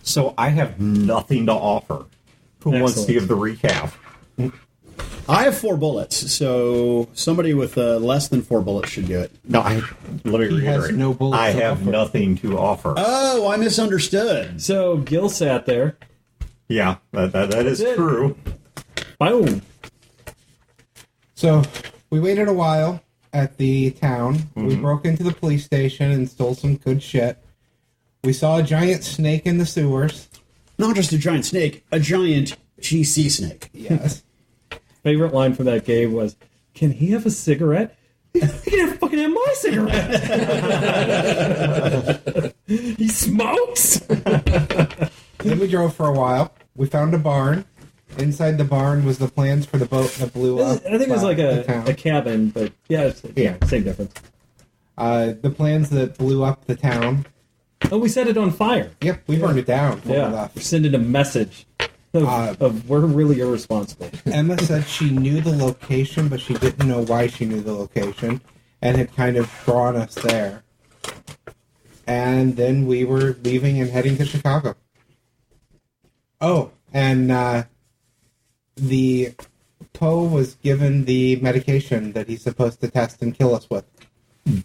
So I have nothing to offer. Who wants to give the recap? I have 4 bullets, so somebody with less than 4 bullets should do it. No, let me reiterate. has no bullets I to have offer. nothing to offer. Oh, I misunderstood. So Gil sat there. Yeah, that is That's it. true. Boom. So we waited a while at the town. Mm-hmm. We broke into the police station and stole some good shit. We saw a giant snake in the sewers. Not just a giant snake, a giant GC snake. Yes. Favorite line from that game was, "Can he have a cigarette? He can fucking have my cigarette." He smokes. Then we drove for a while. We found a barn. Inside the barn was the plans for the boat that blew I up. think it was like the town. a cabin, but yeah, same difference. The plans that blew up the town. Oh, we set it on fire. Yep, we burned it down before we Yeah, left. sending a message of we're really irresponsible. Emma said she knew the location, but she didn't know why she knew the location, and had kind of drawn us there. And then we were leaving and heading to Chicago. Oh, and the Poe was given the medication that he's supposed to test and kill us with.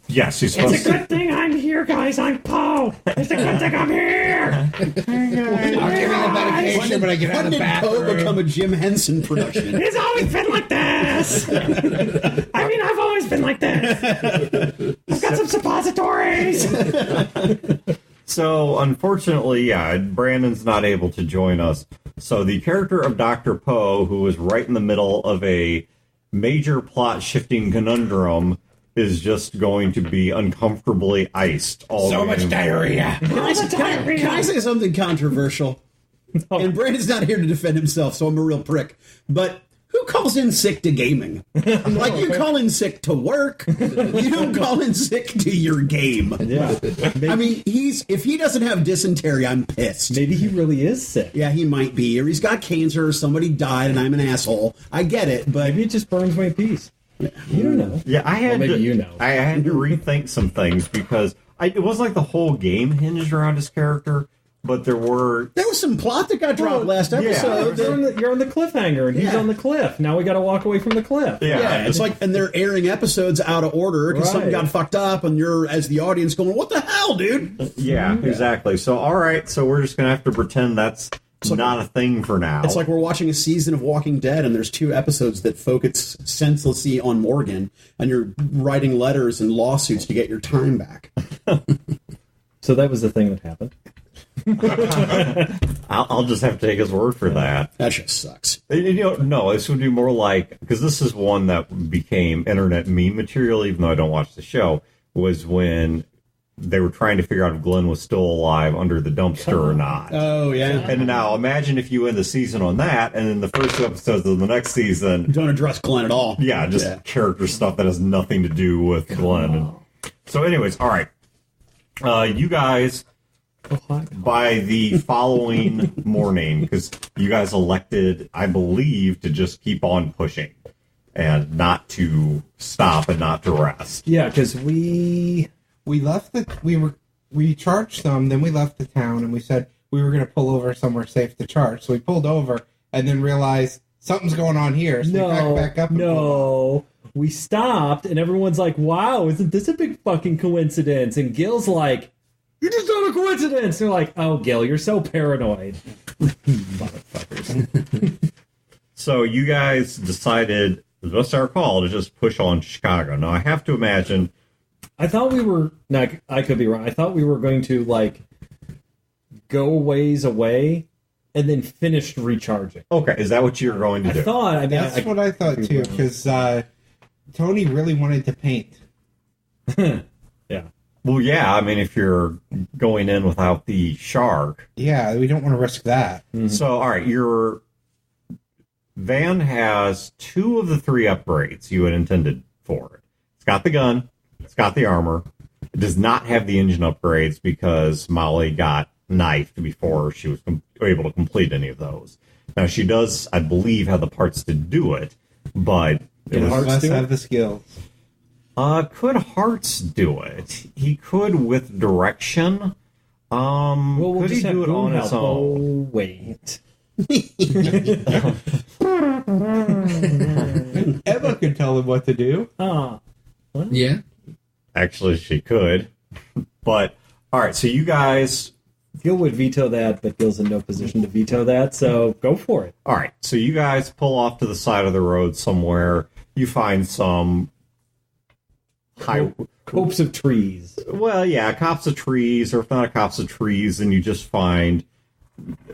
Yes, he's supposed to. Good thing I'm here, guys. I'm Poe. It's a good thing I'm here. I'll give you the medication, but I get out When of the did Poe bathroom. become a Jim Henson production? It's always been like this. I mean, I've always been like this. I've got some suppositories. So, unfortunately, yeah, Brandon's not able to join us. So, the character of Dr. Poe, who is right in the middle of a major plot-shifting conundrum, is just going to be uncomfortably iced all So the much way. diarrhea. Can I say something controversial? And Brandon's not here to defend himself, so I'm a real prick. But who calls in sick to gaming? Like, you call in sick to work. You don't call in sick to your game. Yeah. I mean, if he doesn't have dysentery, I'm pissed. Maybe he really is sick. Yeah, he might be. Or he's got cancer, or somebody died, and I'm an asshole. I get it, but Maybe it just burns my peace. You don't know. Yeah, I had maybe to, you know. I had to rethink some things because it wasn't like the whole game hinged around his character, but there were. there was some plot that got dropped last episode. You're on the cliffhanger, and he's Yeah. on the cliff. Now we got to walk away from the cliff. Yeah, it's like, and they're airing episodes out of order because something Right. got fucked up, and you're, as the audience, going, "What the hell, dude?" Yeah, exactly. So, all right, so we're just going to have to pretend that's not a thing for now. It's like we're watching a season of Walking Dead, and there's 2 episodes that focus senselessly on Morgan, and you're writing letters and lawsuits to get your time back. So that was the thing that happened. I'll just have to take his word for that. That just sucks. No, this would be more like, because this is one that became internet meme material, even though I don't watch the show, was when they were trying to figure out if Glenn was still alive under the dumpster or not. Oh, yeah. And now imagine if you end the season on that, and then the first 2 episodes of the next season, Don't address Glenn at all. yeah, just character stuff that has nothing to do with Glenn. And so, anyways, all right. You guys, by the following morning, because you guys elected, I believe, to just keep on pushing and not to stop and not to rest. Yeah, because we left we charged some, then we left the town, and we said we were going to pull over somewhere safe to charge. So we pulled over, and then realized something's going on here. So we packed back up. And pulled off. we stopped, and everyone's like, "Wow, isn't this a big fucking coincidence?" And Gil's like, "You just not a coincidence." They're like, "Oh, Gil, you're so paranoid." Motherfuckers. So you guys decided, as best I recall, to just push on Chicago. Now, I have to imagine. I thought we were. No, I could be wrong. I thought we were going to like go ways away and then finish recharging. Okay, is that what you're going to do? I thought. I mean, That's what I thought too, because Tony really wanted to paint. Yeah. Well, yeah, I mean, if you're going in without the shark. Yeah, we don't want to risk that. So, all right, your van has 2 of the 3 upgrades you had intended for it. It's got the gun, it's got the armor. It does not have the engine upgrades because Molly got knifed before she was able to complete any of those. Now, she does, I believe, have the parts to do it, but it was, Must have the skills. could Hearts do it? He could with direction. We'll could he just have do it on Boone his help. own? Oh, wait. Emma could tell him what to do. Yeah. Actually, she could. But, all right, so you guys... Gil would veto that, but Gil's in no position to veto that, so go for it. All right, so you guys pull off to the side of the road somewhere. You find some Copse of trees. Well, yeah, a copse of trees, or if not a copse of trees, and you just find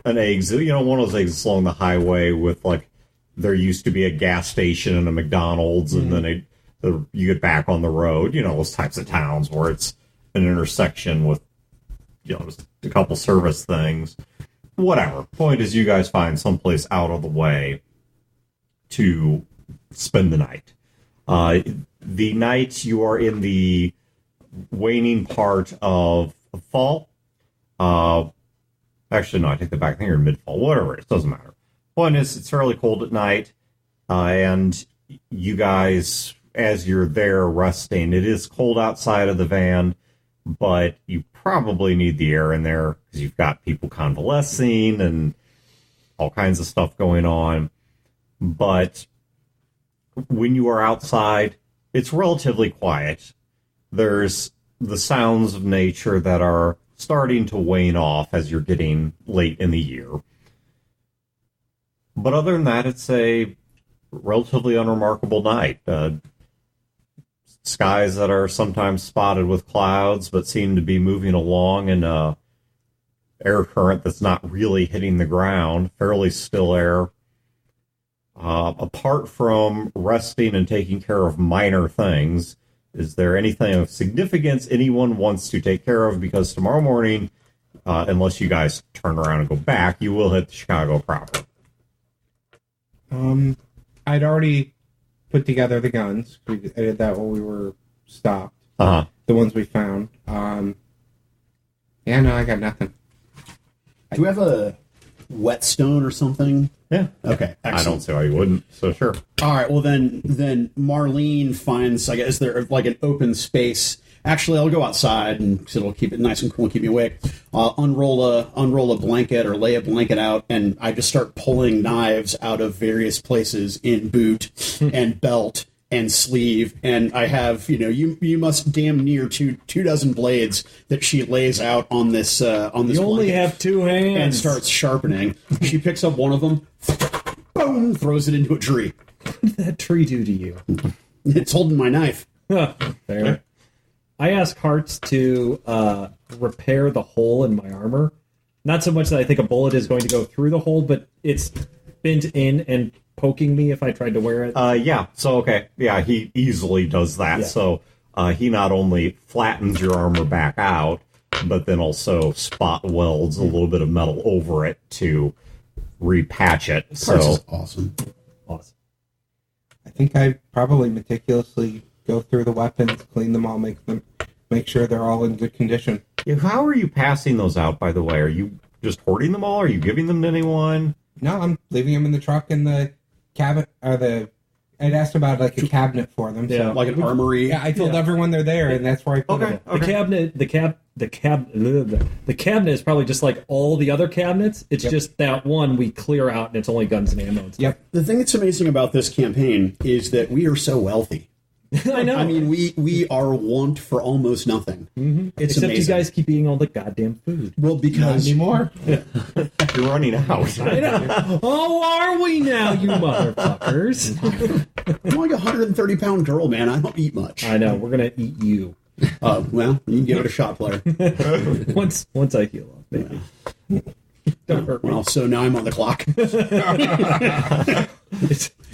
an exit. You know, one of those exits along the highway with, like, there used to be a gas station and a McDonald's, and then you get back on the road. You know, those types of towns where it's an intersection with, you know, just a couple service things. Whatever. Point is, you guys find someplace out of the way to spend the night. The night you are in the waning part of fall. Actually, no, I take that back. I think you're in mid-fall. Whatever it is, doesn't matter. Point is, it's fairly cold at night, and you guys, as you're there resting, it is cold outside of the van, but you probably need the air in there because you've got people convalescing and all kinds of stuff going on. But when you are outside, it's relatively quiet. There's the sounds of nature that are starting to wane off as you're getting late in the year. But other than that, it's a relatively unremarkable night. Skies that are sometimes spotted with clouds, but seem to be moving along in a air current that's not really hitting the ground. Fairly still air. Apart from resting and taking care of minor things, is there anything of significance anyone wants to take care of? Because tomorrow morning, unless you guys turn around and go back, you will hit Chicago proper. I'd already put together the guns. I did that when we were stopped. Uh-huh. The ones we found. Yeah, no, I got nothing. Do we have a whetstone or something? Yeah. Okay, excellent. I don't see why you wouldn't, so sure. All right, well then Marlene finds, I guess, there like an open space. Actually, I'll go outside and because it'll keep it nice and cool and keep me awake. Unroll a blanket or lay a blanket out, and I just start pulling knives out of various places in boot and belt and sleeve, and I have, you must damn near two dozen blades that she lays out on this You only blanket have two hands. and starts sharpening. She picks up one of them, boom, throws it into a tree. What did that tree do to you? It's holding my knife. Fair. I ask Hearts to repair the hole in my armor. Not so much that I think a bullet is going to go through the hole, but it's bent in and poking me if I tried to wear it. Yeah, so okay. Yeah, he easily does that. Yeah. So he not only flattens your armor back out, but then also spot welds a little bit of metal over it to repatch it. Parts So is awesome. Awesome. I think I probably meticulously go through the weapons, clean them all, make sure they're all in good condition. yeah, how are you passing those out, by the way? Are you just hoarding them all? Are you giving them to anyone? No, I'm leaving them in the truck in the cabin, I'd asked about like a cabinet for them. Yeah. So Like an armory. yeah, I told everyone they're there, and that's where I put them. The cabinet is probably just like all the other cabinets. It's just that one we clear out, and it's only guns and ammo. And stuff. Yep. The thing that's amazing about this campaign is that we are so wealthy. I know. I mean, we are want for almost nothing. Mm-hmm. It's Except amazing. you guys keep eating all the goddamn food. Well, Not because anymore. You're running out. I know. Oh, are we now, you motherfuckers? I'm like a 130-pound girl, man. I don't eat much. I know. We're gonna eat you Well, you can give it a shot, player. once I heal up, baby. Don't hurt me. Well, so now I'm on the clock.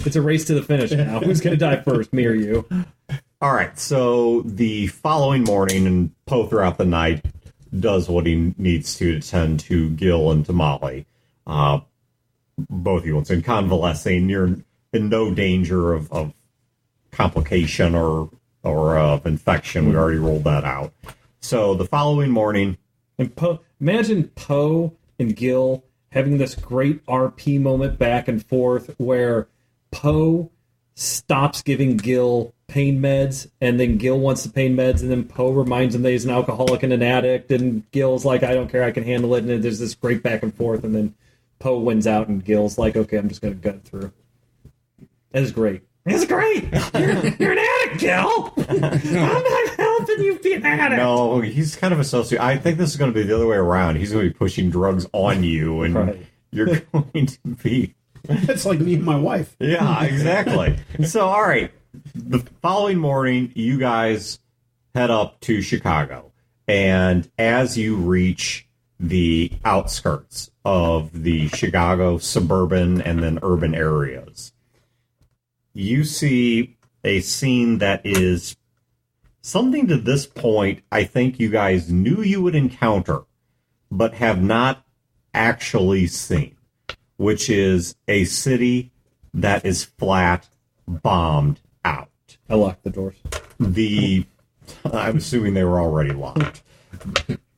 It's a race to the finish now. Who's gonna die first, me or you? All right, so the following morning, and Poe throughout the night does what he needs to tend to Gil and to Molly. Both of you in convalescing. You're in no danger of complication or of infection. We already rolled that out. So the following morning, And imagine Poe and Gil having this great RP moment back and forth where Poe stops giving Gil pain meds, and then Gil wants the pain meds, and then Poe reminds him that he's an alcoholic and an addict, and Gil's like, I don't care, I can handle it, and then there's this great back and forth, and then Poe wins out, and Gil's like, okay, I'm just going to gut through. It was great. It's great! You're an addict, Gil! I'm not helping you be an addict! No, he's kind of a sociopath. I think this is going to be the other way around. He's going to be pushing drugs on you, and Right. you're going to be... That's like me and my wife. Yeah, exactly. So, all right. The following morning, you guys head up to Chicago. And as you reach the outskirts of the Chicago suburban and then urban areas, you see a scene that is something to this point I think you guys knew you would encounter, but have not actually seen, which is a city that is flat bombed out. I locked the doors. I'm assuming they were already locked.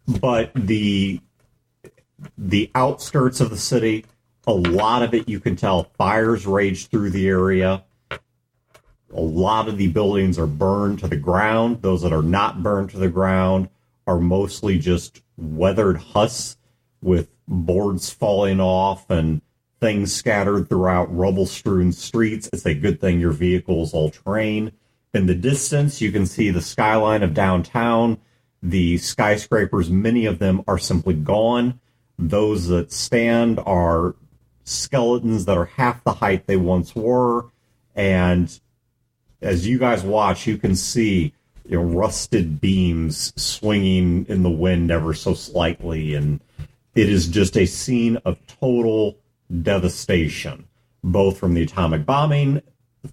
But the outskirts of the city, a lot of it you can tell fires raged through the area. A lot of the buildings are burned to the ground. Those that are not burned to the ground are mostly just weathered husks with boards falling off and things scattered throughout rubble-strewn streets. It's a good thing your vehicle's all-terrain. In the distance, you can see the skyline of downtown. The skyscrapers, many of them are simply gone. Those that stand are skeletons that are half the height they once were. And as you guys watch, you can see rusted beams swinging in the wind ever so slightly. And it is just a scene of total devastation, both from the atomic bombing,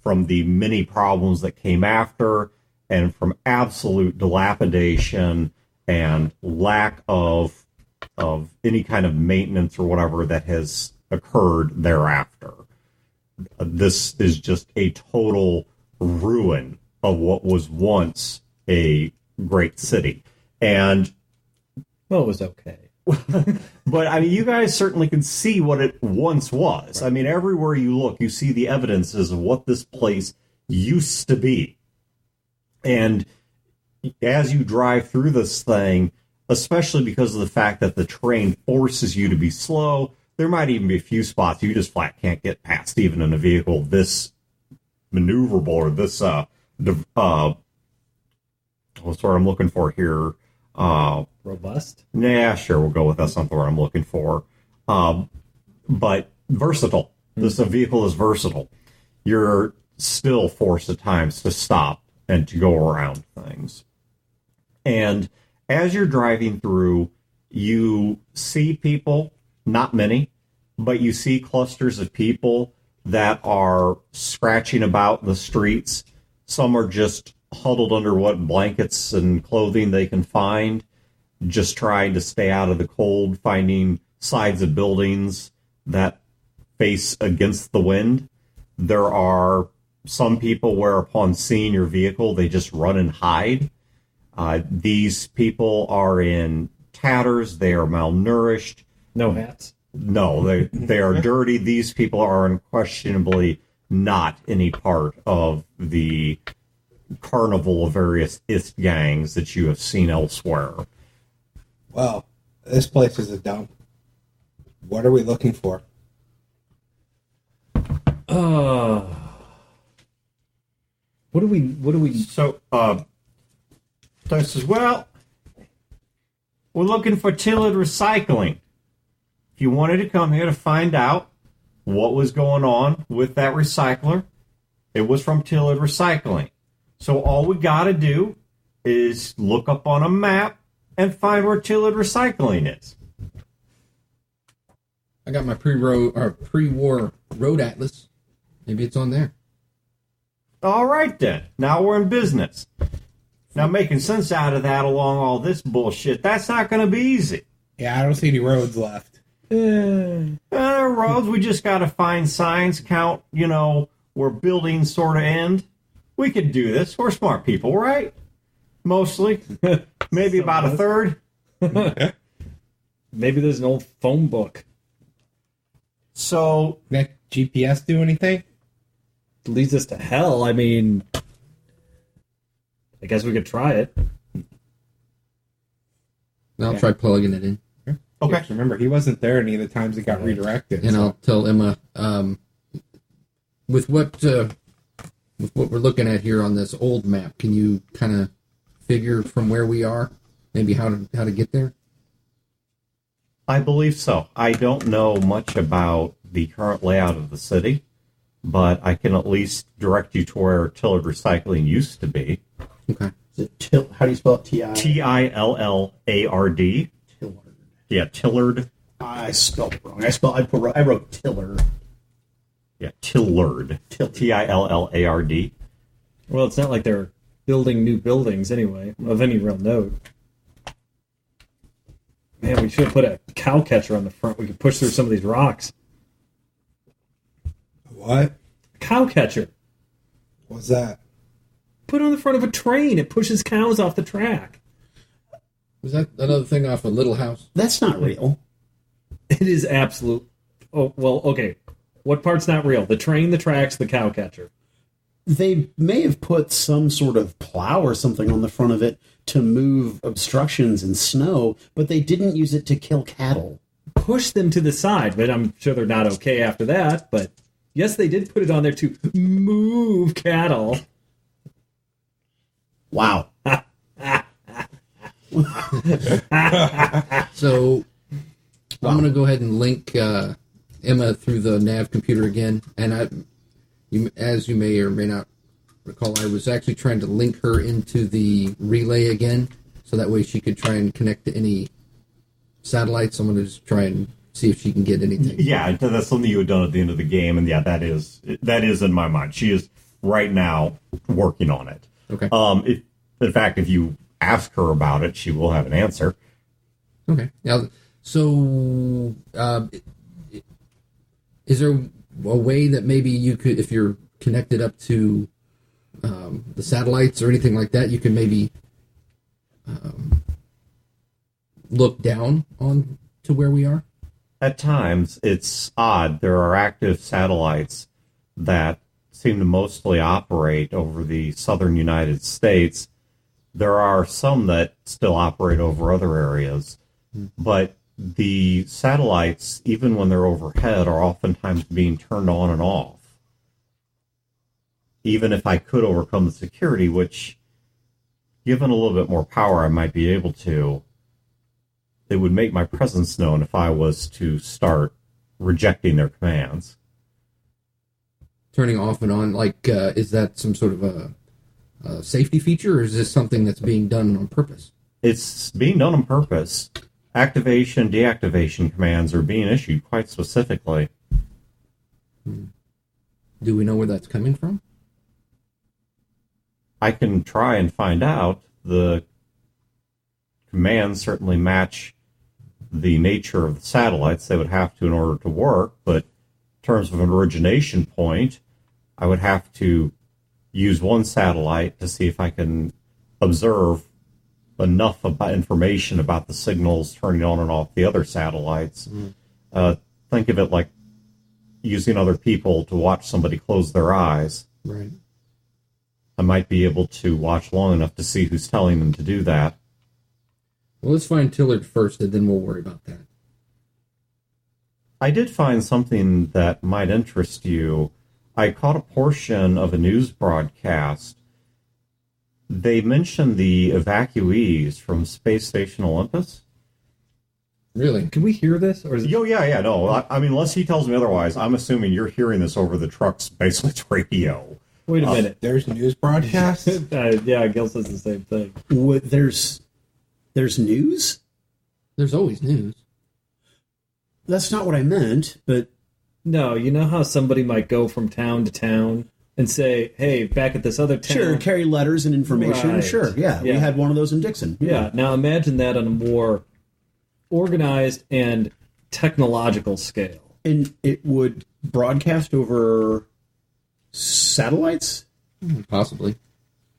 from the many problems that came after, and from absolute dilapidation and lack of any kind of maintenance or whatever that has occurred thereafter. This is just a total ruin of what was once a great city. And Well, it was okay. but I mean, you guys certainly can see what it once was. I mean, everywhere you look, you see the evidences of what this place used to be. And as you drive through this thing, especially because of the fact that the terrain forces you to be slow, there might even be a few spots you just flat can't get past, even in a vehicle this maneuverable or this what's what I'm looking for here. Robust? Yeah, sure, we'll go with that's not the word I'm looking for. But versatile. This vehicle is versatile. You're still forced at times to stop and to go around things. And as you're driving through, you see people, not many, but you see clusters of people that are scratching about the streets. Some are just huddled under what blankets and clothing they can find, just trying to stay out of the cold, finding sides of buildings that face against the wind. There are some people where upon seeing your vehicle, they just run and hide. These people are in tatters. They are malnourished. No hats. No, they are dirty. These people are unquestionably not any part of the carnival of various ist gangs that you have seen elsewhere. Well, this place is a dump. What are we looking for? What do we So, Tyler says, well, we're looking for Tillard Recycling. If you wanted to come here to find out what was going on with that recycler, it was from Tillard Recycling. So all we got to do is look up on a map and find where Tillard Recycling is. I got my pre-war road atlas. Maybe it's on there. All right, then. Now we're in business. Now, making sense out of that along all this bullshit, that's not going to be easy. Yeah, I don't see any roads left. Roads, we just got to find signs, count, where buildings sort of end. We could do this. We're smart people, right? Mostly. Maybe about a third. Maybe there's an old phone book. So, That GPS do anything? leads us to hell, I mean, I guess we could try it. I'll try plugging it in, Okay. Yes, remember, he wasn't there any of the times it got redirected. and so- I'll tell Emma with what we're looking at here on this old map. Can you kind of figure from where we are, maybe how to get there? I believe so. I don't know much about the current layout of the city, but I can at least direct you to where Tillard Recycling used to be. Okay. Is it how do you spell it? T-I? Tillard. Tillard. Yeah, Tillard. I spelled it wrong. I wrote Tiller. Yeah, Tillard. Tillard. Well, it's not like they're building new buildings anyway, of any real note. Man, we should have put a cow catcher on the front. We could push through some of these rocks. What? Cow catcher. What's that? Put on the front of a train. It pushes cows off the track. Was that another thing off of Little House? That's not real. It is absolute. Oh, well, okay. What part's not real? The train, the tracks, the cow catcher. They may have put some sort of plow or something on the front of it to move obstructions and snow, but they didn't use it to kill cattle. Push them to the side, but I'm sure they're not okay after that. But yes, they did put it on there to move cattle. Wow. So I'm going to go ahead and link Emma through the nav computer again, and as you may or may not recall, I was actually trying to link her into the relay again, so that way she could try and connect to any satellites. I'm going to just try and see if she can get anything. Yeah, that's something you had done at the end of the game, and yeah, that is in my mind. She is right now working on it. Okay. In fact, if you ask her about it, she will have an answer. Okay. Now, so is there a way that maybe you could, if you're connected up to the satellites or anything like that, you can maybe look down on to where we are? At times, it's odd. There are active satellites that seem to mostly operate over the southern United States. There are some that still operate over other areas, but the satellites, even when they're overhead, are oftentimes being turned on and off. Even if I could overcome the security, which, given a little bit more power, I might be able to, it would make my presence known if I was to start rejecting their commands. Turning off and on, like, is that some sort of a safety feature, or is this something that's being done on purpose? It's being done on purpose. Activation, deactivation commands are being issued quite specifically. Do we know where that's coming from? I can try and find out. The commands certainly match the nature of the satellites. They would have to in order to work, but in terms of an origination point, I would have to use one satellite to see if I can observe enough about information about the signals turning on and off the other satellites. Think of it like using other people to watch somebody close their eyes. Right. I might be able to watch long enough to see who's telling them to do that. Well, let's find Tillard first, and then we'll worry about that. I did find something that might interest you. I caught a portion of a news broadcast. They mentioned the evacuees from Space Station Olympus. Really? Can we hear this? Or is it... Yeah, no. I mean, unless he tells me otherwise, I'm assuming you're hearing this over the truck's basically radio. Wait a minute. There's news broadcasts? Yeah, Gil says the same thing. There's news? There's always news. That's not what I meant, but No, you know how somebody might go from town to town and say, hey, back at this other town. sure, carry letters and information. Right. Sure, yeah. We Yeah. had one of those in Dixon. Yeah, now imagine that on a more organized and technological scale. And it would broadcast over satellites? Possibly.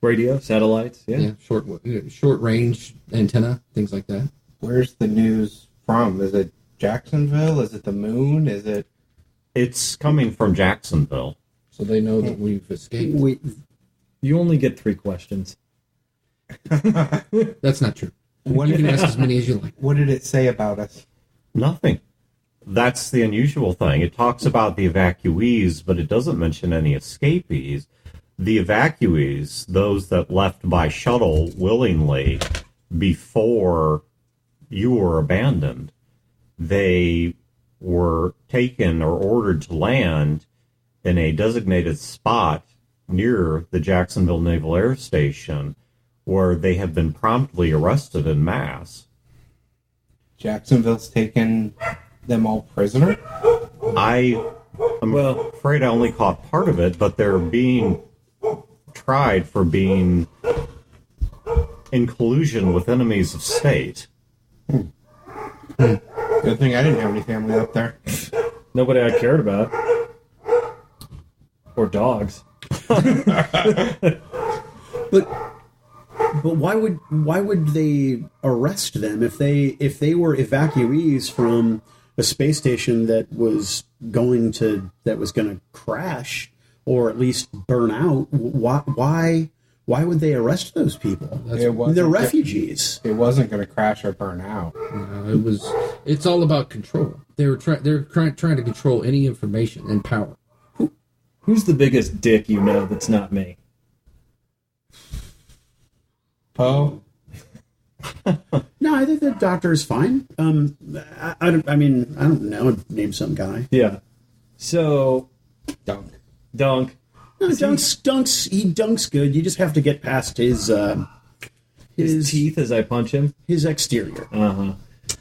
Radio, satellites, Yeah. Short range antenna, things like that. Where's the news from? Is it Jacksonville? Is it the moon? Is it... It's coming from Jacksonville. so they know that we've escaped. You only get 3 questions. That's not true. What You did, can ask as many as you like. what did it say about us? Nothing. That's the unusual thing. It talks about the evacuees, but it doesn't mention any escapees. The evacuees, those that left by shuttle willingly before you were abandoned, they were taken or ordered to land in a designated spot near the Jacksonville Naval Air Station, where they have been promptly arrested en masse. Jacksonville's taken them all prisoner? I'm afraid I only caught part of it, but they're being tried for being in collusion with enemies of state. Good thing I didn't have any family up there. Nobody I cared about. Or dogs. But why would they arrest them if they were evacuees from a space station that was going to crash or at least burn out? Why would they arrest those people? They're refugees. It wasn't going to crash or burn out. No, it's all about control. They're trying to control any information and power. Who's the biggest dick you know that's not me? Poe? No, I think the doctor is fine. I don't know. Name some guy. Yeah. So, Dunk. Dunk. No, he dunks good. You just have to get past his teeth as I punch him. his exterior. Uh-huh.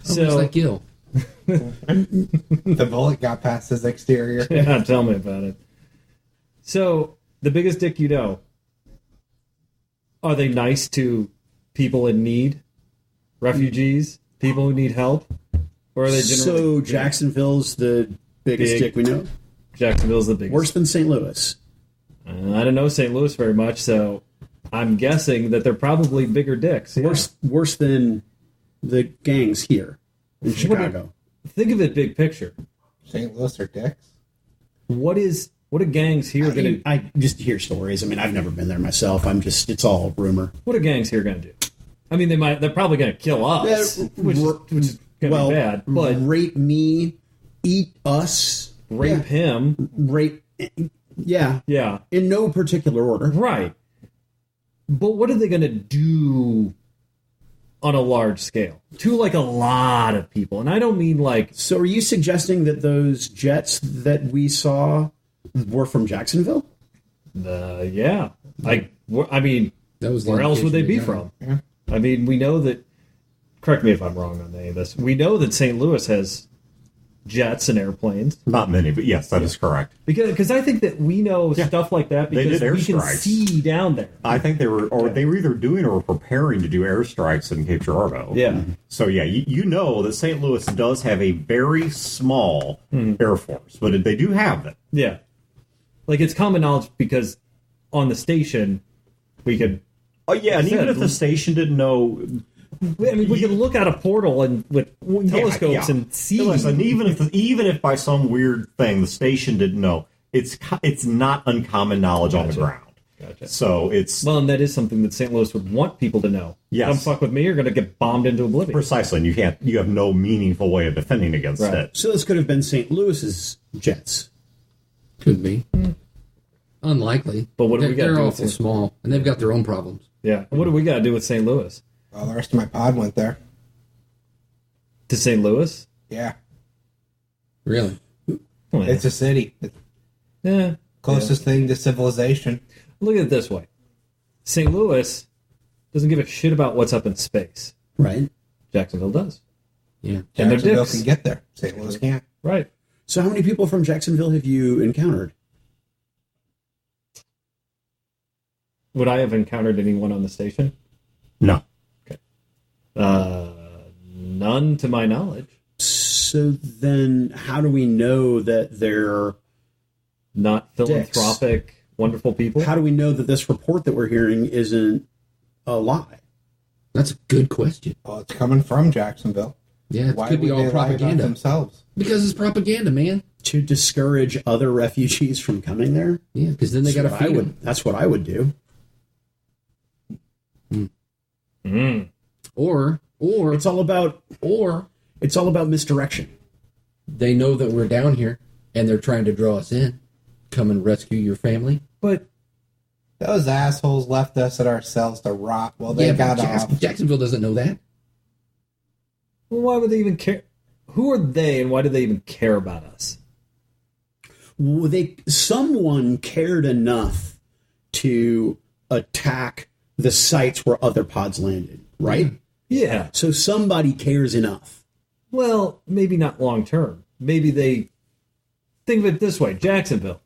Almost like Gil. The bullet got past his exterior. Yeah, tell me about it. So, the biggest dick you know, are they nice to people in need? Refugees? People who need help? Or are they generally... So Jacksonville's the biggest dick we know? Jacksonville's the biggest. Worse than St. Louis? I don't know St. Louis very much, so I'm guessing that they're probably bigger dicks. Yeah. Worse than the gangs here in Chicago. Think of it big picture. St. Louis are dicks? What are gangs here going to... I just hear stories. I mean, I've never been there myself. It's all rumor. What are gangs here going to do? I mean, they're probably going to kill us, which is going to be bad. But rape me, eat us, rape him, rape, yeah, in no particular order, right? But what are they going to do on a large scale to like a lot of people? And I don't mean like. So, are you suggesting that those jets that we saw were from Jacksonville? Yeah, I mean, that was where else would they be from? Yeah. I mean, we know that, correct me if I'm wrong on any of this, we know that St. Louis has jets and airplanes. Not many, but yes, that is correct. Because I think that we know stuff like that because we can see down there. I think they were either doing or preparing to do airstrikes in Cape Girardeau. Yeah. So yeah, you know that St. Louis does have a very small Air Force, but they do have them. Yeah. Like, it's common knowledge because on the station, we could... Oh yeah, and even if the station didn't know, I mean, we could look out a portal and with telescopes and see. Listen, even if by some weird thing the station didn't know, it's not uncommon knowledge on the ground. Gotcha. So it's and that is something that St. Louis would want people to know. Yes. Come fuck with me, you're going to get bombed into oblivion. Precisely, and you have no meaningful way of defending against it. So this could have been St. Louis's jets. Could be. Unlikely. But what do we got to They're do awful with it? small, and they've got their own problems. Yeah. What do we got to do with St. Louis? Well, the rest of my pod went there. To St. Louis? Yeah. Really? Oh, yeah. It's a city. Yeah. Closest thing to civilization. Look at it this way. St. Louis doesn't give a shit about what's up in space. Right. Jacksonville does. Yeah. And they're Jacksonville dicks. can get there. St. Louis can't. Right. So how many people from Jacksonville have you encountered? Would I have encountered anyone on the station? No. None to my knowledge. So then how do we know that they're... Not philanthropic, wonderful people? How do we know that this report that we're hearing isn't a lie? That's a good question. Well, it's coming from Jacksonville. Yeah, it Why could be would all they lie about propaganda. themselves? Because it's propaganda, man. To discourage other refugees from coming there? Yeah, because then they got to feed them. That's what I would do. Or It's all about misdirection. they know that we're down here and they're trying to draw us in. Come and rescue your family. But Those assholes left us at our cells to rot while they but got off. Jacksonville doesn't know that. why would they even care? Who are they, and why do they even care about us? Someone cared enough to attack the sites where other pods landed, right? Yeah. So somebody cares enough. Well, maybe not long term. Maybe they think of it this way: Jacksonville,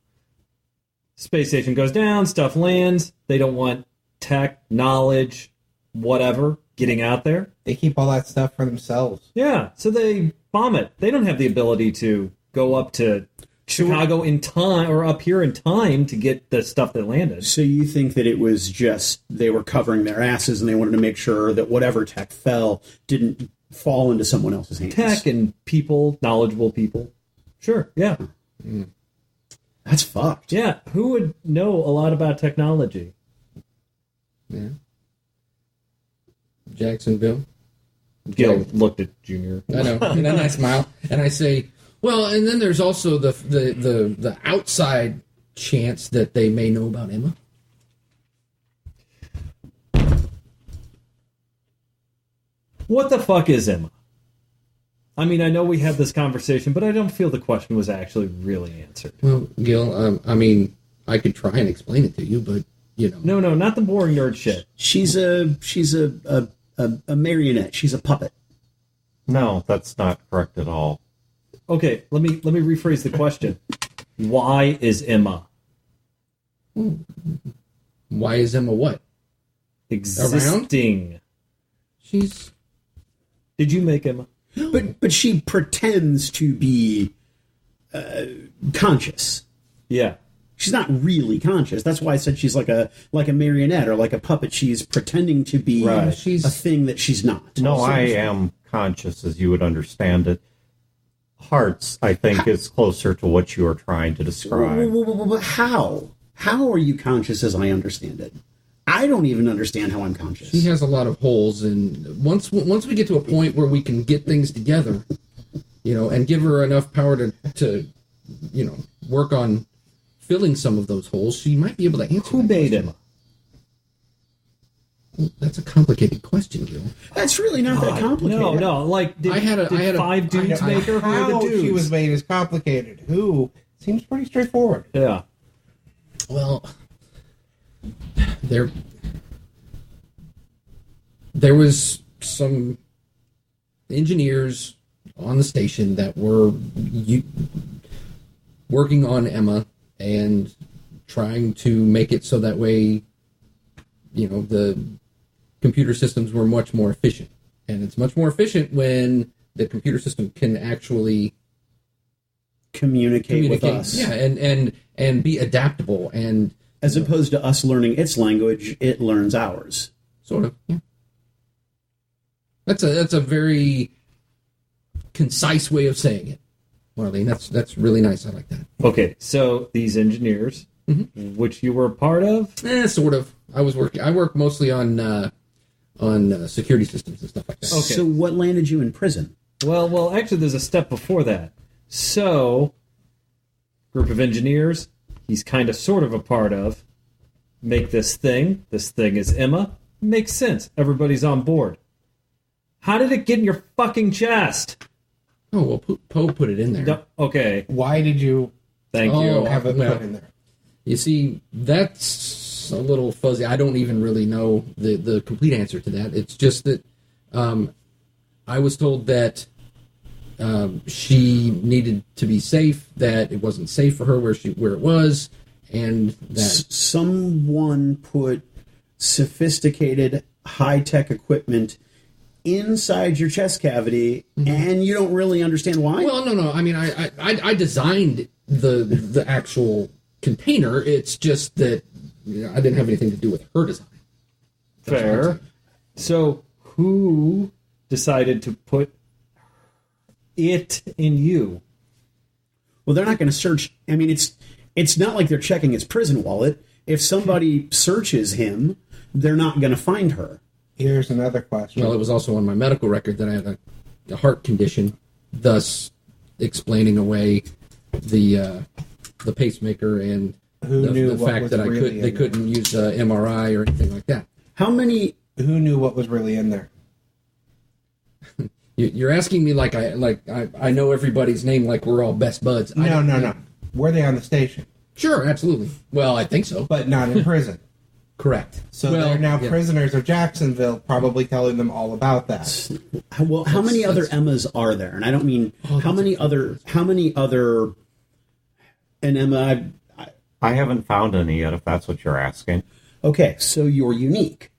space station goes down, stuff lands. They don't want tech, knowledge, whatever getting out there. They keep all that stuff for themselves. Yeah, so they bomb it. They don't have the ability to go up to Chicago in time or up here in time to get the stuff that landed. So you think that it was just they were covering their asses and they wanted to make sure that whatever tech fell didn't fall into someone else's hands? Tech and people, knowledgeable people. Sure, yeah. That's fucked. Yeah, who would know a lot about technology? Yeah. Jacksonville. Gil looked at Junior. I know. And then I smile and I say, well, and then there's also the outside chance that they may know about Emma. What the fuck is Emma? I mean, I know we had this conversation, but I don't feel the question was actually really answered. Well, Gil, I mean, I could try and explain it to you, but you know. No, not the boring nerd shit. She's a marionette. She's a puppet. No, that's not correct at all. Okay, let me rephrase the question. Why is Emma Why is Emma what? existing? She's Did you make Emma? But she pretends to be conscious. Yeah. She's not really conscious. That's why I said she's like a marionette or like a puppet. She's pretending to be Right. a thing that she's not. No, I am conscious as you would understand it. Hearts, I think, is closer to what you are trying to describe. How? How are you conscious as I understand it? I don't even understand how I'm conscious. She has a lot of holes, and once we get to a point where we can get things together, you know, and give her enough power to you know, work on filling some of those holes, she might be able to answer. Who made Emma? That's a complicated question, Gil. That's really not that complicated. No. Like, did I had a- five dudes make her? Who are the How dudes? she was made is complicated. Who? Seems pretty straightforward. Yeah. Well, there was some engineers on the station that were working on Emma and trying to make it so that way, you know, the computer systems were much more efficient. And it's much more efficient when the computer system can actually Communicate with us. Yeah, and be adaptable and As opposed to us learning its language, it learns ours. sort of. Yeah. That's a very concise way of saying it, Marlene. That's really nice. I like that. Okay, so these engineers, which you were a part of, Sort of. I work mostly on security systems and stuff like that. Okay. So what landed you in prison? well, actually, there's a step before that. So, group of engineers, he's kind of sort of a part of, make this thing. This thing is Emma. Makes sense. Everybody's on board. How did it get in your fucking chest? Oh well, Poe put it in there. No, okay, Why did you thank Oh, you. have it well, put in there? You see, that's a little fuzzy. I don't even really know the complete answer to that. It's just that I was told that she needed to be safe, that it wasn't safe for her where it was, and that Someone put sophisticated high-tech equipment inside your chest cavity, and you don't really understand why? well, no. I mean, I designed the actual container. It's just that I didn't have anything to do with her design. Fair. So, who decided to put it in you? Well, they're not going to search. I mean, it's not like they're checking his prison wallet. If somebody searches him, they're not going to find her. Here's another question. Well, it was also on my medical record that I had a heart condition, thus explaining away the pacemaker and Who knew the what fact was that really they in couldn't use MRI or anything like that. How many? Who knew what was really in there? You're asking me like I know everybody's name like we're all best buds. No. Were they on the station? Sure, absolutely. Well, I think so. But not in prison. Correct. So well, they're now yeah. prisoners of Jacksonville, probably telling them all about that. Well, how many other Emmas are there? And I don't mean how many other. And Emma, I haven't found any yet, if that's what you're asking. okay, so you're unique.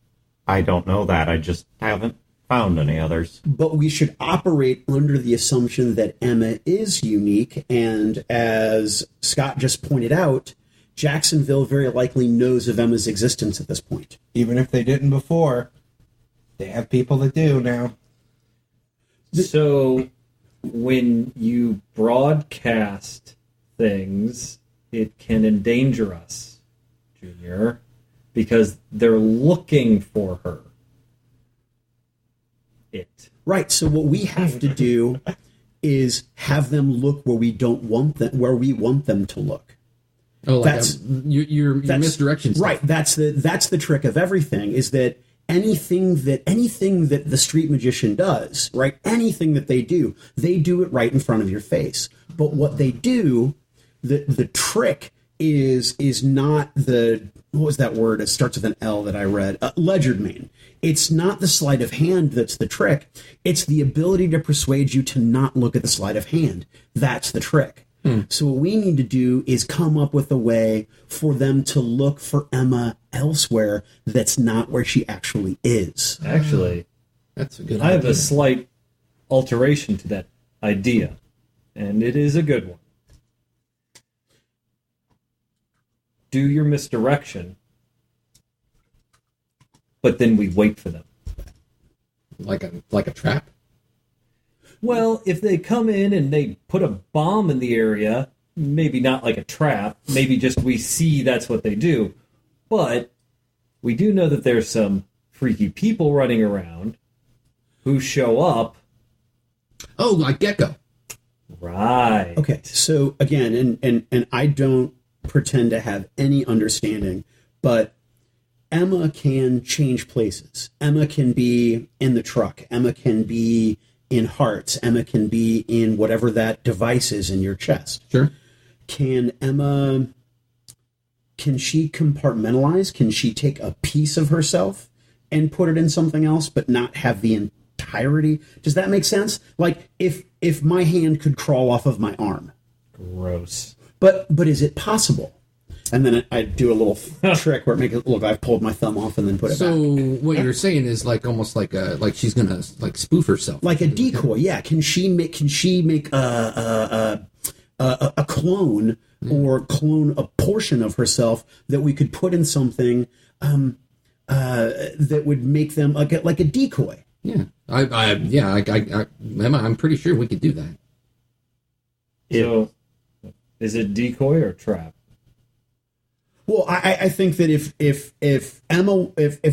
I don't know that. I just haven't found any others. But we should operate under the assumption that Emma is unique, and as Scott just pointed out, Jacksonville very likely knows of Emma's existence at this point. Even if they didn't before, they have people that do now. So when you broadcast things, it can endanger us, Junior, because they're looking for her. Right, so what we have to do is have them look where we don't want them, where we want them to look. Oh, like That's- your misdirection. Right, that's the trick of everything, is that anything that the street magician does, right, anything that they do it right in front of your face. But what they do, the trick is not the, what was that word? It starts with an L that I read. Legerdemain. It's not the sleight of hand that's the trick. It's the ability to persuade you to not look at the sleight of hand. That's the trick. So what we need to do is come up with a way for them to look for Emma elsewhere that's not where she actually is. Actually, That's a good I have idea. a slight alteration to that idea, and it is a good one. Do your misdirection, but then we wait for them. like a trap. Well, if they come in and they put a bomb in the area, maybe not like a trap, maybe just we see that's what they do. But we do know that there's some freaky people running around who show up. Oh, like Gecko. Right. Okay, so again, and I don't pretend to have any understanding, but Emma can change places. Emma can be in the truck. Emma can be in hearts. Emma can be in whatever that device is in your chest. Sure. Can she compartmentalize? Can she take a piece of herself and put it in something else, but not have the entirety? Does that make sense? Like if my hand could crawl off of my arm, Gross. but is it possible? And then I do a little trick where it makes it look I've pulled my thumb off and then put it So back. what you're saying is like almost like she's gonna like spoof herself. Like a decoy, yeah. Can she make a clone or clone a portion of herself that we could put in something that would make them like a decoy? Yeah. Emma, I'm pretty sure we could do that. So, is it decoy or trap? Well, I think that if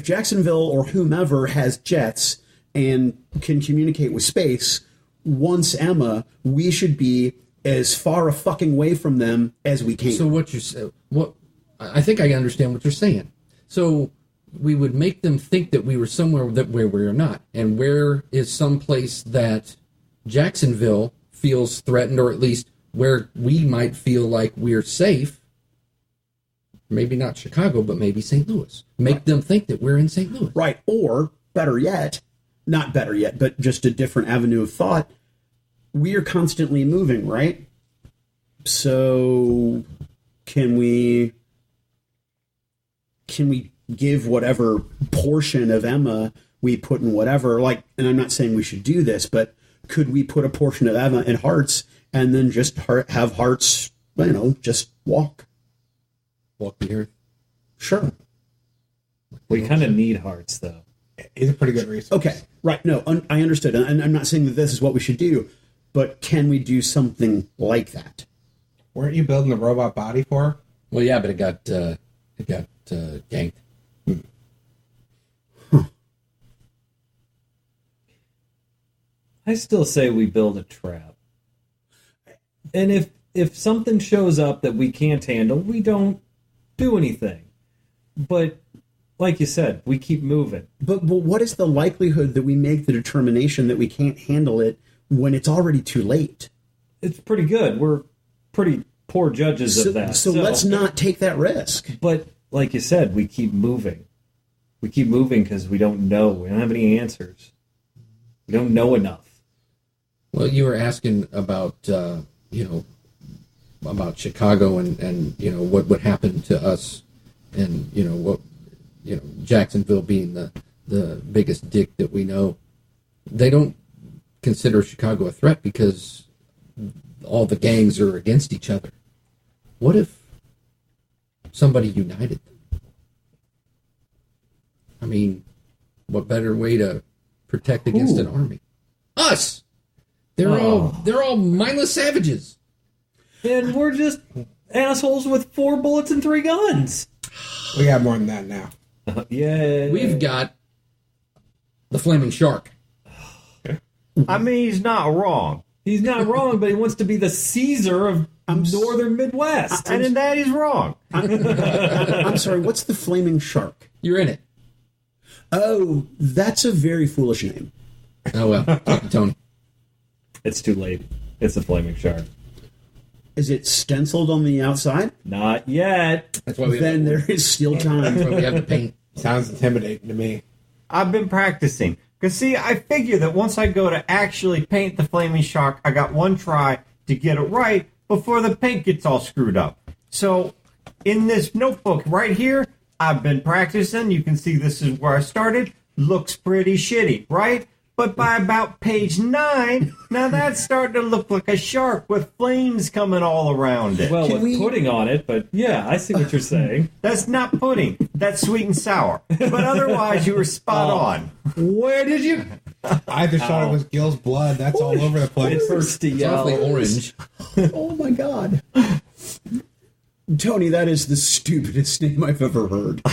Jacksonville or whomever has jets and can communicate with space, once Emma, we should be as far a fucking way from them as we can. So I think I understand what you're saying. So we would make them think that we were somewhere where we're not, and where is some place that Jacksonville feels threatened, or at least where we might feel like we're safe. Maybe not Chicago, but maybe St. Louis. Make them think that we're in St. Louis. Right. Or better yet, not better yet, but just a different avenue of thought. We are constantly moving, right? So can we give whatever portion of Emma we put in whatever, like, and I'm not saying we should do this, but could we put a portion of Emma in Hearts and then just have Hearts, just walk? Walk the earth. Sure. We kind of need hearts, though. He's a pretty good resource. Okay, right. No, I understood. And I'm not saying that this is what we should do, but can we do something like that? Weren't you building the robot body for her? Well, yeah, but it got ganked. I still say we build a trap. And if something shows up that we can't handle, we don't do anything. But like you said, we keep moving. But what is the likelihood that we make the determination that we can't handle it when it's already too late? It's pretty good. We're pretty poor judges of that. So let's not take that risk. But like you said, we keep moving. We keep moving because we don't know. We don't have any answers. We don't know enough. Well, you were asking about about Chicago and what would happen to us, and Jacksonville being the biggest dick that we know. They don't consider Chicago a threat because all the gangs are against each other. What if somebody united them? I mean, what better way to protect against an army? Us. They're all mindless savages. And we're just assholes with 4 bullets and 3 guns. We got more than that now. Yeah. We've got the Flaming Shark. I mean, he's not wrong. He's not wrong, but he wants to be the Caesar of northern Midwest. And in that, he's wrong. I'm sorry, what's the Flaming Shark? You're in it. Oh, that's a very foolish name. Oh, well. Talk to Tony. It's too late. It's a flaming shark. Is it stenciled on the outside? Not yet. That's why we Then there is still That's why time. we have the paint. Sounds intimidating to me. I've been practicing. Because, see, I figure that once I go to actually paint the flaming shark, I got one try to get it right before the paint gets all screwed up. So, in this notebook right here, I've been practicing. You can see this is where I started. Looks pretty shitty, right? But by about page 9, now that's starting to look like a shark with flames coming all around it. Well, Can with we- pudding on it, but yeah, I see what you're saying. That's not pudding. That's sweet and sour. But otherwise, you were spot on. Where did you? I just thought it was Gil's blood. That's all over the It place. hurts to It's yell. awfully orange. Oh my god. Tony, that is the stupidest name I've ever heard.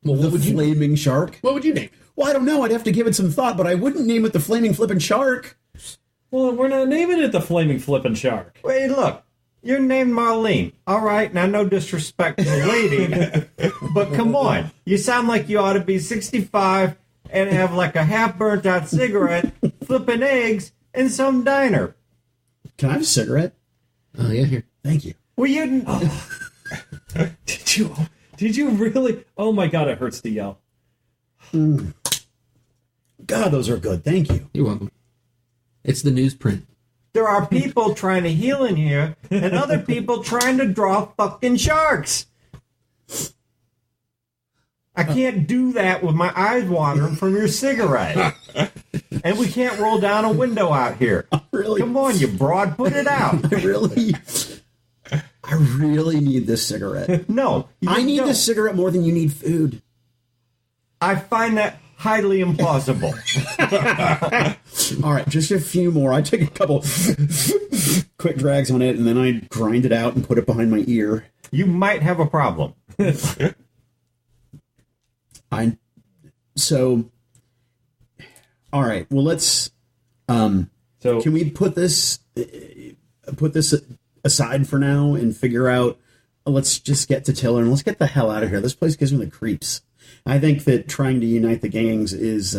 Well, The Flaming Shark? what would you name? Well, I don't know. I'd have to give it some thought, but I wouldn't name it the Flaming Flippin' Shark. Well, we're not naming it the flaming flippin' shark. Wait, look. You're named Marlene. All right, now no disrespect to the lady, but come on. You sound like you ought to be 65 and have like a half-burnt out cigarette, flipping eggs in some diner. Can I have a cigarette? Oh, yeah, here. Thank you. Well, you... Did you really? Oh my god, it hurts to yell. God, those are good. Thank you. You're welcome. It's the newsprint. There are people trying to heal in here, and other people trying to draw fucking sharks. I can't do that with my eyes watering from your cigarette. And we can't roll down a window out here. Really? Come on, you broad, put it out. I really need this cigarette. No. you I need don't. this cigarette more than you need food. I find that highly implausible. All right, just a few more. I take a couple quick drags on it, and then I grind it out and put it behind my ear. You might have a problem. All right. Well, let's. So Can we put this aside for now and figure out? Let's just get to Tiller and let's get the hell out of here. This place gives me the creeps. I think that trying to unite the gangs is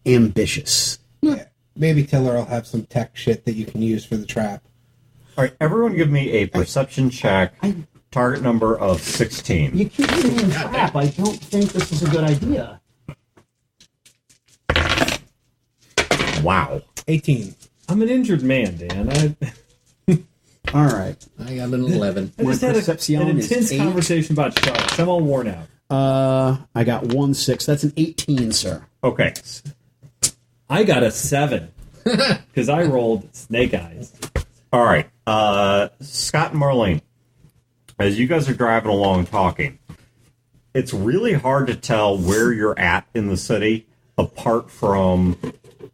ambitious. Yeah. Maybe Tiller will have some tech shit that you can use for the trap. All right, everyone give me a perception check. Target number of 16. You keep getting in trap. I don't think this is a good idea. Wow. 18. I'm an injured man, Dan. All right. I got an 11. I just had perception an is intense 8. conversation about sharks. I'm all worn out. I got 1 6. That's an 18, sir. Okay. I got a 7 because I rolled snake eyes. All right. Scott and Marlene, as you guys are driving along talking, it's really hard to tell where you're at in the city apart from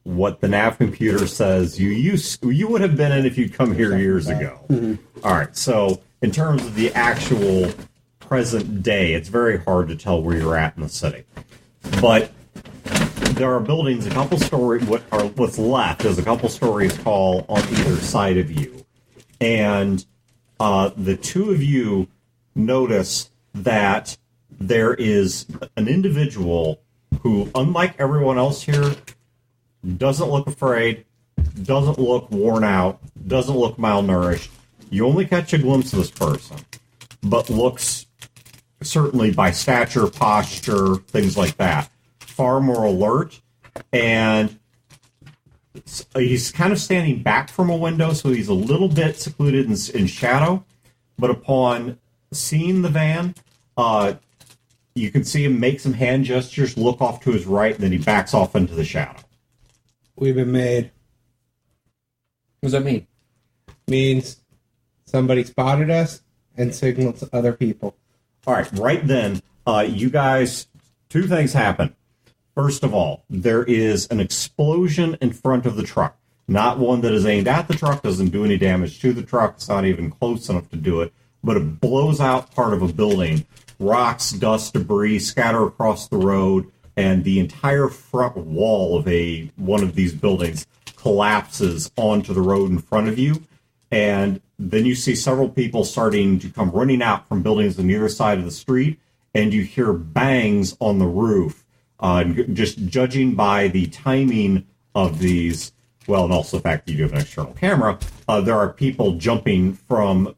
what the nav computer says you would have been in if you'd come here years ago. All right, so in terms of the actual present day, it's very hard to tell where you're at in the city. But there are buildings, a couple stories. What's left is a couple stories tall on either side of you, and the two of you notice that there is an individual who, unlike everyone else here, doesn't look afraid, doesn't look worn out, doesn't look malnourished. You only catch a glimpse of this person, but looks, certainly by stature, posture, things like that, far more alert. And he's kind of standing back from a window, so he's a little bit secluded in shadow. But upon seeing the van, you can see him make some hand gestures, look off to his right, and then he backs off into the shadow. We've been made. What does that mean? Means somebody spotted us and signaled to other people. All right then, you guys, two things happen. First of all, there is an explosion in front of the truck. Not one that is aimed at the truck, doesn't do any damage to the truck. It's not even close enough to do it. But it blows out part of a building. Rocks, dust, debris scatter across the road, and the entire front wall of one of these buildings collapses onto the road in front of you. And then you see several people starting to come running out from buildings on the other side of the street, and you hear bangs on the roof. Just judging by the timing of these, well, and also the fact that you do have an external camera, there are people jumping from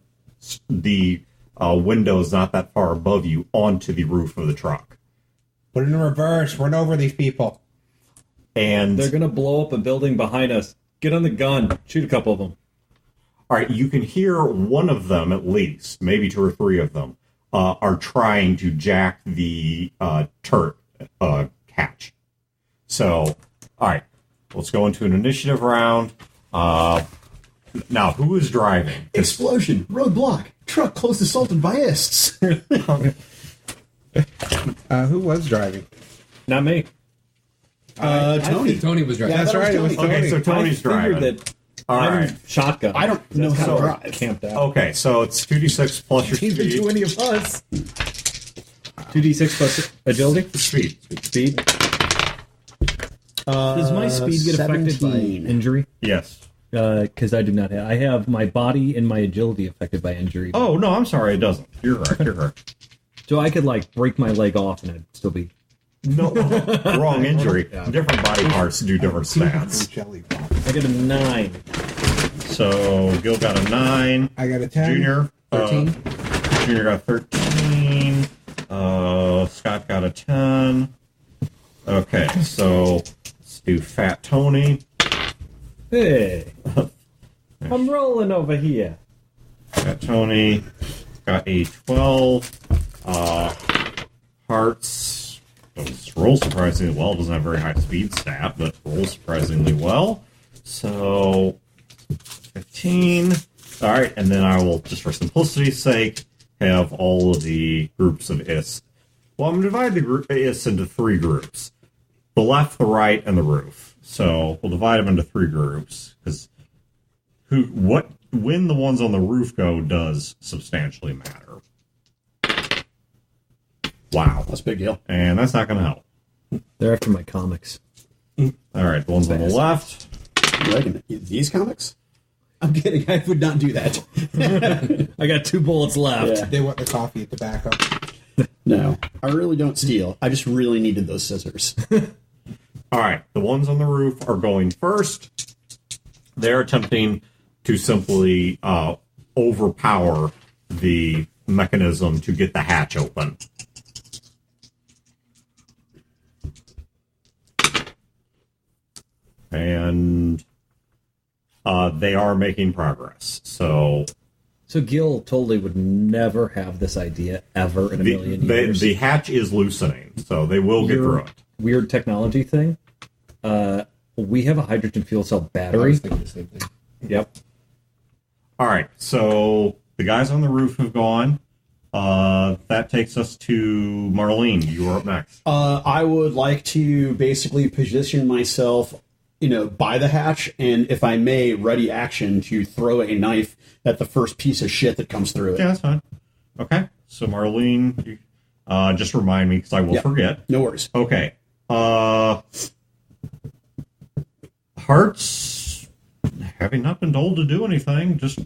the windows not that far above you onto the roof of the truck. Put it in reverse. Run over these people. And They're going to blow up a building behind us. Get on the gun. Shoot a couple of them. all right, you can hear one of them at least, maybe two or three of them, are trying to jack the turret hatch. So, all right, let's go into an initiative round. Now, who is driving? Explosion, roadblock, truck close assaulted by ists. Who was driving? Not me. Tony. Tony was right. Yeah, That's that was right. It was Tony. Okay, so Tony's I figured driving. that All I'm right. shotgun. I don't know how to drive. Camped out. Okay, so it's 2d6 plus your Can't even do speed. any of us. 2d6 plus agility? Speed. Speed. Does my speed get affected by 17. injury? Yes. Because I do not have. I have my body and my agility affected by injury. Oh, no, I'm sorry, it doesn't. You're right, you're right. So I could, like, break my leg off and I'd still be. No, wrong injury. Different body parts do different stats. Jelly ball. I get a 9. So Gil got a 9. I got a 10. Junior. 13. Junior got 13. Scott got a 10. Okay, so let's do Fat Tony. Hey! I'm rolling over here. Fat Tony got a 12. Hearts rolls surprisingly well. Doesn't have very high speed stat, but rolls surprisingly well. So 15. All right, and then I will, just for simplicity's sake, have all of the groups of IS. Well, I'm going to divide the group IS into 3 groups. The left, the right, and the roof. So we'll divide them into 3 groups, because when the ones on the roof go does substantially matter. Wow. That's a big deal. And that's not going to help. They're after my comics. All right, the ones on the left. You reckon these comics? I'm kidding. I would not do that. I got 2 bullets left. Yeah. They want the coffee and tobacco. No, I really don't steal. I just really needed those scissors. All right, the ones on the roof are going first. They're attempting to simply overpower the mechanism to get the hatch open. And they are making progress. So Gil totally would never have this idea ever in a million years. the hatch is loosening, so they will get through it. Weird technology thing. We have a hydrogen fuel cell battery. thinking the same thing. Yep. All right, so the guys on the roof have gone. That takes us to Marlene. You are up next. I would like to basically position myself by the hatch, and if I may, ready action to throw a knife at the first piece of shit that comes through it. Yeah, that's fine. Okay, so Marlene, just remind me because I will forget. No worries. Okay. Hearts, having not been told to do anything, just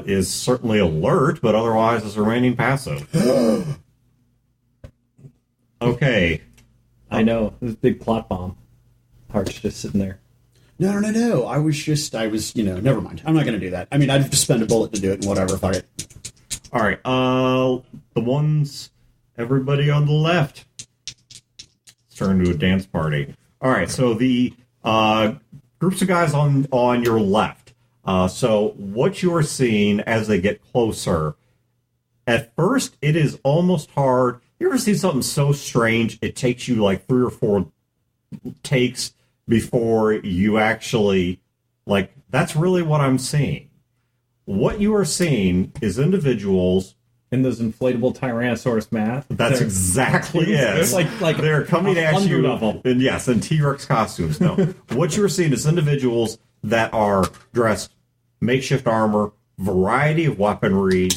is certainly alert, but otherwise is remaining passive. Okay. I know. This big plot bomb. Heart's just sitting there. No. I was, never mind. I'm not going to do that. I mean, I'd have to spend a bullet to do it and whatever. Fuck it. All right. The ones, everybody on the left. Let's turn to a dance party. All right. So the groups of guys on your left. So what you are seeing as they get closer, at first it is almost hard. You ever see something so strange it takes you like 3 or 4 takes before you actually, like, that's really what I'm seeing. What you are seeing is individuals in those inflatable Tyrannosaurus masks. That's exactly it. It's like they're coming at you, of them. and yes, in T-Rex costumes. No, what you're seeing is individuals that are dressed makeshift armor, variety of weaponry,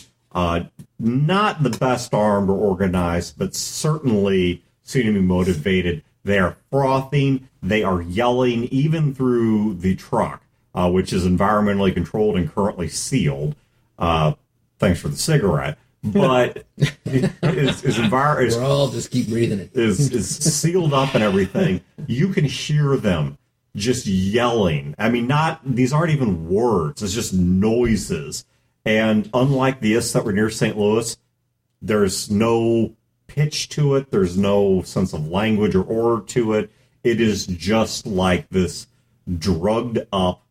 not the best armed or organized, but certainly seem to be motivated. They are frothing. They are yelling, even through the truck, which is environmentally controlled and currently sealed. Thanks for the cigarette. But we're all just keep breathing it. Is sealed up and everything. You can hear them just yelling. I mean, these aren't even words. It's just noises. And unlike the IS that were near St. Louis, there's no pitch to it. There's no sense of language or order to it. It is just like this drugged up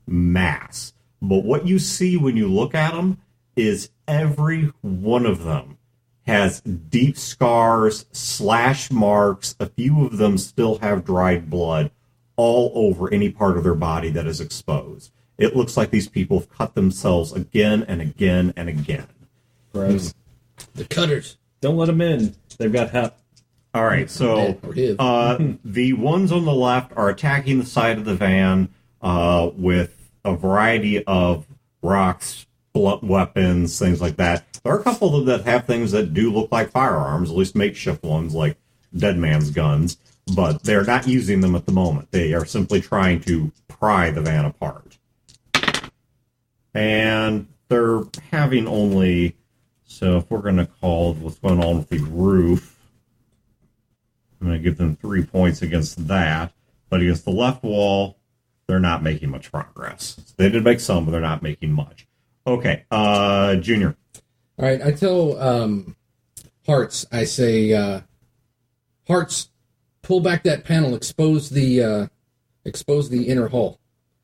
mass. But what you see when you look at them is every one of them has deep scars, slash marks. A few of them still have dried blood all over any part of their body that is exposed. It looks like these people have cut themselves again and again and again. Gross. The cutters. Don't let them in. They've got hep. All right, so the ones on the left are attacking the side of the van with a variety of rocks, blunt weapons, things like that. There are a couple of them that have things that do look like firearms, at least makeshift ones like Dead Man's guns, but they're not using them at the moment. They are simply trying to pry the van apart. And they're having only... So if we're going to call what's going on with the roof, I'm going to give them 3 points against that. But against the left wall, they're not making much progress. They did make some, but they're not making much. Okay, Junior. All right, I tell Hearts, I say, Hearts, pull back that panel, expose the inner hull.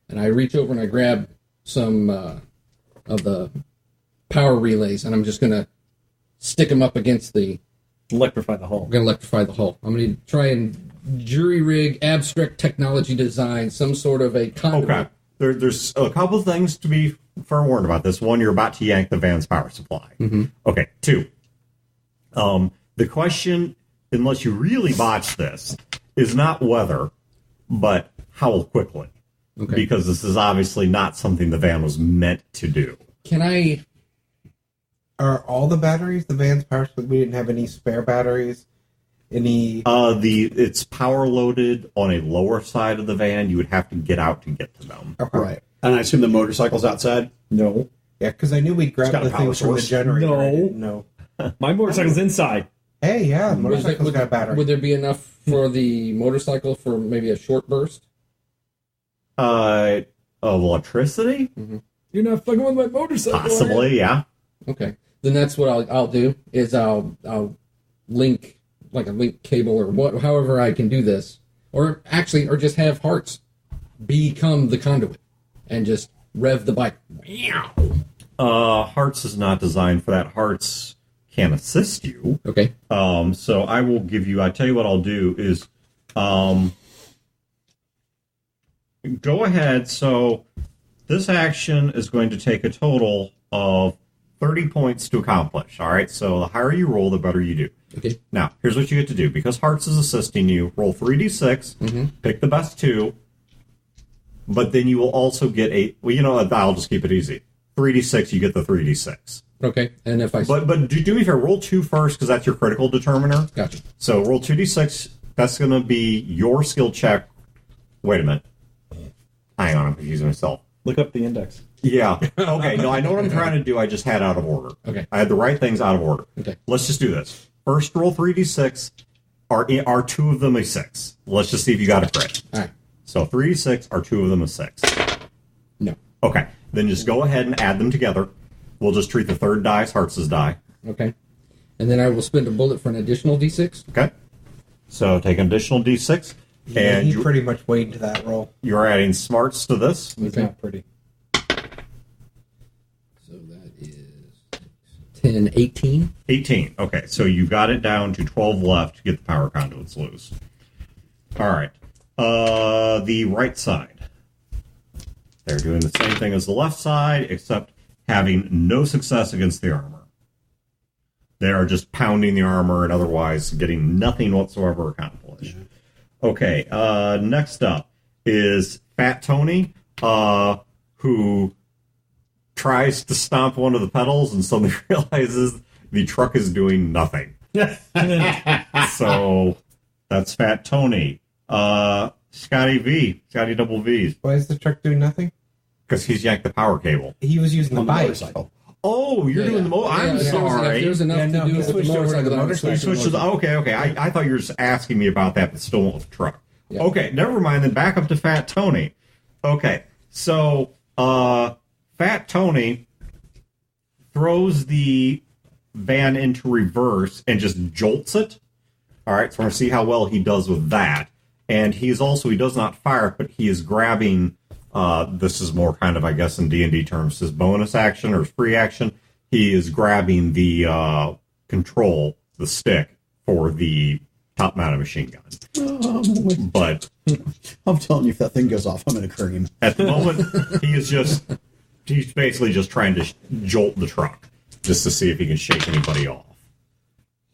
And I reach over and I grab some of the power relays, and I'm just going to stick them up against the... Electrify the hull. I'm going to electrify the hull. I'm going to try and jury rig, abstract technology design, some sort of a conduit. Okay. There's a couple things to be forewarned about this. One, you're about to yank the van's power supply. Mm-hmm. Okay. 2, the question, unless you really botch this, is not whether, but how quickly. Okay. Because this is obviously not something the van was meant to do. Can I... Are all the batteries the van's power? We didn't have any spare batteries. Any? It's power loaded on a lower side of the van. You would have to get out to get to them. Right. And I assume the motorcycle's outside? No. Yeah, because I knew we grabbed got a the power things from the source. generator. No. I didn't know. My motorcycle's inside. Hey, yeah, the motorcycle's got a battery. Would there be enough for the motorcycle for maybe a short burst? Of electricity? Mm-hmm. You're not fucking with my motorcycle. Possibly, yeah. Okay. Then that's what I'll do, is I'll link, like a link cable or however I can do this. Or just have Hearts become the conduit and just rev the bike. Hearts is not designed for that. Hearts can assist you. Okay. So I will give you, I tell you what I'll do is, go ahead. So this action is going to take a total of 30 points to accomplish. All right. So the higher you roll, the better you do. Okay. Now, here's what you get to do. Because Hearts is assisting you, roll 3d6, pick the best 2, But then you will also get I'll just keep it easy. 3d6, you get the 3d6. Okay, and if I... But do me a favor, roll 2 first, because that's your critical determiner. Gotcha. So roll 2d6, that's going to be your skill check. Wait a minute. Hang on, I'm confusing myself. Look up the index. Yeah. Okay, no, I know what I'm trying to do, I just had out of order. Okay. I had the right things out of order. Okay. Let's just do this. First roll 3d6, are 2 of them a 6? Let's just see if you got a crit. All right. So 3d6, are 2 of them a 6? No. Okay, then just go ahead and add them together. We'll just treat the third die as Hearts' die. Okay. And then I will spend a bullet for an additional D6. Okay. So take an additional d6, Yeah, and he pretty much weighed into that roll. you're adding smarts to this. It's Okay. not pretty. So that is 10, 18. 18. Okay, so you got it down to 12 left to get the power conduits loose. All right. The right side. They're doing the same thing as the left side, except having no success against the armor. They are just pounding the armor and otherwise getting nothing whatsoever accomplished. Okay, next up is Fat Tony, who tries to stomp one of the pedals and suddenly realizes the truck is doing nothing. So that's Fat Tony. Scotty Double V's, Why is the truck doing nothing? because he's yanked the power cable. He was using the On the bike. motorcycle. Oh, you're doing the I'm sorry. There's enough Yeah, no, to do he with the switched over to motorcycle. the that I was motorcycle. He switching switches. motorcycle. Okay. I thought you were just asking me about that, but still went with the truck. Yeah. Okay, never mind. Then back up to Fat Tony. Okay, so Fat Tony throws the van into reverse and just jolts it. All right, so we're gonna see how well he does with that. And he does not fire, but he is grabbing. This is more kind of, I guess, in D&D terms, his bonus action or his free action. He is grabbing the control, the stick, for the top-mounted machine gun. But I'm telling you, if that thing goes off, I'm going to cream. at the moment, he's basically just trying to jolt the truck, just to see if he can shake anybody off.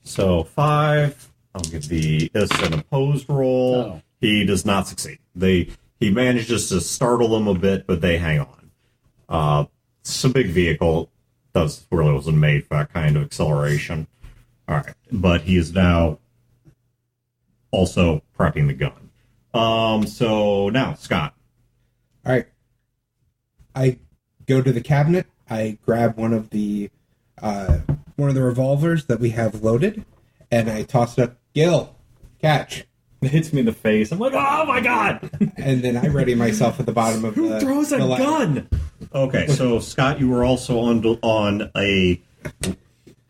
So 5, I'll give this an opposed roll. Oh. He does not succeed. He manages to startle them a bit, but they hang on. It's a big vehicle. Really wasn't made for that kind of acceleration. All right, but he is now also prepping the gun. So now, Scott. All right. I go to the cabinet. I grab one of the revolvers that we have loaded, and I toss it up. Gil, catch. It hits me in the face. I'm like, oh my god! And then I ready myself at the bottom of Who the throws a the ladder. gun? Okay, so Scott, you were also on a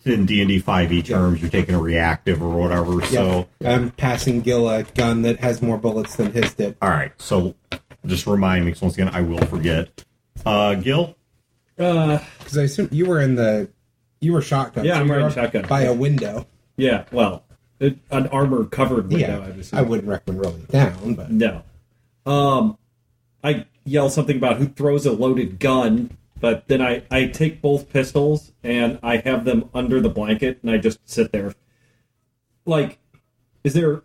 in D&D 5e terms, you're taking a reactive or whatever. So, I'm passing Gil a gun that has more bullets than his did. all right. So, just remind me, because once again, I will forget. Gil, Because I assume you were shotgun. Yeah, I'm you were wearing up shotgun. by a window. Yeah, well, an armor covered window. Yeah, I would I wouldn't recommend rolling it down, but No. I yell something about who throws a loaded gun, but then I take both pistols and I have them under the blanket and I just sit there. Like, is there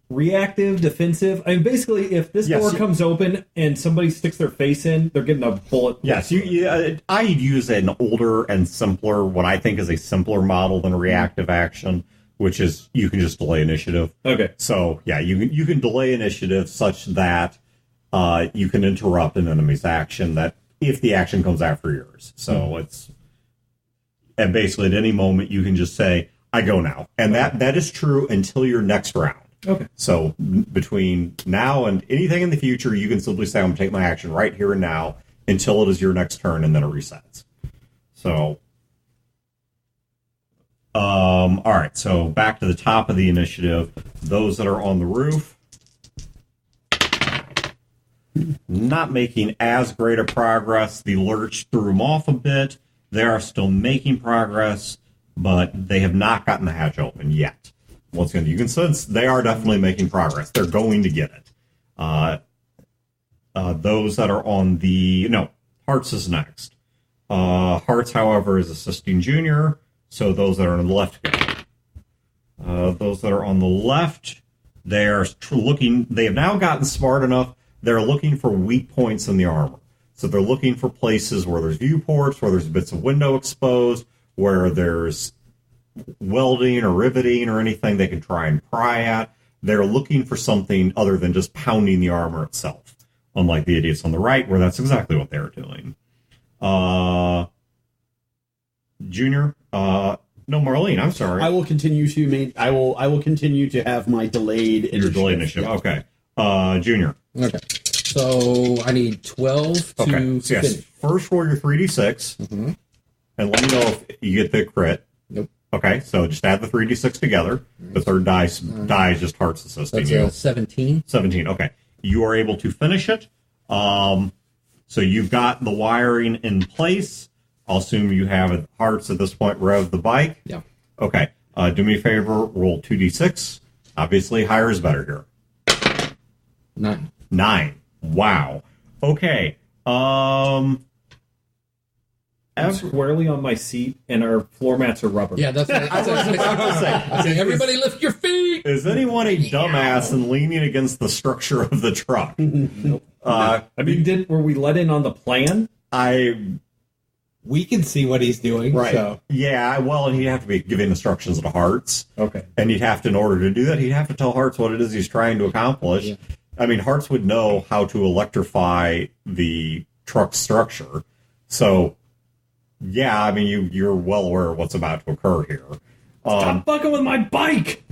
reactive, defensive? I mean, basically, if this Yes, door you- comes open and somebody sticks their face in, they're getting a bullet. yes, I'd use an older and simpler, what I think is a simpler model than a reactive action, which is you can just delay initiative. Okay. So, yeah, you can delay initiative such that you can interrupt an enemy's action that if the action comes after yours. So and basically at any moment you can just say, I go now. And that is true until your next round. Okay. So between now and anything in the future, you can simply say, I'm going to take my action right here and now until it is your next turn, and then it resets. So, all right. So back to the top of the initiative. Those that are on the roof, not making as great a progress. The lurch threw them off a bit. They are still making progress, but they have not gotten the hatch open yet. Once again, you can sense they are definitely making progress. They're going to get it. Those that are on Hearts is next. Hearts, however, is assisting Junior, so those that are on the left go. Those that are on the left, they are looking. They have now gotten smart enough they're looking for weak points in the armor. So they're looking for places where there's viewports, where there's bits of window exposed, where there's welding or riveting or anything they can try and pry at. They're looking for something other than just pounding the armor itself, unlike the idiots on the right, where that's exactly what they're doing. Junior, no, Marlene, I'm sorry. I will continue to I will continue to have my delayed initiative. Your delayed initiative. Okay. Junior. Okay. So I need 12 to So yes, finish. first roll your 3d6, and let me know if you get the crit. Nope. Okay, so just add the 3d6 together. The third die is just hearts assisting That's you. a 17. 17, okay. You are able to finish it. So you've got the wiring in place. I'll assume you have hearts at this point. Rev the bike. Yeah. Okay. Do me a favor. Roll 2d6. Obviously, higher is better here. 9. 9. Wow. Okay. I'm squarely on my seat, and our floor mats are rubber. Yeah, that's what I was about to say. I say, everybody lift your feet! Is anyone a dumbass and leaning against the structure of the truck? Nope. I mean, were we let in on the plan? We can see what he's doing. Right. So. Yeah, well, and he'd have to be giving instructions to Hearts. Okay. And he'd have to, in order to do that, he'd have to tell Hearts what it is he's trying to accomplish. Yeah. I mean, Hearts would know how to electrify the truck structure. So, yeah, I mean, you're well aware of what's about to occur here. Stop fucking with my bike!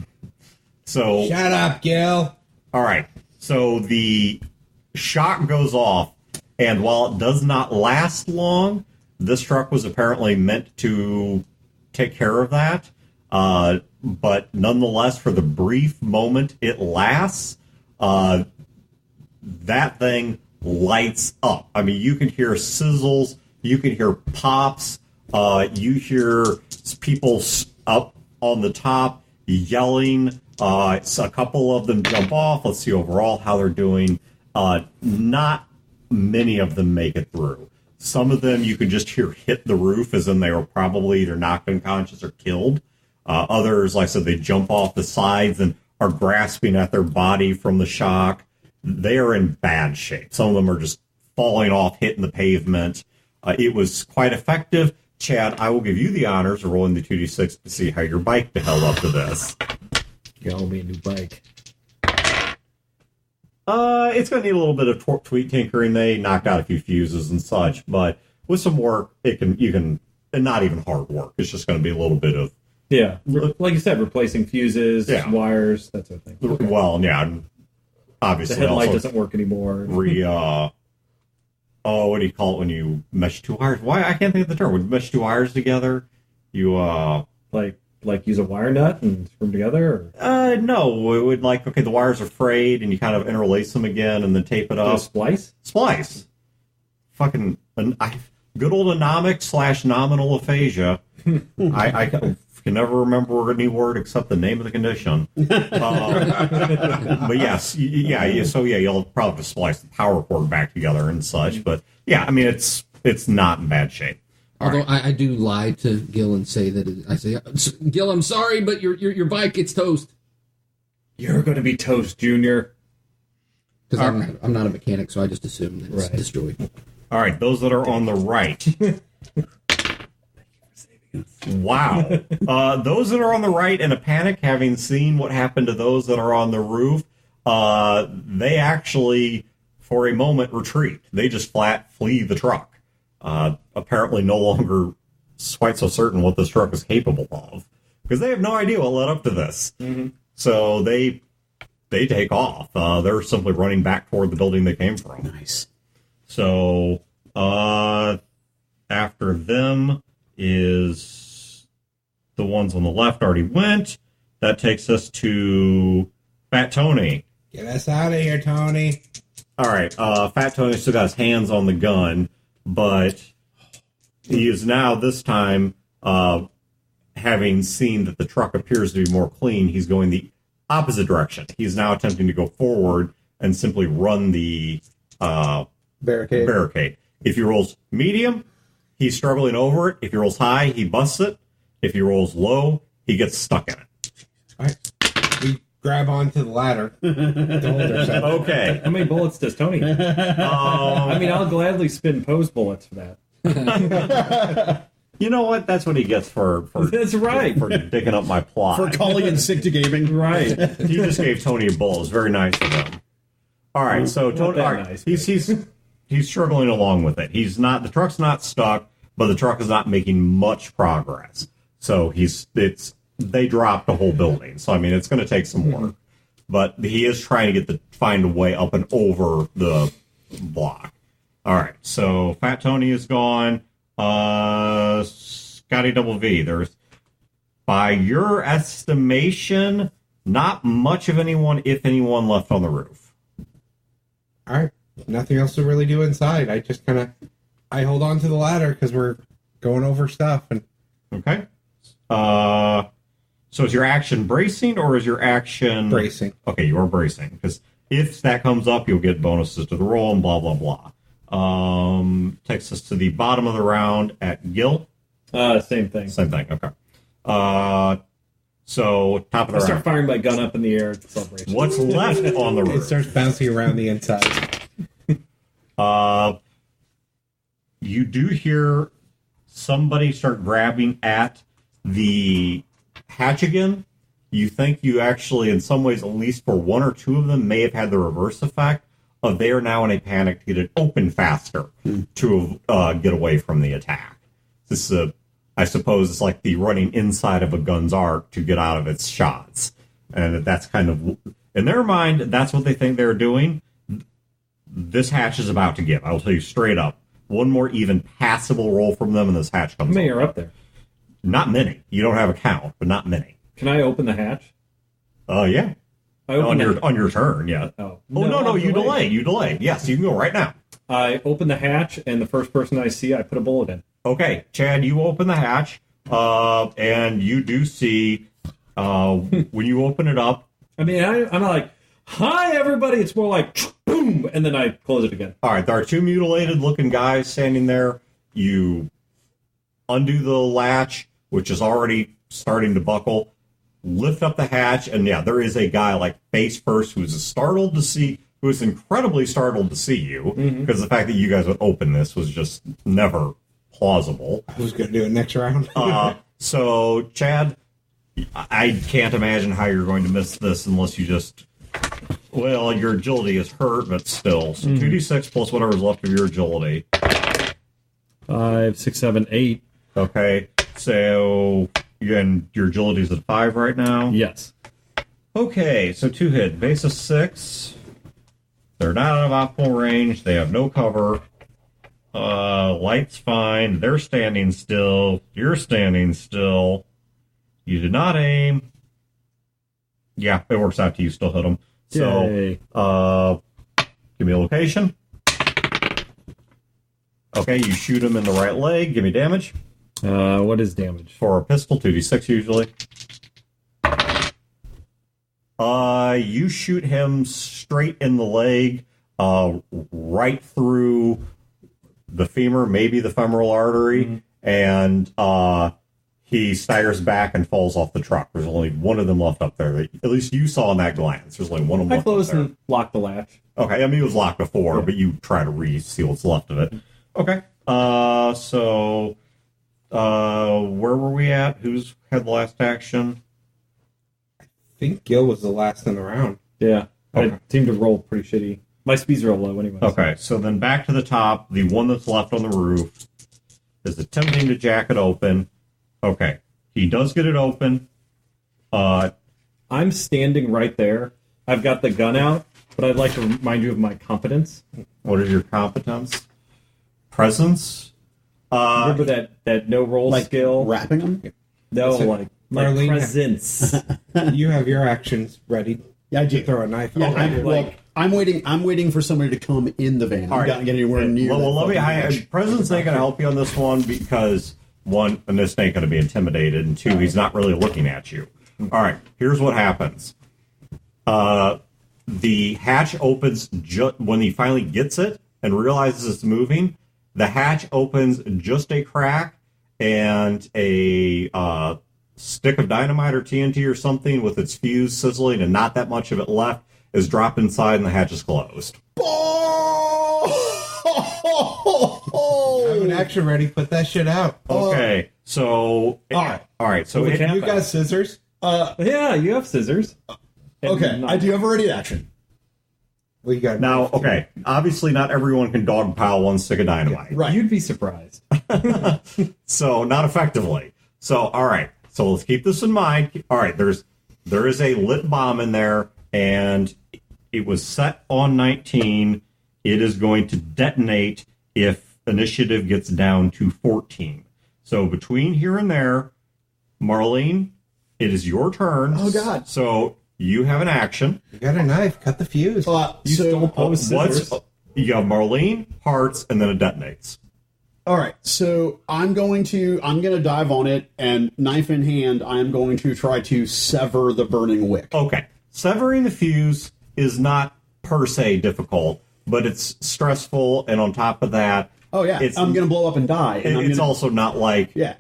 So, Shut up, Gil. all right. So the shock goes off, and while it does not last long, this truck was apparently meant to take care of that. But nonetheless, for the brief moment it lasts, that thing lights up. I mean, you can hear sizzles, you can hear pops, you hear people up on the top yelling. So a couple of them jump off. Let's see overall how they're doing. Not many of them make it through. Some of them you can just hear hit the roof, as in they were probably either knocked unconscious or killed. Others, like I said, they jump off the sides and are grasping at their body from the shock. They are in bad shape. Some of them are just falling off, hitting the pavement. It was quite effective. Chad, I will give you the honors of rolling the 2d6 to see how your bike held up to this. Got me a new bike. It's going to need a little bit of tweak tinkering. They knocked out a few fuses and such, but with some work, you can, and not even hard work. It's just going to be a little bit of, Yeah, like you said, replacing fuses, Yeah. wires, that sort of thing. well, yeah, and The obviously headlight also doesn't work anymore. what do you call it when you mesh two wires? Why, I can't think of the term. When you mesh two wires together, you, Like use a wire nut and screw them together? Or no, it would the wires are frayed and you kind of interlace them again and then tape it do a up. splice? Splice. Fucking good old anomic / nominal aphasia. I can never remember any word except the name of the condition. But yes, you'll probably just splice the power cord back together and such. But yeah, I mean, it's not in bad shape. Although I do lie to Gil and say that I say, Gil, I'm sorry, but your bike gets toast. You're going to be toast, Junior. Because I'm not a mechanic, so I just assume that it's destroyed. All right, those that are on the right. Wow. Those that are on the right in a panic, having seen what happened to those that are on the roof, they actually, for a moment, retreat. They just flat flee the truck. Apparently no longer quite so certain what this truck is capable of. Because they have no idea what led up to this. Mm-hmm. So they take off. They're simply running back toward the building they came from. Nice. So, after them is the ones on the left already went. That takes us to Fat Tony. Get us out of here, Tony. All right, Fat Tony still got his hands on the gun, but he is now, this time, having seen that the truck appears to be more clean, he's going the opposite direction. He's now attempting to go forward and simply run the barricade. If he rolls medium, he's struggling over it. If he rolls high, he busts it. If he rolls low, he gets stuck in it. All right. We grab onto the ladder to hold herself. Okay. How many bullets does Tony have? I mean, I'll gladly spin pose bullets for that. You know what? That's what he gets for That's right. for dicking up my plot. For calling in sick to gaming. Right. He just gave Tony a bull. It's very nice of him. All right, so Tony, that all right, nice, he's struggling along with it. The truck's not stuck, but the truck is not making much progress. So they dropped the whole building. So I mean, it's going to take some work, but he is trying to find a way up and over the block. All right, so Fat Tony is gone. Scotty Double V, there's, by your estimation, not much of anyone, if anyone, left on the roof. All right, nothing else to really do inside. I just I hold on to the ladder because we're going over stuff. And Okay. So is your action bracing or is your action bracing. Okay, you are bracing because if that comes up, you'll get bonuses to the roll and blah blah blah. Takes us to the bottom of the round at Gil. Same thing. Same thing. Okay. So top of the I start round. firing my gun up in the air at the celebration. What's left on the It roof? starts bouncing around the inside. You do hear somebody start grabbing at the hatch again. You think you actually, in some ways, at least for one or two of them, may have had the reverse effect of they are now in a panic to get it open faster to get away from the attack. This is I suppose it's like the running inside of a gun's arc to get out of its shots. And that's kind of, in their mind, that's what they think they're doing. This hatch is about to give. I will tell you straight up. One more even passable roll from them and this hatch How comes many up. are up there? Not many. You don't have a count, but not many. Can I open the hatch? Yeah. I open On your turn, yeah. Oh, No, I'm you delayed. delay. Yes, you can go right now. I open the hatch, and the first person I see, I put a bullet in. Okay, Chad, you open the hatch, and you do see, when you open it up, I mean, I'm not like, hi, everybody. It's more like, boom, and then I close it again. all right, there are two mutilated-looking guys standing there. You undo the latch, which is already starting to buckle, lift up the hatch, and yeah, there is a guy, like, face first, who is incredibly startled to see you, because the fact that you guys would open this was just never plausible. Who's going to do it next round? So, Chad, I can't imagine how you're going to miss this unless you just... Well, your agility is hurt, but still. So 2d6 plus whatever's left of your agility. 5, 6, 7, 8. Okay, so your agility is at 5 right now? Yes. Okay, so 2 hit. Base of 6. They're not out of optimal range. They have no cover. Light's fine. They're standing still. You're standing still. You did not aim. Yeah, it works out to you. Still hit them. So, Yay. give me a location. Okay, you shoot him in the right leg. Give me damage. What is damage? For a pistol, 2d6 usually. You shoot him straight in the leg, right through the femur, maybe the femoral artery, and he staggers back and falls off the truck. There's only one of them left up there. At least you saw in that glance. There's only one of them I left up closed there. and locked the latch. Okay, I mean, it was locked before, but you try to re-seal what's left of it. Okay. So, where were we at? Who's had the last action? I think Gil was the last in the round. Yeah. Okay. I seem to roll pretty shitty. My speed's real low anyway. Okay, so then back to the top. The one that's left on the roof is attempting to jack it open. Okay, he does get it open. I'm standing right there. I've got the gun out, but I'd like to remind you of my competence. What is your competence? Presence? Remember that no roll Like skill? wrapping them? No, So, like Marlene- presence. You have your actions ready. Yeah, I to do. throw a knife. Yeah, Okay. I'm waiting. I'm waiting for somebody to come in the van. All I'm right. not getting anywhere near. Well, that let me. fucking hatch. Presence ain't going to help you on this one because one, and this ain't going to be intimidated, and two, he's not really looking at you. All right, here's what happens. The hatch opens when he finally gets it and realizes it's moving. The hatch opens just a crack, and a stick of dynamite or TNT or something with its fuse sizzling and not that much of it left is dropped inside and the hatch is closed. I have an action ready. Put that shit out. Okay, so all right. So Holy cow. You got scissors? Yeah, you have scissors. And Okay, not- I do have a ready action. We got now, okay, obviously not everyone can dogpile one stick of dynamite. Right. You'd be surprised. So not effectively. So all right. So let's keep this in mind. All right, there is a lit bomb in there, and it was set on 19. It is going to detonate if initiative gets down to 14. So between here and there, Marlene, it is your turn. Oh, God. So you have an action. You got a knife. Cut the fuse. You stole Poe's What's scissors. you have Marlene, Hearts, and then it detonates. All right, so I'm gonna dive on it, and knife in hand, I am going to try to sever the burning wick. Okay. Severing the fuse is not per se difficult, but it's stressful, and on top of that, Oh yeah, it's I'm gonna blow up and die. And I'm it's gonna, also not like Yeah.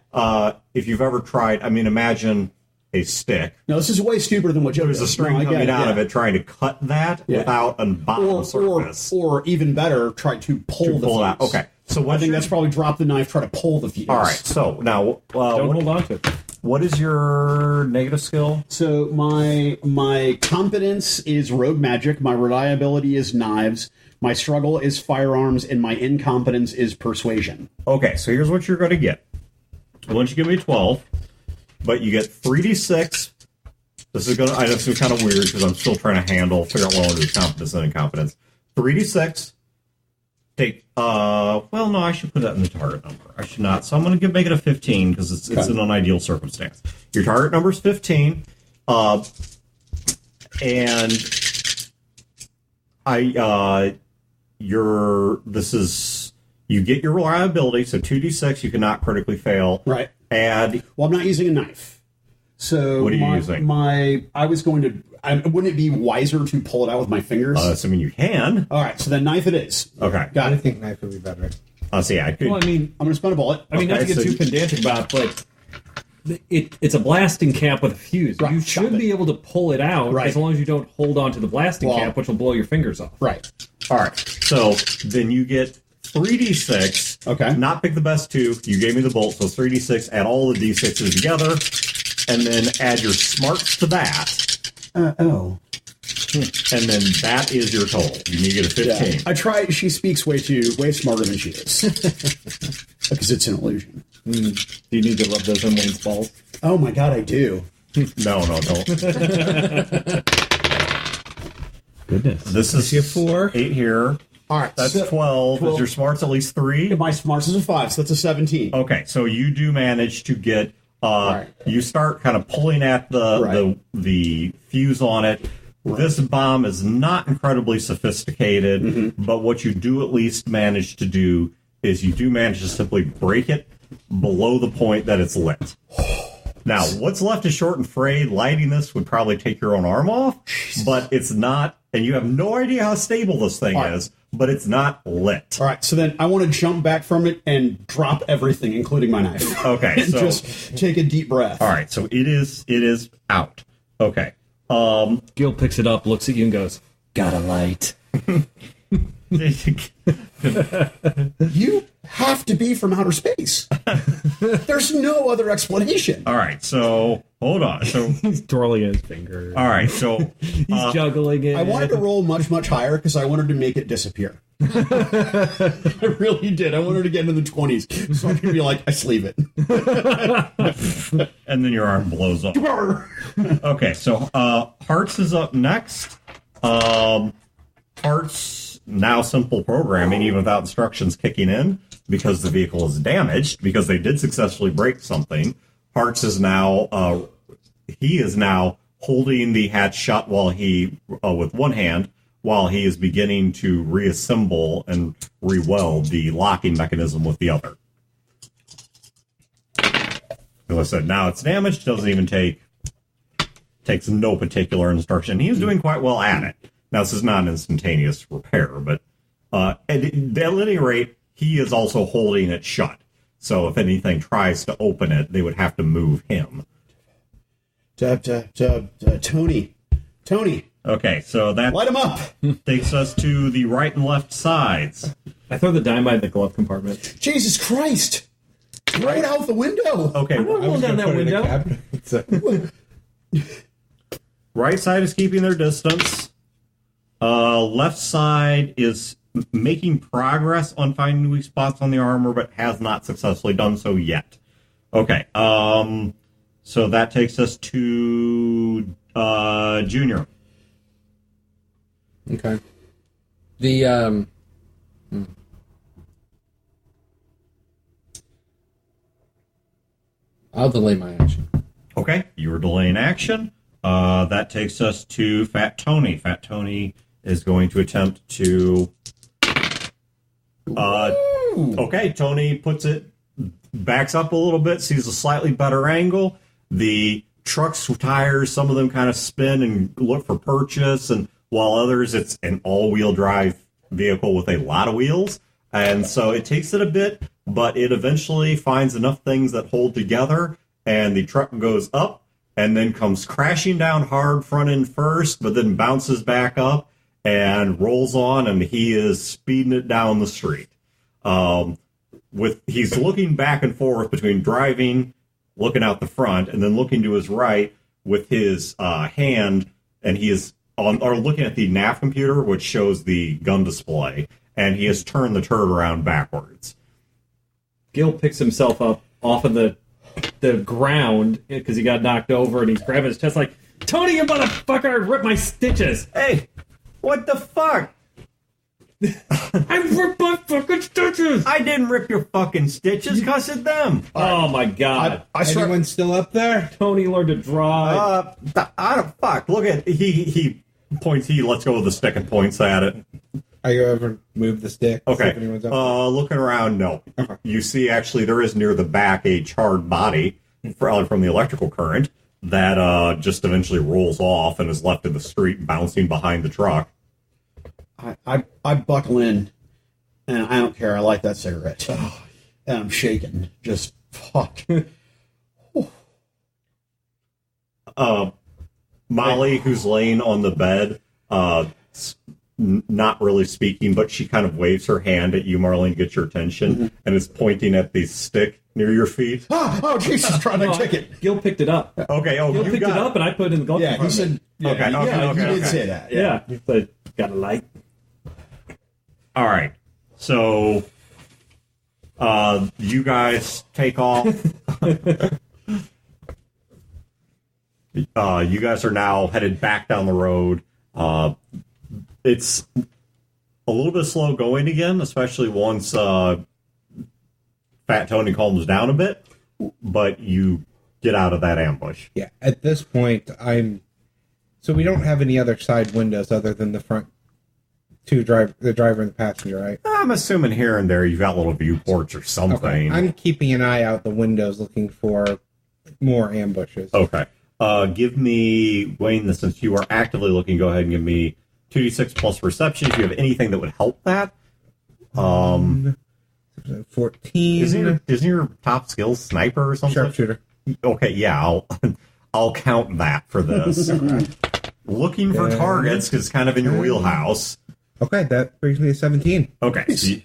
if you've ever tried. I mean, imagine a stick. no, this is way stupider than what Joe There's did. a string No, I get coming out yeah. of it, trying to cut that Yeah. without a bottom surface. Or even better, try to pull the pull it fuse. out. Okay, so I what think that's probably drop the knife, try to pull the fuse. all right. So now, Don't hold on to it. what is your negative skill? So my competence is rogue magic, my reliability is knives, my struggle is firearms, and my incompetence is persuasion. Okay, so here's what you're going to get. I want you to give me 12, but you get 3d6. This is going to, I know this is kind of weird because I'm still trying to figure out what I want to do with competence and incompetence. 3d6. Take, well, no, I should put that in the target number. I should not. So I'm going to make it a 15 because it's an unideal circumstance. Your target number is 15. And you get your reliability, so 2d6, you cannot critically fail. Right. Add, Well, I'm not using a knife. So What are you using? I was going to. Wouldn't it be wiser to pull it out with my fingers? assuming you can. All right, so then knife it is. Okay. Got I it. think knife would be better. So yeah, I could. Well, I mean, I'm going to spin a bullet. not to Okay, get so too you- pedantic about it, but it's a blasting cap with a fuse. Right, You stop should it. be able to pull it out Right. as long as you don't hold on to the blasting Well- cap, which will blow your fingers off. Right. All right. So then you get 3d6. Okay. Not pick the best two. You gave me the bolt, so 3d6. Add all the d6s together, and then add your smarts to that, Oh. and then that is your total. You need to get a 15. Yeah. I try. She speaks way smarter than she is. Because it's an illusion. Do you need to rub those on Wayne's balls? Oh my god, I do. No, don't. Goodness. This is you 4. 8 here. All right, That's so 12. Is your smarts at least 3? my smarts is a 5, so that's a 17. Okay, so you do manage to get. Right. You start kind of pulling at the Right. the fuse on it. This bomb is not incredibly sophisticated, Mm-hmm. but what you do at least manage to do is you do manage to simply break it below the point that it's lit. Now, what's left is short and frayed. Lighting this would probably take your own arm off, but it's not, and you have no idea how stable this thing All right. is, but it's not lit. All right, so then I want to jump back from it and drop everything, including my knife. Okay, and so just take a deep breath. all right, so it is out. Okay. Gil picks it up, looks at you, and goes, "Got a light." You have to be from outer space. There's no other explanation. All right, so hold on. So He's twirling his finger. all right, so He's juggling it. I wanted to roll much, much higher because I wanted to make it disappear. I really did. I wanted to get into the 20s so I could be like, I sleeve it. and then your arm blows off. Okay, so Hearts is up next. Hearts now simple programming, even without instructions kicking in, because the vehicle is damaged, because they did successfully break something. Hearts is now he is now holding the hatch shut while he with one hand while he is beginning to reassemble and re-weld the locking mechanism with the other. As I said, now it's damaged, doesn't even takes no particular instruction. He is doing quite well at it. Now, this is not an instantaneous repair, but at any rate, he is also holding it shut. So if anything tries to open it, they would have to move him. Tony. Okay, so that Light him up. takes us to the right and left sides. I throw the dynamite in the glove compartment. Jesus Christ. Throw it out the window. Okay, I'm not rolling down that window. right side is keeping their distance. Left side is making progress on finding weak spots on the armor, but has not successfully done so yet. Okay, so that takes us to Junior. Okay. The I'll delay my action. Okay, you were delaying action. That takes us to Fat Tony. Fat Tony is going to attempt to... okay, Tony backs up a little bit, sees a slightly better angle. The truck's tires, some of them kind of spin and look for purchase, and while others, it's an all-wheel drive vehicle with a lot of wheels. And so it takes it a bit, but it eventually finds enough things that hold together, and the truck goes up and then comes crashing down hard front end first, but then bounces back up and rolls on, and he is speeding it down the street. He's looking back and forth between driving, looking out the front, and then looking to his right with his hand, and he is looking at the nav computer, which shows the gun display, and he has turned the turret around backwards. Gil picks himself up off of the ground because he got knocked over, and he's grabbing his chest like, Tony, you motherfucker, I ripped my stitches. Hey, what the fuck? I ripped my fucking stitches. I didn't rip your fucking stitches, cuss at them. Oh my god. Anyone still up there? Tony learned to drive. I don't fuck. Look at he points. He lets go of the stick and points at it. Are you ever moved the stick? Okay. If anyone's up Looking around, no. You see, actually, there is near the back a charred body from the electrical current that just eventually rolls off and is left in the street, bouncing behind the truck. I buckle in, and I don't care. I light that cigarette. And I'm shaking. Just fuck. Molly, who's laying on the bed, not really speaking, but she kind of waves her hand at you, Marlene, to get your attention, and is pointing at the stick near your feet. Oh, Jesus, trying to kick it. Gil picked it up. Okay, Gil picked it up, and I put it in the glove Yeah, he compartment. said. Okay, he did say that. Yeah. He said, got a light. All right, so you guys take off. You guys are now headed back down the road. It's a little bit slow going again, especially once Fat Tony calms down a bit, but you get out of that ambush. Yeah, at this point, so we don't have any other side windows other than the front the driver and the passenger, right? I'm assuming here and there you've got little viewports or something. Okay. I'm keeping an eye out the windows looking for more ambushes. Okay. Give me, Wayne, since you are actively looking, go ahead and give me 2d6 plus perception if you have anything that would help that. 14. Isn't your top skill sniper or something? Sharpshooter. Okay, yeah, I'll count that for this. Looking for targets because it's kind of in your wheelhouse. Okay, that brings me to 17. Okay, so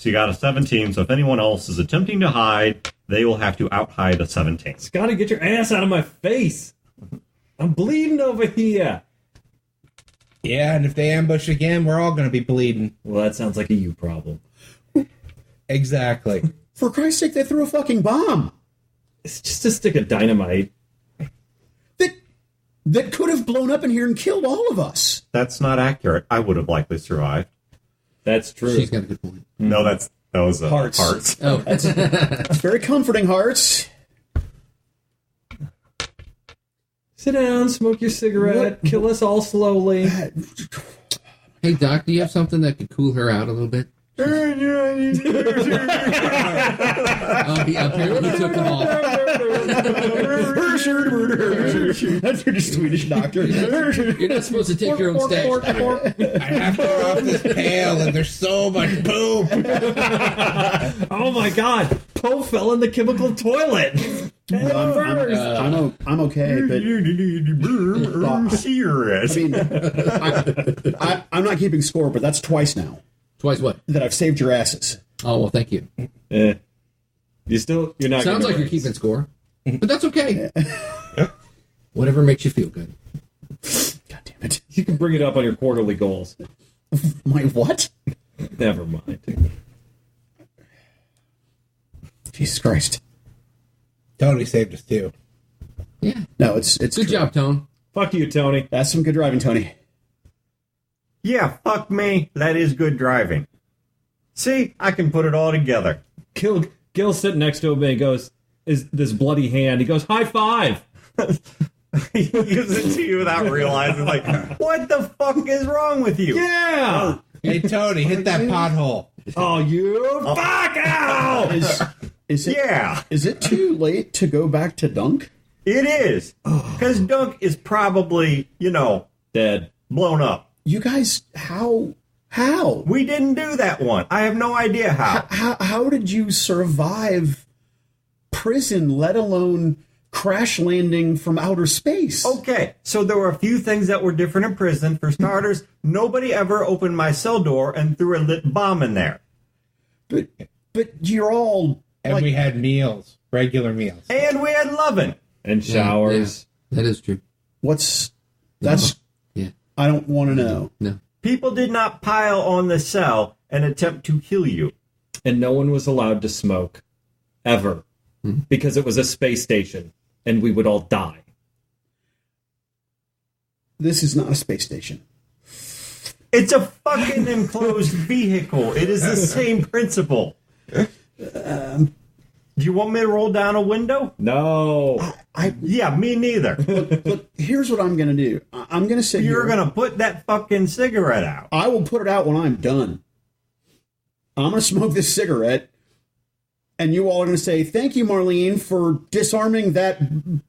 you got a 17, so if anyone else is attempting to hide, they will have to out-hide a 17. Scotty, get your ass out of my face. I'm bleeding over here. Yeah, and if they ambush again, we're all going to be bleeding. Well, that sounds like a you problem. Exactly. For Christ's sake, they threw a fucking bomb. It's just a stick of dynamite. That could have blown up in here and killed all of us. That's not accurate. I would have likely survived. That's true. She's got a good point. No, that was Hearts. Hearts. Oh, It's very comforting, Hearts. Sit down, smoke your cigarette, kill us all slowly. hey, Doc, do you have something that could cool her out a little bit? Apparently he took them off. That's for the Swedish doctor. You're not supposed to take your own steps. I have to go off this pail, and there's so much poop. Oh my god, Poe fell in the chemical toilet. I'm okay, but Serious. I mean, I'm not keeping score, but that's twice now Twice what? that I've saved your asses. Oh, well, thank you. You're not. Sounds like you're keeping score, but that's okay. Whatever makes you feel good. God damn it! You can bring it up on your quarterly goals. My what? Never mind. Jesus Christ! Tony saved us too. Yeah. No, it's Good true. job, Tone. Fuck you, Tony. That's some good driving, Tony. Yeah, fuck me. That is good driving. See, I can put it all together. Gil's sitting next to him and he goes, "Is this bloody hand?" He goes, "High five." He gives it to you without realizing, like, what the fuck is wrong with you? Yeah. Hey, Tony, hit that pothole. Oh, you fuck out. Is it? Yeah, Is it too late to go back to Dunk? it is. Because Dunk is probably, Dead. blown up. You guys, how? We didn't do that one. I have no idea how. How did you survive prison, let alone crash landing from outer space? Okay, so there were a few things that were different in prison. For starters, nobody ever opened my cell door and threw a lit bomb in there. But you're all And we had meals, regular meals. And we had loving. And showers. Yeah, that is true. that's Yeah. I don't want to know. No. People did not pile on the cell and attempt to kill you. And no one was allowed to smoke. Ever. Because it was a space station. And we would all die. This is not a space station. It's a fucking enclosed vehicle. It is the same principle. Do you want me to roll down a window? No. Yeah, me neither. Look, here's what I'm going to do. I'm going to sit You're here. going to put that fucking cigarette out. I will put it out when I'm done. I'm going to smoke this cigarette, and you all are going to say, "Thank you, Marlene, for disarming that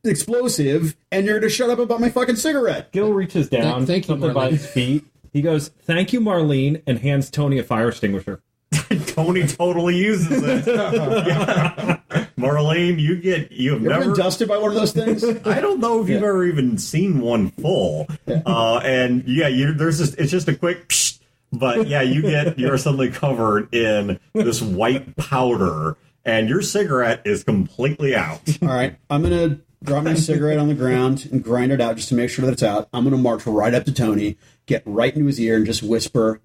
explosive," and you're going to shut up about my fucking cigarette. Gil reaches down, Thank you, something by Marlene. his feet. He goes, "Thank you, Marlene," and hands Tony a fire extinguisher. Tony totally uses it. Yeah. Marlene, you have You ever never... been dusted by one of those things? I don't know if you've ever even seen one full. And yeah, it's just a quick psh, but yeah, you're suddenly covered in this white powder and your cigarette is completely out. All right, I'm going to drop my cigarette on the ground and grind it out just to make sure that it's out. I'm going to march right up to Tony, get right into his ear, and just whisper,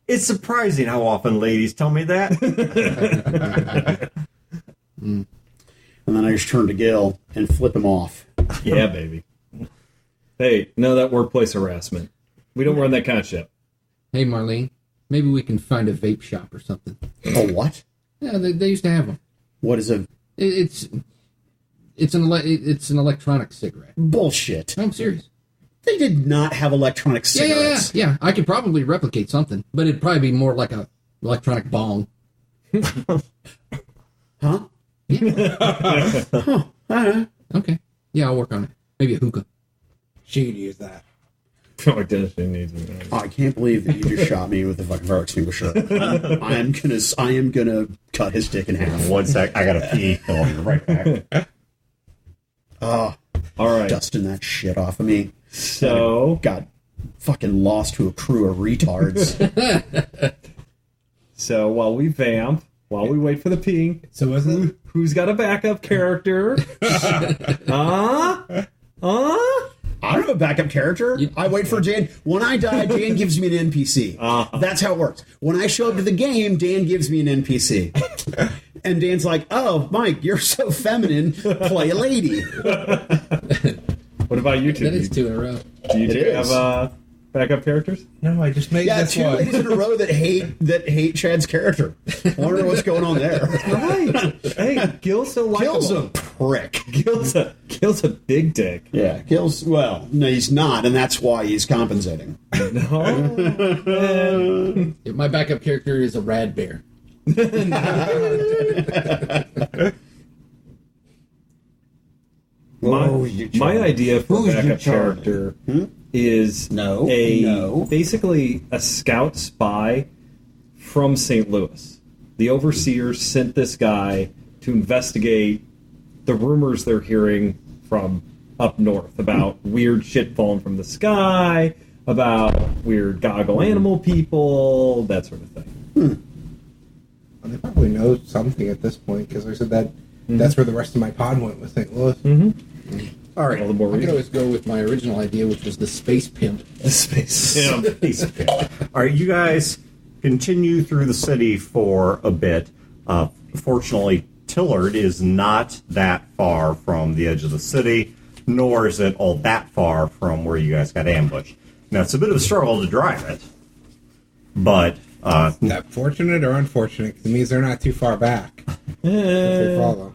It's surprising how often ladies tell me that. and then I just turn to Gil and flip him off. Yeah, baby. Hey, no, that workplace harassment. We don't run that kind of shit. Hey, Marlene, maybe we can find a vape shop or something. Oh, what? Yeah, they used to have them. What is a It's an electronic cigarette. bullshit? I'm serious. They did not have electronic cigarettes. Yeah. I could probably replicate something, but it'd probably be more like a electronic bong. Huh? Okay. Yeah, I'll work on it. Maybe a hookah. She could use that. Oh, Dennis needs it. I can't believe that you just shot me with the fucking fire extinguisher. I am gonna cut his dick in half. 1 sec, I gotta pee. I'll be right back. Oh, All right. dusting that shit off of me. So, Got fucking lost to a crew of retards. while we vamp, while we wait for the peeing, So was it? who's got a backup character? I don't have a backup character. I wait for Dan. When I die, Dan gives me an NPC. That's how it works. When I show up to the game, Dan gives me an NPC. And Dan's like, "Oh, Mike, you're so feminine. Play a lady." What about you two? That is 2 in a row. Do you It two is. have backup characters? No, I just made Yeah, this 2 one. ladies in a row that hate Chad's character. I wonder what's going on there. Right. Hey, Gil's so likable. Gil's a prick. Gil's a big dick. Yeah, Gil's, well, no, he's not, and that's why he's compensating. No. My backup character is a rad bear. My idea for a backup character is No. basically a scout spy from St. Louis. the overseers sent this guy to investigate the rumors they're hearing from up north about weird shit falling from the sky, about weird goggle animal people, that sort of thing. Well, they probably know something at this point, because I said that that's where the rest of my pod went with St. Louis. All right. All the more I could reason. always go with my original idea, which was the space pimp. The space. All right, you guys continue through the city for a bit. Fortunately, Tillard is not that far from the edge of the city, nor is it all that far from where you guys got ambushed. Now, it's a bit of a struggle to drive it, but Is that fortunate or unfortunate? 'Cause it means they're not too far back. If they follow.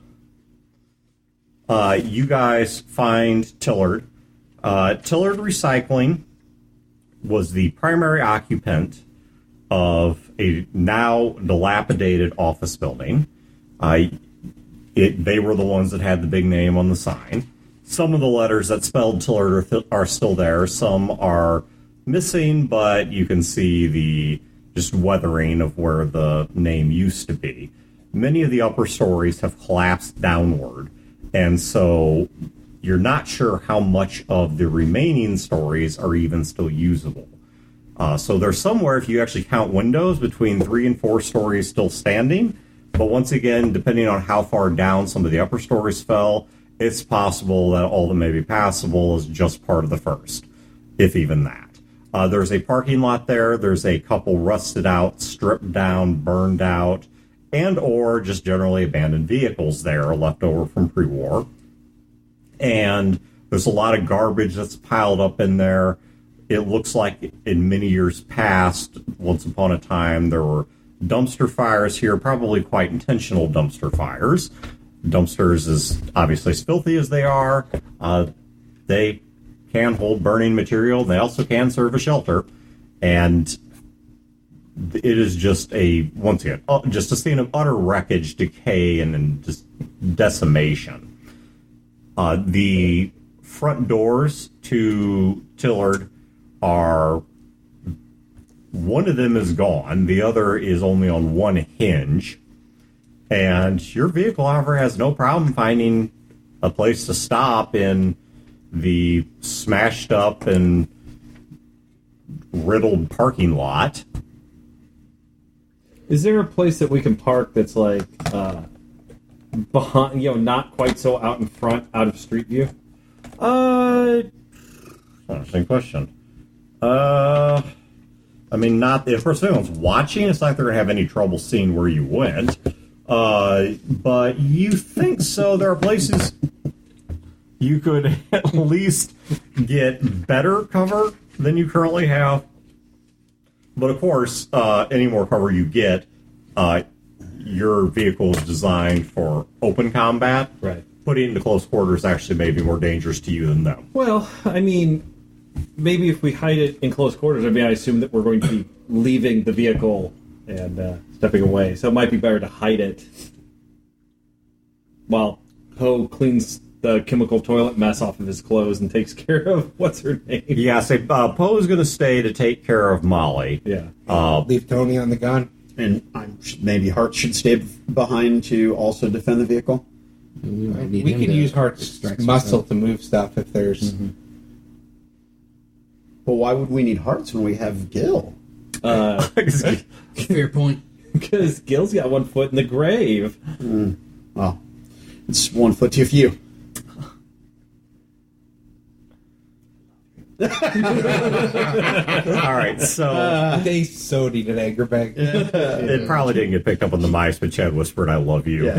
you guys find Tillard. Tillard Recycling was the primary occupant of a now dilapidated office building. They were the ones that had the big name on the sign. Some of the letters that spelled Tillard are still there. Some are missing, but you can see the just weathering of where the name used to be. Many of the upper stories have collapsed downward, and so you're not sure how much of the remaining stories are even still usable. So there's somewhere, if you actually count windows, between 3 and 4 stories still standing. But once again, depending on how far down some of the upper stories fell, it's possible that all that may be passable is just part of the first, if even that. There's a parking lot there. There's a couple rusted out, stripped down, burned out, and or just generally abandoned vehicles there left over from pre-war. And there's a lot of garbage that's piled up in there. It looks like in many years past, once upon a time, there were dumpster fires here, probably quite intentional dumpster fires. Dumpsters, as obviously as filthy as they are, they can hold burning material. They also can serve a shelter. And it is just once again, just a scene of utter wreckage, decay, and just decimation. The front doors to Tillard are, one of them is gone, the other is only on one hinge, and your vehicle, however, has no problem finding a place to stop in the smashed up and riddled parking lot. Is there a place that we can park that's like behind, not quite so out in front, out of street view? Interesting question. I mean, not if anyone's watching, it's not like they're gonna have any trouble seeing where you went. But you think so? There are places you could at least get better cover than you currently have. But of course, any more cover you get, your vehicle is designed for open combat. Right. Putting it into close quarters actually may be more dangerous to you than them. Well, I mean, maybe if we hide it in close quarters, I assume that we're going to be leaving the vehicle and stepping away. So it might be better to hide it while Poe cleans the chemical toilet mess off of his clothes and takes care of what's her name. Yeah, say Poe is going to stay to take care of Molly. Yeah. Leave Tony on the gun. And maybe Hart should stay behind to also defend the vehicle. We could use Hart's muscle to move stuff if there's... Well, why would we need Hearts when we have Gil? Fair point. Because Gil's got 1 foot in the grave. Well, it's 1 foot too few. All right, so They sody today, Gerbeg. it probably didn't get picked up on the mice, but Chad whispered, "I love you." Yeah,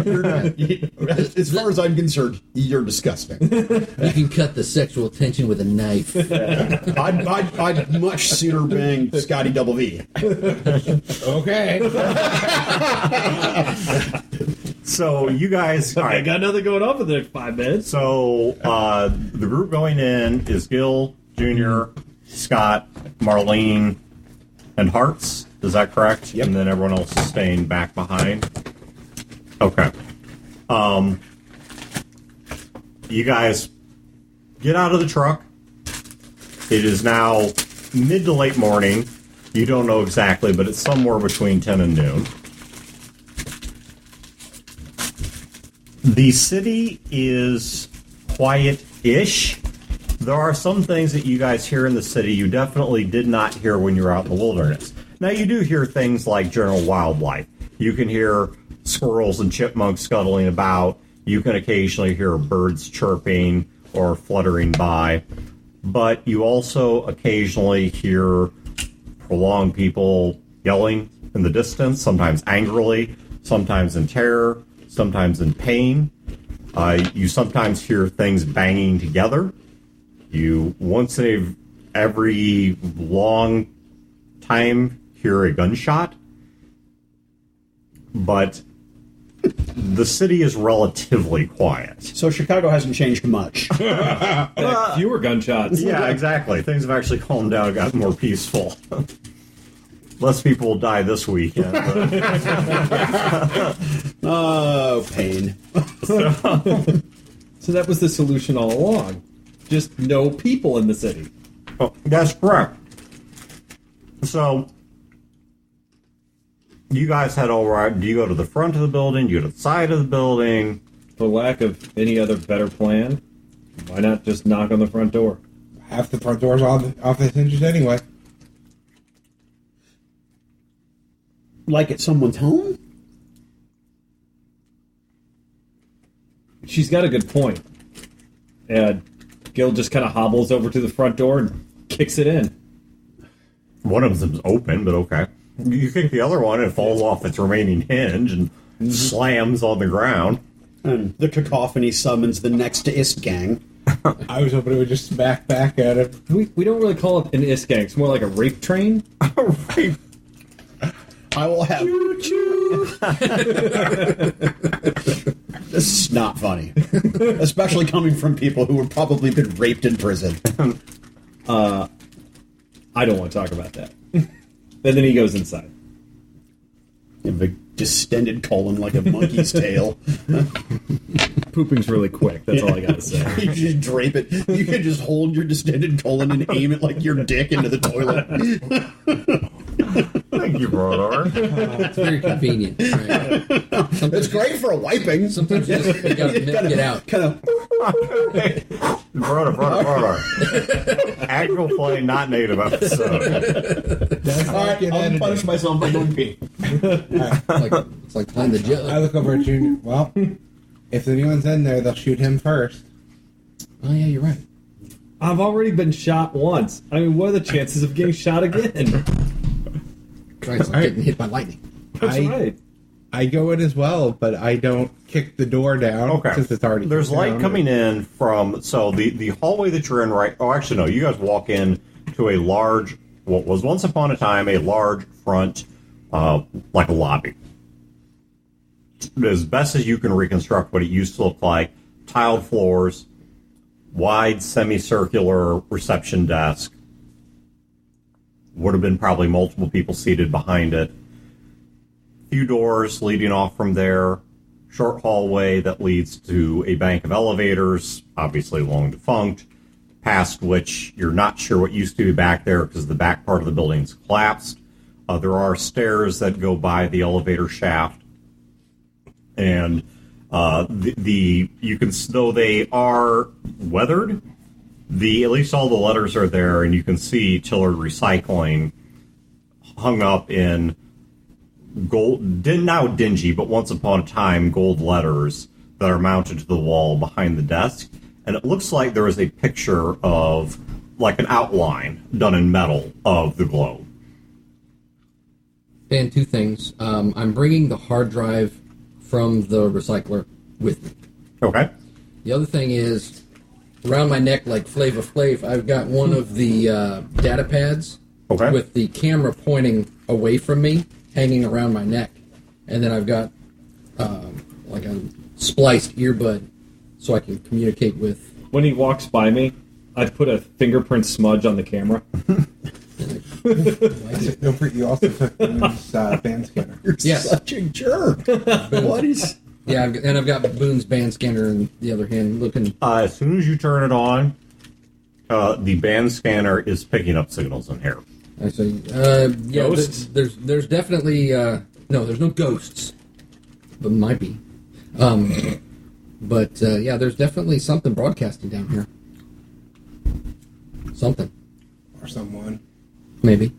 as far as I'm concerned, you're disgusting. You can cut the sexual tension with a knife. I'd much sooner bang Scotty Double V. Okay. So you guys, all I right. got nothing going on for the next 5 minutes. So the group going in is Gil, Junior, Scott, Marlene, and Hearts. Is that correct? Yep. And then everyone else is staying back behind. Okay. You guys get out of the truck. It is now mid to late morning. You don't know exactly, but it's somewhere between 10 and noon. The city is quiet-ish. There are some things that you guys hear in the city you definitely did not hear when you were out in the wilderness. Now, you do hear things like general wildlife. You can hear squirrels and chipmunks scuttling about. You can occasionally hear birds chirping or fluttering by. But you also occasionally hear prolonged people yelling in the distance, sometimes angrily, sometimes in terror, sometimes in pain. You sometimes hear things banging together. You once in every long time hear a gunshot. But the city is relatively quiet. So Chicago hasn't changed much. Fewer gunshots. Yeah, exactly. Things have actually calmed down and gotten more peaceful. Less people will die this weekend. Oh, pain. So that was the solution all along. Just no people in the city. Oh, that's correct. So, you guys head all right. Do you go to the front of the building? Do you go to the side of the building? For lack of any other better plan, why not just knock on the front door? Half the front doors off the hinges anyway. Like at someone's home? She's got a good point. And Gil just kind of hobbles over to the front door and kicks it in. One of them's open, but okay. You kick the other one and it falls off its remaining hinge and slams on the ground. And the cacophony summons the next IST gang. I was hoping it would just smack back at him. We don't really call it an IS gang. It's more like a rape train. Right. I will have. This is not funny. Especially coming from people who have probably been raped in prison. I don't want to talk about that. And then he goes inside. You have a distended colon like a monkey's tail. Pooping's really quick. That's all I got to say. You just drape it. You can just hold your distended colon and aim it like your dick into the toilet. Thank you, brother. It's very convenient. Right? It's great for a wiping. Sometimes you just you gotta get out. Kind of. Brother. Actual play, not native episode. All right, I'll punish myself by going pee. It's like playing the I judge. look over at Junior. Well, if anyone's in there, they'll shoot him first. Oh yeah, you're right. I've already been shot once. I mean, what are the chances of getting shot again? Right, it's like getting hit by lightning. That's right. I go in as well, but I don't kick the door down Okay. since it's already. There's kicked light down. coming in from the hallway that you're in right. Oh, actually, no. You guys walk in to a large, what was once upon a time a large front, like a lobby. As best as you can reconstruct what it used to look like, tiled floors, wide semicircular reception desk. Would have been probably multiple people seated behind it. Few doors leading off from there. Short hallway that leads to a bank of elevators, obviously long defunct, past which you're not sure what used to be back there because the back part of the building's collapsed. There are stairs that go by the elevator shaft. And you can, though they are weathered, at least all the letters are there, and you can see Tillard Recycling hung up in gold, now dingy, but once upon a time gold letters that are mounted to the wall behind the desk. And it looks like there is a picture of, like an outline done in metal of the globe. And two things. I'm bringing the hard drive from the recycler with me. Okay. The other thing is, around my neck, like Flava Flav, I've got one of the data pads Okay. with the camera pointing away from me, hanging around my neck. And then I've got like a spliced earbud so I can communicate with... When he walks by me, I put a fingerprint smudge on the camera. Don't forget, you also took Boone's band scanner. You're Yes. such a jerk. What is... Yeah, and I've got Boone's band scanner in the other hand, looking... As soon as you turn it on, the band scanner is picking up signals in here. I say, yeah, Ghosts? there's definitely no, there's no ghosts, but might be. But yeah, there's definitely something broadcasting down here. Something, Or someone. maybe.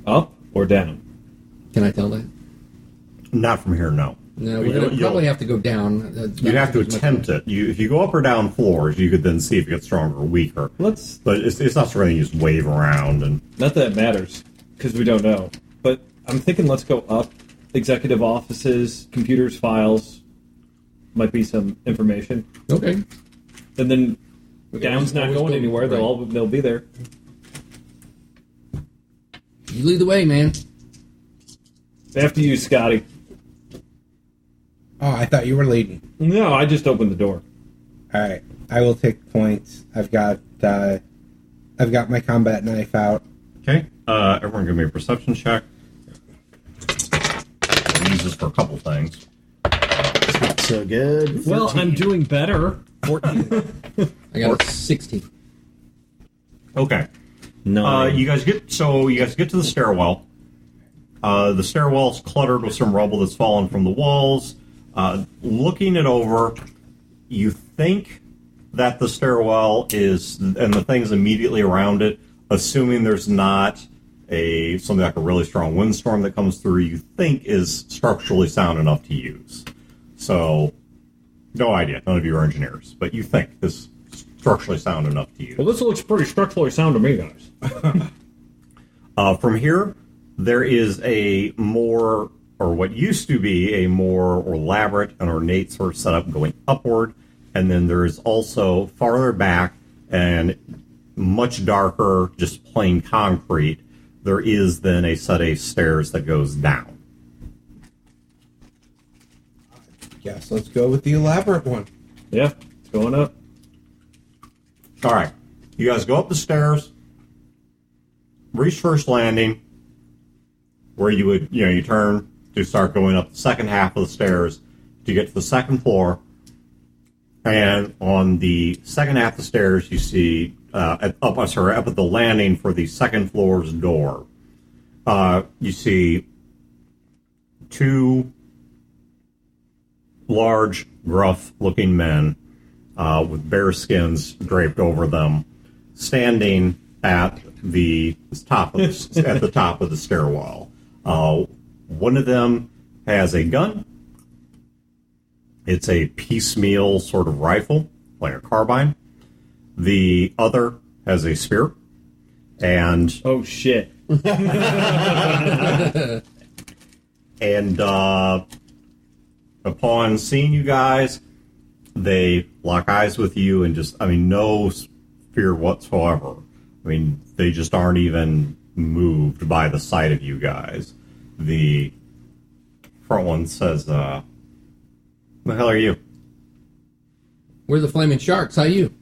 Up or down? Can I tell that? Not from here, no. No, You'll- we're gonna you'll- probably have to go down. You'd have to attempt it. If you go up or down floors, you could then see if it gets stronger or weaker. Let's. But it's not something you just wave around and. Not that it matters, because we don't know. But I'm thinking let's go up. Executive offices, computers, files. Might be some information. Okay. And then We can down's not always going go- anywhere. right. They'll be there. You lead the way, man. After you, Scotty. Oh, I thought you were leading. No, I just opened the door. All right, I will take points. I've got my combat knife out. Okay. Everyone give me a perception check. I'll use this for a couple things. Not so good. Well, I'm doing better. 14. I got a 16. Okay. No. You guys get to the stairwell. The stairwell's cluttered with some rubble that's fallen from the walls. Looking it over, you think that the stairwell is, and the things immediately around it, assuming there's not something like a really strong windstorm that comes through, you think is structurally sound enough to use. So, no idea. None of you are engineers, but you think this is structurally sound enough to use. Well, this looks pretty structurally sound to me, guys. From here, there is a more, or what used to be a more elaborate and ornate sort of setup going upward, and then there is also farther back and much darker, just plain concrete. There is then a set of stairs that goes down. Guess let's go with the elaborate one. Yeah, it's going up. All right, you guys go up the stairs, reach first landing, where you would, you turn to start going up the second half of the stairs to get to the second floor. And on the second half of the stairs, you see up at the landing for the second floor's door. You see two large, gruff-looking men with bare skins draped over them, standing at the top of the stairwell. One of them has a gun. It's a piecemeal sort of rifle, like a carbine. The other has a spear. And Oh, shit. upon seeing you guys, they lock eyes with you and just, no fear whatsoever. They just aren't even moved by the sight of you guys. The front one says, "The hell are you?" We're the Flaming Sharks. How you?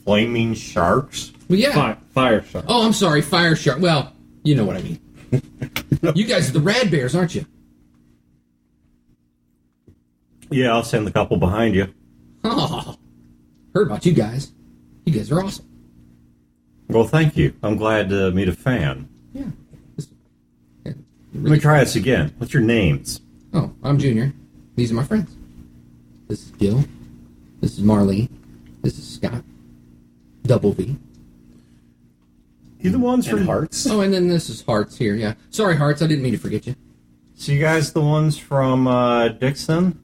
Flaming sharks? Well, yeah. Fire shark. Oh, I'm sorry. Fire Shark. Well, you know what I mean. You guys are the Rad Bears, aren't you? Yeah, I'll send the couple behind you. Oh, heard about you guys. You guys are awesome. Well, thank you. I'm glad to meet a fan. Yeah. Let me try this again. What's your names? Oh, I'm Junior. These are my friends. This is Gil. This is Marlene. This is Scott. Double V. You the ones And from Hearts. Oh, and then this is Hearts here, yeah. Sorry, Hearts, I didn't mean to forget you. So you guys the ones from Dixon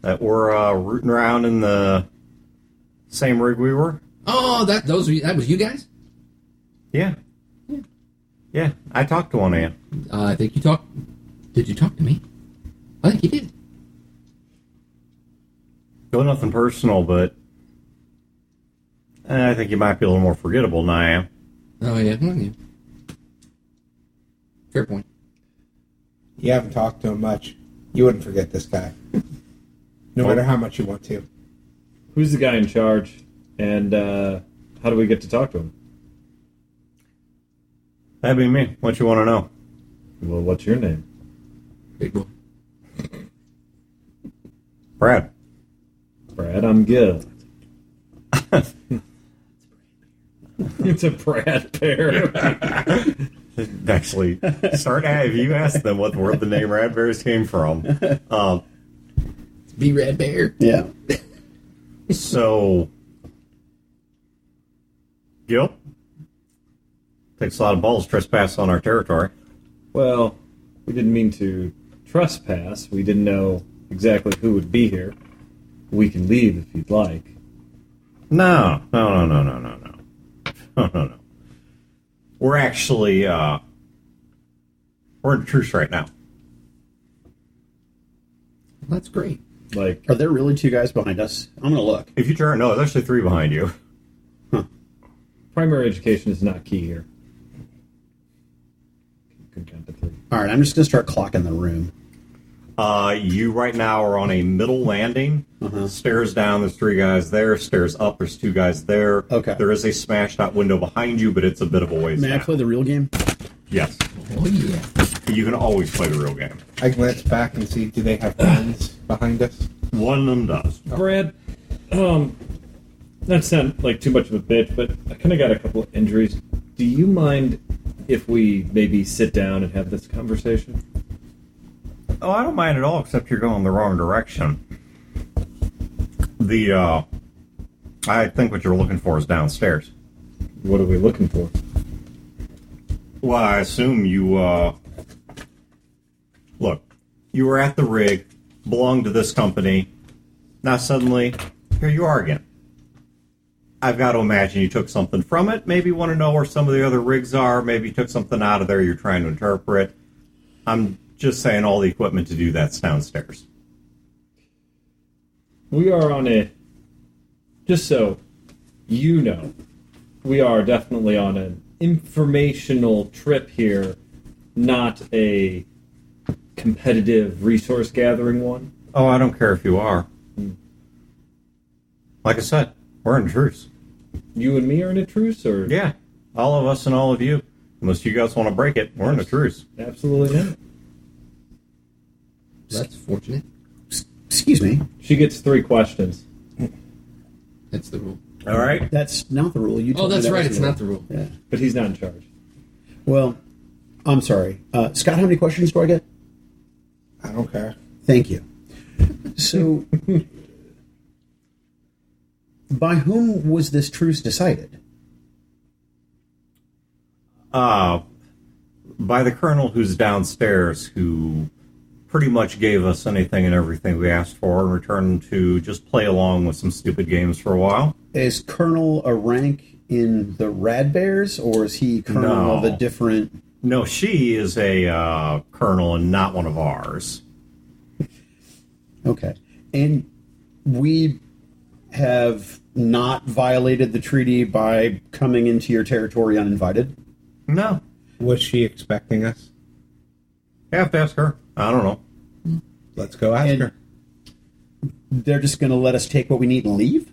that were rooting around in the same rig we were? Oh, that was you guys? Yeah. Yeah, I talked to one of you. I think you talked... Did you talk to me? I think you did. Well, nothing personal, but I think you might be a little more forgettable than I am. Oh, yeah. Well, yeah. Fair point. You haven't talked to him much. You wouldn't forget this guy. No matter how much you want to. Who's the guy in charge? And how do we get to talk to him? That'd be me. What you want to know? Well, what's your name? Big boy. Brad. Brad, I'm Gil. It's a Brad bear. Actually, if you ask them where the name Radbears came from. Be Red Bear. Yeah. So, Gil, takes a lot of balls to trespass on our territory. Well, we didn't mean to trespass. We didn't know exactly who would be here. We can leave if you'd like. No. We're actually, we're in truce right now. That's great. Like, Are there really two guys behind us? I'm going to look. If you turn, no, there's actually 3 behind you. primary education is not key here. Can count to 3. All right, I'm just going to start clocking the room. You right now are on a middle landing. Stairs down, there's 3 guys there. Stairs up, there's 2 guys there. Okay. There is a smashed out window behind you, but it's a bit of a ways May I down. play the real game? Yes. Oh, yeah. You can always play the real game. I glance back and see, do they have guns behind us? One of them does. Brad, not sound like too much of a bitch, but I kind of got a couple of injuries. Do you mind if we maybe sit down and have this conversation? Oh, I don't mind at all, except you're going the wrong direction. I think what you're looking for is downstairs. What are we looking for? Well, I assume you, look, you were at the rig, belonged to this company, now suddenly, here you are again. I've got to imagine you took something from it, maybe want to know where some of the other rigs are, maybe you took something out of there you're trying to interpret. I'm just saying all the equipment to do that's downstairs. We are on a, just so you know, we are definitely on an informational trip here, not a competitive resource gathering one. Oh, I don't care if you are. Like I said, we're in truce. You and me are in a truce, or? Yeah, all of us and all of you. Unless you guys want to break it, we're in a truce. Absolutely not. That's fortunate. Excuse me. She gets 3 questions. That's the rule. All right. That's not the rule. You Oh, told me that's that right. was It's not the rule. Yeah. But he's not in charge. Well, I'm sorry. Scott, how many questions do I get? I don't care. Thank you. So, by whom was this truce decided? By the colonel who's downstairs, who pretty much gave us anything and everything we asked for in return to just play along with some stupid games for a while. Is Colonel a rank in the Radbears, or is he Colonel No. of a different... No, she is a colonel and not one of ours. Okay. And we have not violated the treaty by coming into your territory uninvited? No. Was she expecting us? You have to ask her. I don't know. Let's go ask And- her. They're just going to let us take what we need and leave?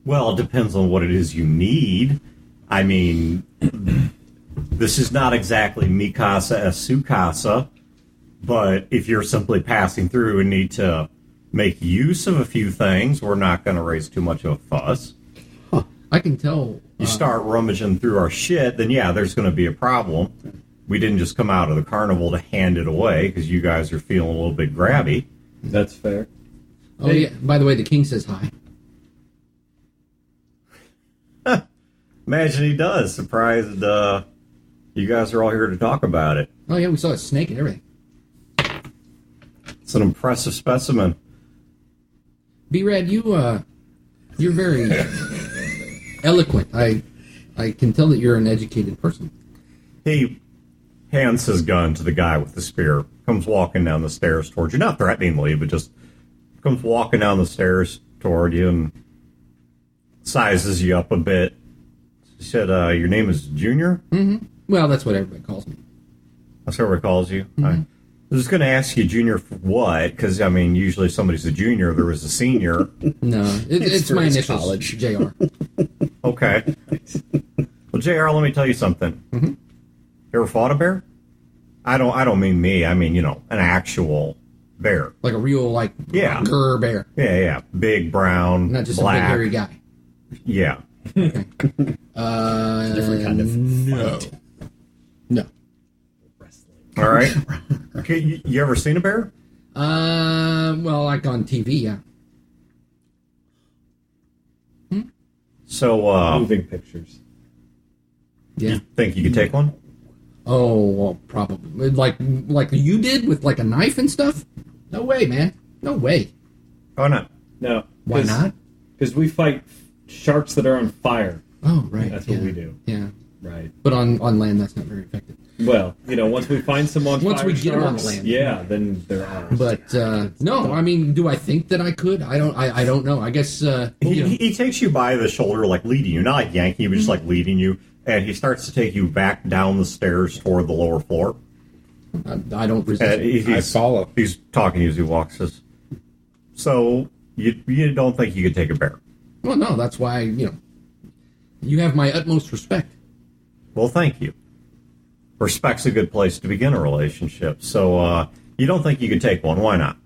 Well, it depends on what it is you need. I mean, this is not exactly mi casa es su casa, but if you're simply passing through and need to make use of a few things, we're not going to raise too much of a fuss. I can tell. You start rummaging through our shit, then yeah, there's going to be a problem. We didn't just come out of the carnival to hand it away because you guys are feeling a little bit grabby. That's fair. Oh, yeah. By the way, the king says hi. Imagine he does. Surprised you guys are all here to talk about it. Oh, yeah, we saw a snake and everything. It's an impressive specimen. B-Rad, you're very eloquent. I can tell that you're an educated person. He hands his gun to the guy with the spear, comes walking down the stairs towards you, not threateningly, but just comes walking down the stairs toward you and sizes you up a bit. He said, your name is Junior? Well, that's what everybody calls me. That's what everybody calls you? I was just going to ask you, Junior, for what? Because, I mean, usually somebody's a junior, there was a senior. No, it's for my his initials, college. JR. Okay. Well, JR, let me tell you something. You ever fought a bear? I don't mean me. I mean, an actual bear. Like a real, Yeah. grr bear. Yeah. Big, brown, Not just black. a big hairy guy. Yeah. Different kind of No. fight. All right. Okay, you ever seen a bear? Well, like on TV, yeah. So, Moving pictures. Yeah. you think you could take one? Oh, well, probably. Like you did with like a knife and stuff? No way, man. No way. Oh, no. No. Why not? Because we fight sharks that are on fire. Oh, right. That's what yeah. we do. Yeah. Right. But on land, that's not very effective. Well, once we find some on Once fire we get 'em on sharks, land. yeah, then they're ours. But no, I mean, do I think that I could? I don't know. I guess He takes you by the shoulder, like leading you, not like yanking you, but just like leading you, and he starts to take you back down the stairs toward the lower floor. I don't resist. And I follow. He's talking as he walks. Says, so you don't think you could take a bear? Well, no, that's why you have my utmost respect. Well, thank you. Respect's a good place to begin a relationship. So you don't think you could take one? Why not?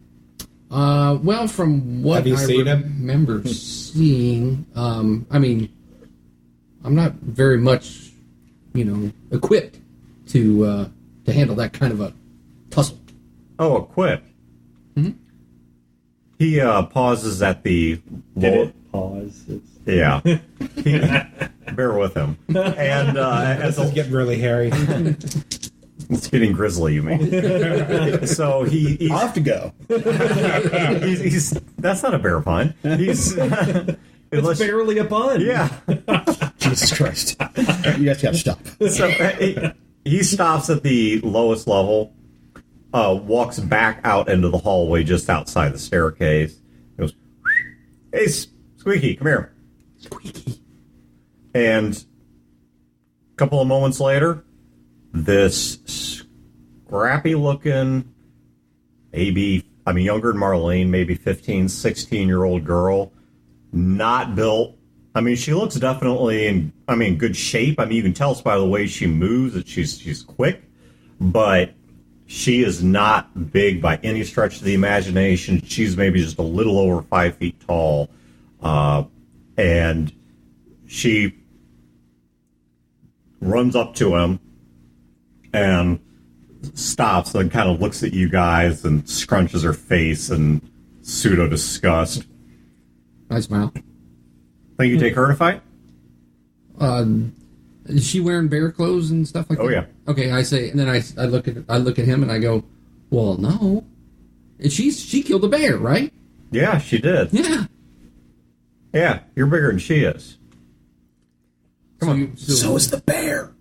Well, from what Have you I seen him? remember seeing, I mean, I'm not very much, equipped to handle that kind of a tussle. Oh, equipped. Mhm. He pauses at the Did lower. it pause? Yeah. Bear with him. And as This is getting really hairy. it's getting grisly, you mean? So he's, I'll have to go. he's that's not a bear pun. He's It's unless- barely a bun. yeah. Jesus Christ. You guys got to stop. So he stops at the lowest level, walks back out into the hallway just outside the staircase. Goes, hey, Squeaky, come here. Squeaky. And a couple of moments later, this scrappy-looking, younger than Marlene, maybe 15, 16-year-old girl, not built. I mean, she looks definitely in, good shape. I mean, you can tell by the way she moves that she's quick, but she is not big by any stretch of the imagination. She's maybe just a little over 5 feet tall, and she runs up to him and stops and kind of looks at you guys and scrunches her face in pseudo disgust. I smile. Think you take her in a fight? Is she wearing bear clothes and stuff like that? Oh, yeah. Okay, I say, and then I look at him and I go, well, no. And she killed a bear, right? Yeah, she did. Yeah. Yeah, you're bigger than she is. So is the bear.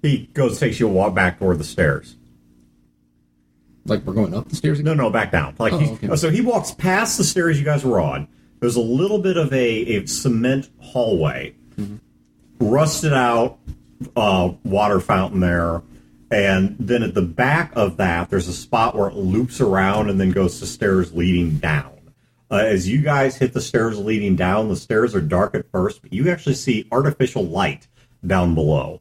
He takes you a walk back toward the stairs. like we're going up the stairs again? No, back down. Like okay. So he walks past the stairs you guys were on. There's a little bit of a cement hallway, rusted out water fountain there, and then at the back of that, there's a spot where it loops around and then goes to stairs leading down. As you guys hit the stairs leading down, the stairs are dark at first, but you actually see artificial light down below.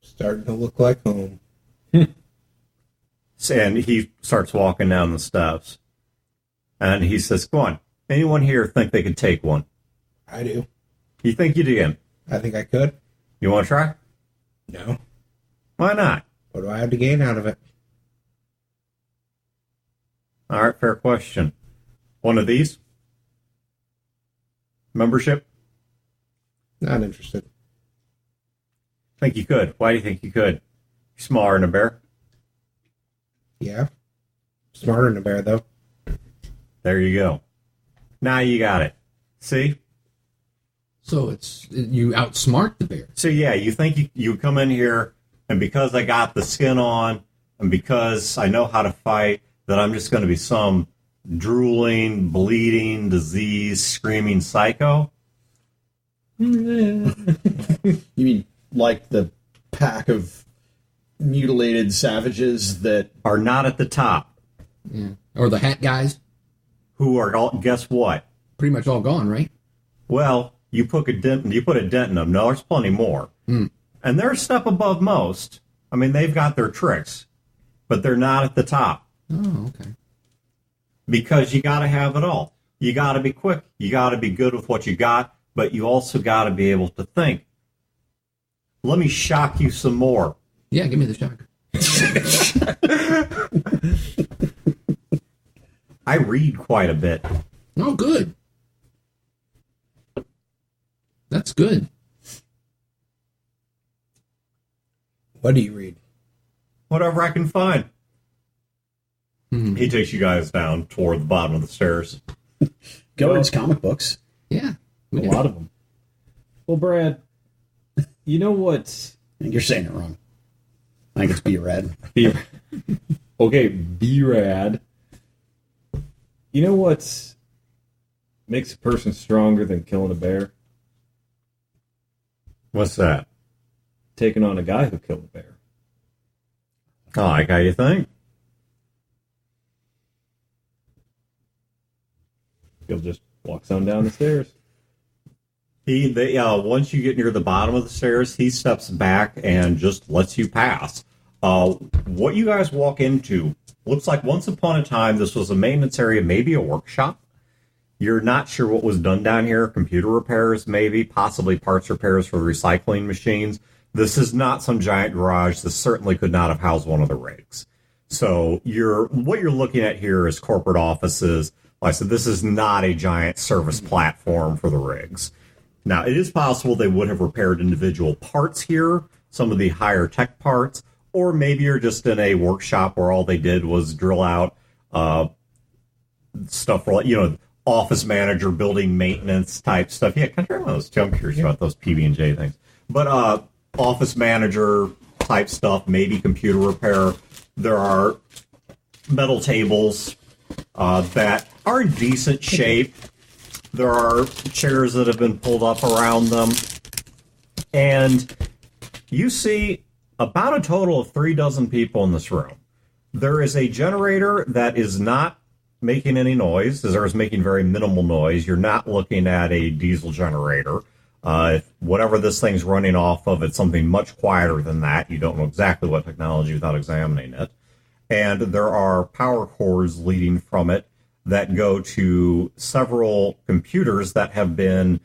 Starting to look like home. And he starts walking down the steps. And he says, "Come on, anyone here think they could take one?" I do. You think you do? I think I could. You want to try? No. Why not? What do I have to gain out of it? All right, fair question. One of these? Membership? Not interested. Think you could. Why do you think you could? You're smaller than a bear. Yeah. Smarter than a bear, though. There you go. Now you got it. See? So it's you outsmart the bear. So yeah, you think you come in here, and because I got the skin on, and because I know how to fight, that I'm just going to be some drooling, bleeding, diseased, screaming psycho? You mean like the pack of mutilated savages that Are not at the top. Yeah. Or the hat guys, Who are all, guess what? pretty much all gone, right? Well, you put a dent in them. No, there's plenty more. And they're a step above most. I mean, they've got their tricks, but they're not at the top. Oh, okay. Because you got to have it all. You got to be quick. You got to be good with what you got, but you also got to be able to think. let me shock you some more. Yeah, give me the shocker. I read quite a bit. Oh, good. That's good. What do you read? Whatever I can find. Hmm. He takes you guys down toward the bottom of the stairs. Gilbert's comic books. Yeah. A lot of them. Well, Brad, you know what? I think you're saying it wrong. I think it's B-Rad. Okay, B-Rad. You know what makes a person stronger than killing a bear? What's that? Taking on a guy who killed a bear. I like how you think. He'll just walks on down the stairs. Once you get near the bottom of the stairs, he steps back and just lets you pass. What you guys walk into looks like once upon a time this was a maintenance area, maybe a workshop. You're not sure what was done down here. Computer repairs, maybe, possibly parts repairs for recycling machines. This is not some giant garage. This certainly could not have housed one of the rigs. So what you're looking at here is corporate offices. Like I said, this is not a giant service platform for the rigs. Now, it is possible they would have repaired individual parts here, some of the higher tech parts, or maybe you're just in a workshop where all they did was drill out stuff for, office manager, building maintenance type stuff. Yeah, kind of one of those. I'm curious about those PB&J things. But office manager type stuff, maybe computer repair. There are metal tables that are in decent shape. There are chairs that have been pulled up around them. And you see about a total of 36 people in this room. There is a generator that is not making any noise. There is making very minimal noise. You're not looking at a diesel generator. Whatever this thing's running off of, it's something much quieter than that. You don't know exactly what technology without examining it. And there are power cords leading from it that go to several computers that have been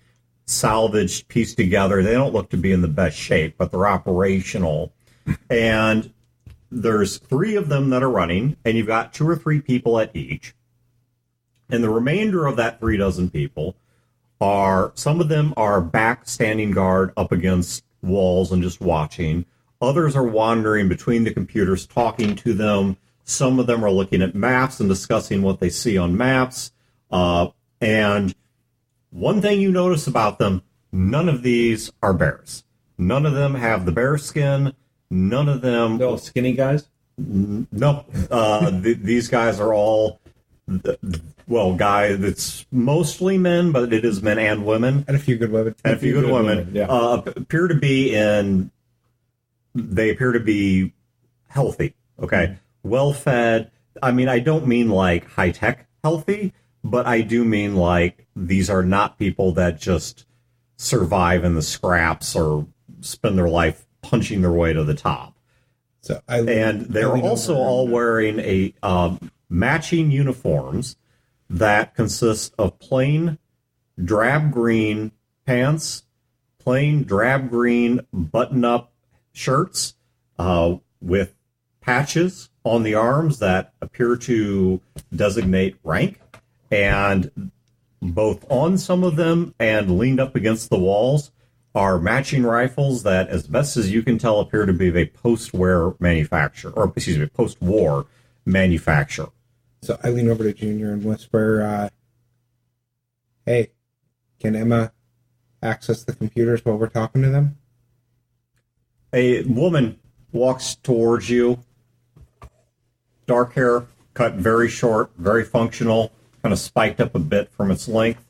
salvaged, pieced together. They don't look to be in the best shape, but they're operational. And there's 3 of them that are running, and you've got 2 or 3 people at each. And the remainder of that 36 people some of them are back standing guard up against walls and just watching. Others are wandering between the computers, talking to them. Some of them are looking at maps and discussing what they see on maps. And one thing you notice about them, none of these are bears. None of them have the bear skin. None of them... No skinny guys? No. These guys are all... it's mostly men, but it is men and women. And a few good women. And a few good women. Yeah. They appear to be healthy, okay? Well-fed. I mean, I don't mean like high-tech healthy, but I do mean like these are not people that just survive in the scraps or spend their life punching their way to the top. So they're also all wearing a matching uniforms that consist of plain drab green pants, plain drab green button-up shirts with patches on the arms that appear to designate rank, and both on some of them and leaned up against the walls are matching rifles that, as best as you can tell, appear to be of a post-war manufacturer. So I lean over to Junior and whisper, hey, can Emma access the computers while we're talking to them? A woman walks towards you. Dark hair, cut very short, very functional, kind of spiked up a bit from its length.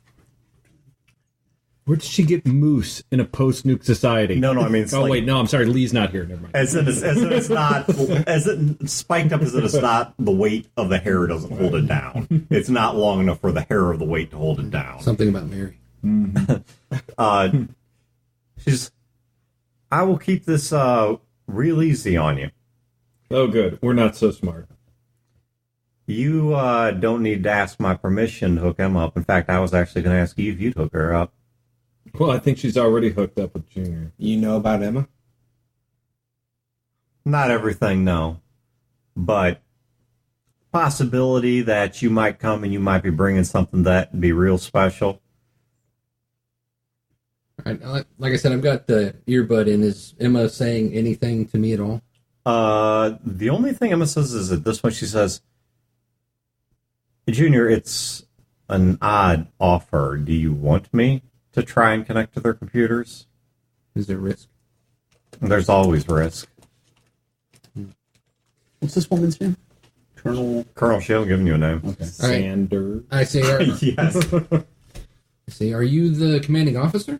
Where did she get moose in a post-nuke society? No, I mean... I'm sorry, Lee's not here, never mind. As in it's not... As it spiked up as it is not the weight of the hair doesn't hold it down. It's not long enough for the hair of the weight to hold it down. Something about Mary. She's... I will keep this real easy on you. Oh, good. We're not so smart. You don't need to ask my permission to hook Emma up. In fact, I was actually going to ask you if you'd hook her up. Well, I think she's already hooked up with Junior. You know about Emma? Not everything, no. But possibility that you might come and you might be bringing something that'd be real special. All right, like I said, I've got the earbud in. Is Emma saying anything to me at all? The only thing Emma says is that this one she says, Junior, it's an odd offer. Do you want me to try and connect to their computers? Is there risk? There's always risk. What's this woman's name? Colonel Shale giving you a name. Okay. All right. Sander. I say, Yes. are you the commanding officer?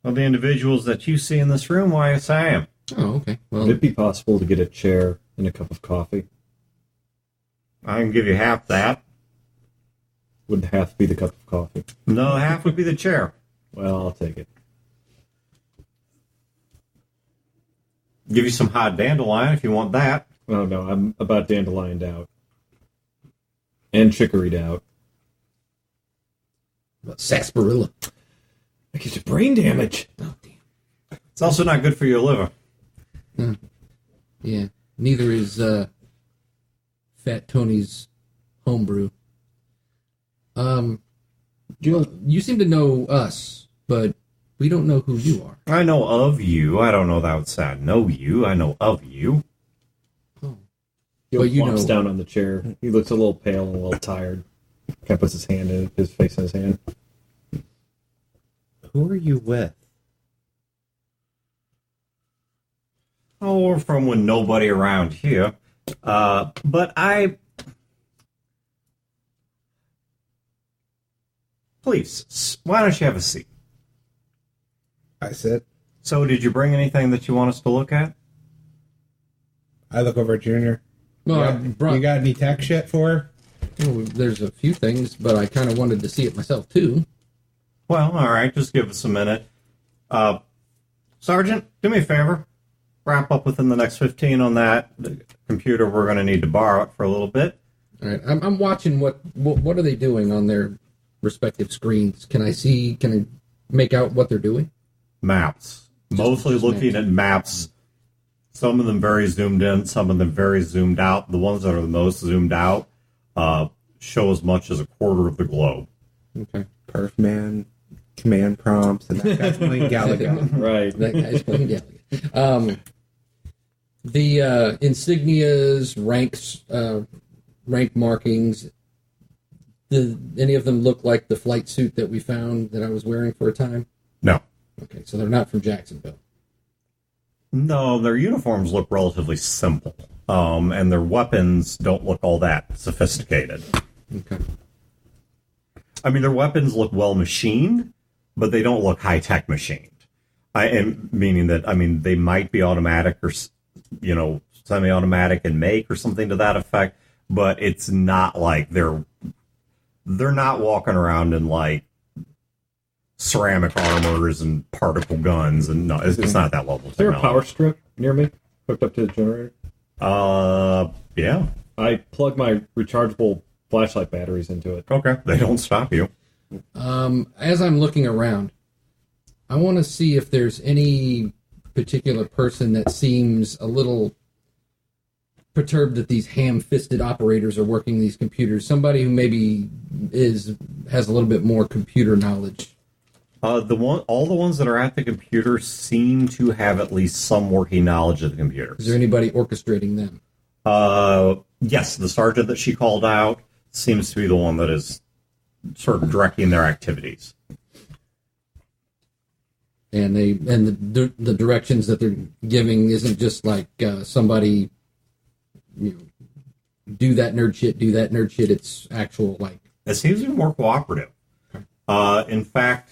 Well, the individuals that you see in this room, why, yes, I am. Oh, okay. Well, Would it be possible to get a chair and a cup of coffee? I can give you half that. Would half be the cup of coffee? No, half would be the chair. Well, I'll take it. Give you some hot dandelion if you want that. Oh, no, I'm about dandelioned out. And chicoryed out. sarsaparilla. That gives you brain damage. Oh, damn. It's also not good for your liver. Yeah. Neither is Fat Tony's homebrew. Jill, you seem to know us, but we don't know who you are. I know of you. I don't know that would I know you. I know of you. Oh. He But you flops know- down on the chair. He looks a little pale and a little tired. Kind of puts his face in his hand. Who are you with? Oh, we're from when nobody around here. But please, why don't you have a seat? I said. So, did you bring anything that you want us to look at? I look over at Junior. Well, I You brought, got any tech shit for her? well, there's a few things, but I kind of wanted to see it myself, too. Well, all right, just give us a minute. Sergeant, do me a favor. Wrap up within the next 15 on that. The computer, we're going to need to borrow it for a little bit. All right, I'm watching what are they doing on their respective screens. Can I make out what they're doing? Maps. Mostly just looking at maps. Some of them very zoomed in, some of them very zoomed out. The ones that are the most zoomed out show as much as a quarter of the globe. Okay. Perf man, command prompts, and that guy's playing Galaga. Right. That guy's playing Gallagher. The insignias, rank markings, any of them look like the flight suit that we found that I was wearing for a time? No. Okay, so they're not from Jacksonville. No, their uniforms look relatively simple. And their weapons don't look all that sophisticated. Okay. I mean, their weapons look well machined, but they don't look high-tech machined. Meaning that, they might be automatic or, semi-automatic in make or something to that effect, but it's not like they're not walking around in, like, ceramic armors and particle guns, and no, it's not that level. Is there a power strip near me hooked up to the generator? Yeah. I plug my rechargeable flashlight batteries into it. Okay. They don't stop you. As I'm looking around, I want to see if there's any particular person that seems a little perturbed that these ham-fisted operators are working these computers. Somebody who maybe has a little bit more computer knowledge. All the ones that are at the computer seem to have at least some working knowledge of the computers. Is there anybody orchestrating them? Yes, the sergeant that she called out seems to be the one that is sort of directing their activities. And the directions that they're giving isn't just like somebody, do that nerd shit. It's actual like. It seems to be more cooperative. In fact,